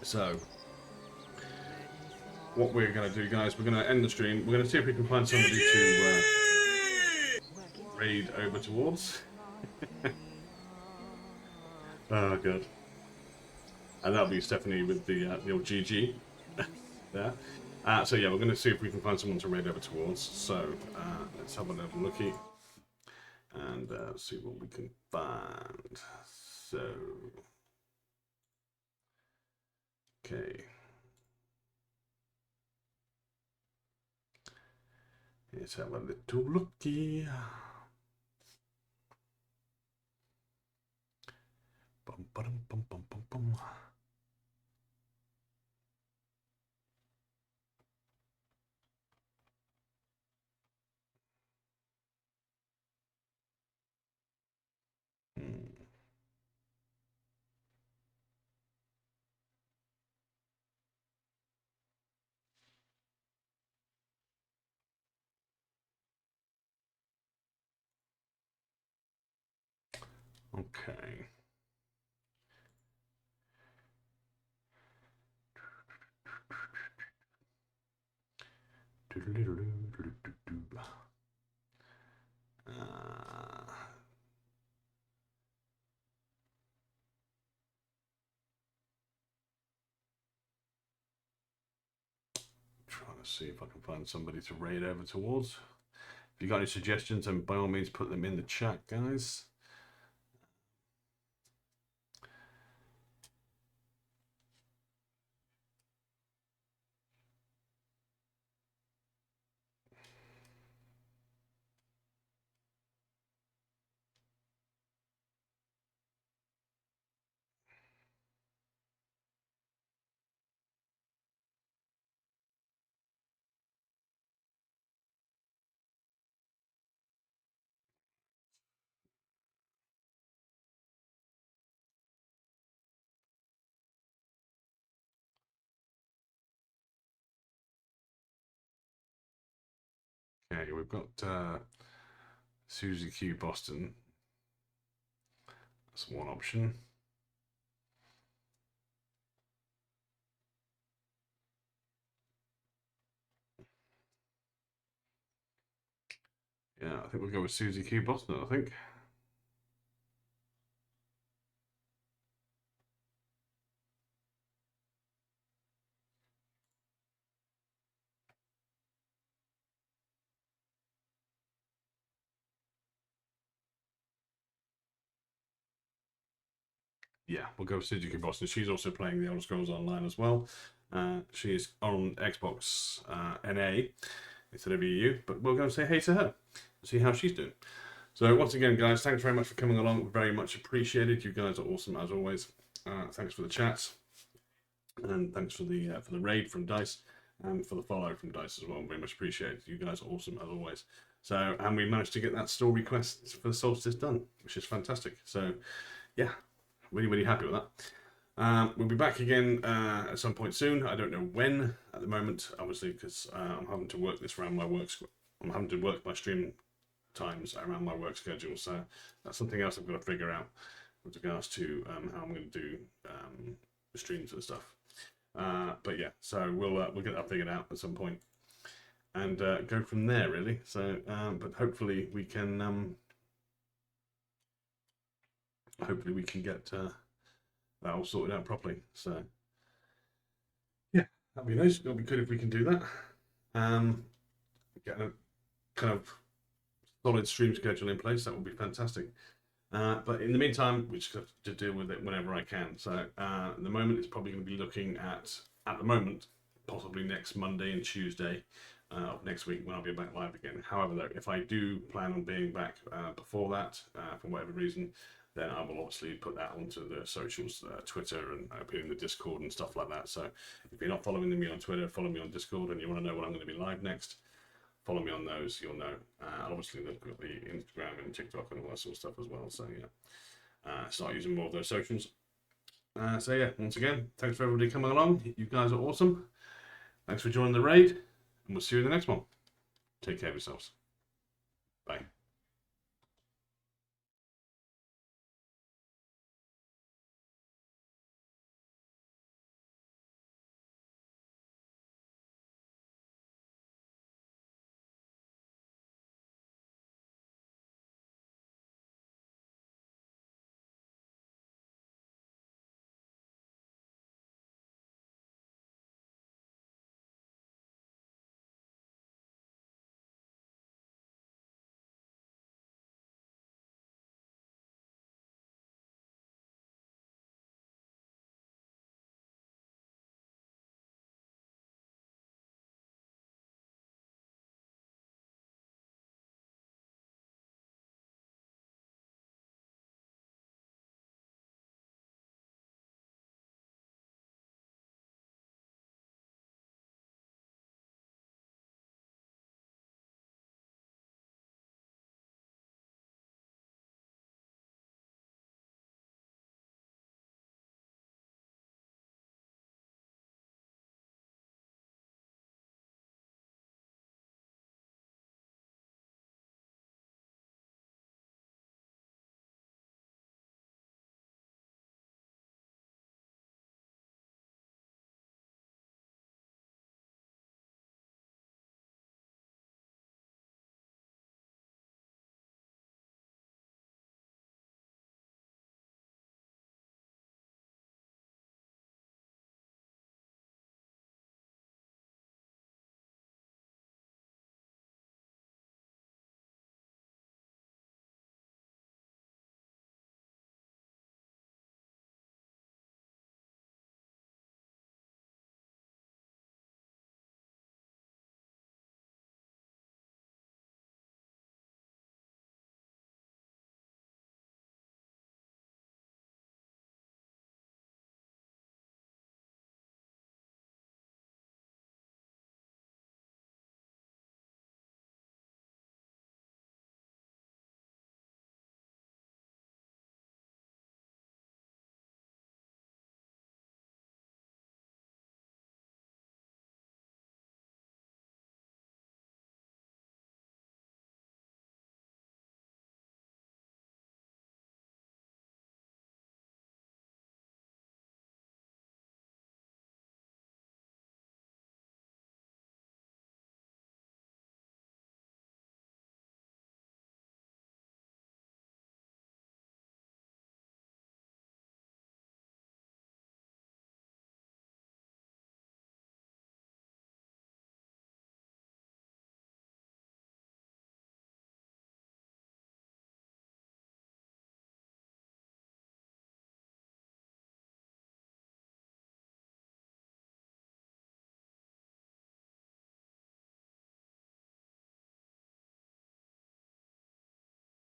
So, what we're going to do, guys, we're going to end the stream. We're going to see if we can find somebody to raid over towards. Oh, God. And that'll be Stephanie with the old GG there. So, yeah, we're going to see if we can find someone to raid over towards. So, let's have a little looky and see what we can find. So, okay. Let's have a little looky. Bum, ba-dum, bum, bum, bum, bum. Okay. Trying to see if I can find somebody to raid over towards. If you got any suggestions, then by all means put them in the chat, guys. Okay, we've got Susie Q Boston. That's one option. Yeah, I think we'll go with Susie Q Boston, I think. Yeah, we'll go with Suzuki Boston. She's also playing the Elder Scrolls Online as well. She's on Xbox NA instead of EU, but we'll go and say hey to her, see how she's doing. So once again, guys, thanks very much for coming along. Very much appreciated. You guys are awesome as always. Thanks for the chats, and thanks for the raid from Dice, and for the follow from Dice as well. Very much appreciated. You guys are awesome as always. So, and we managed to get that story quest for the Solstice done, which is fantastic. So, yeah. Really, really happy with that. We'll be back again at some point soon. I don't know when at the moment, obviously, because I'm having to work this around my work. I'm having to work my stream times around my work schedule. So that's something else I've got to figure out with regards to how I'm going to do the streams and stuff. But yeah, so we'll get that figured out at some point and go from there, really. So, but hopefully we can. Hopefully we can get that all sorted out properly. So yeah, that'd be nice. It'll be good if we can do that. Get a kind of solid stream schedule in place. That would be fantastic. But in the meantime, we just have to deal with it whenever I can. So at the moment, it's probably going to be looking at the moment, possibly next Monday and Tuesday of next week when I'll be back live again. However, though, if I do plan on being back before that, for whatever reason, then I will obviously put that onto the socials, Twitter, and put in the Discord and stuff like that. So if you're not following me on Twitter, follow me on Discord, and you want to know when I'm going to be live next, follow me on those, you'll know. And obviously they've got the Instagram and TikTok and all that sort of stuff as well. So yeah, start using more of those socials. So yeah, once again, thanks for everybody coming along. You guys are awesome. Thanks for joining the raid, and we'll see you in the next one. Take care of yourselves. Bye.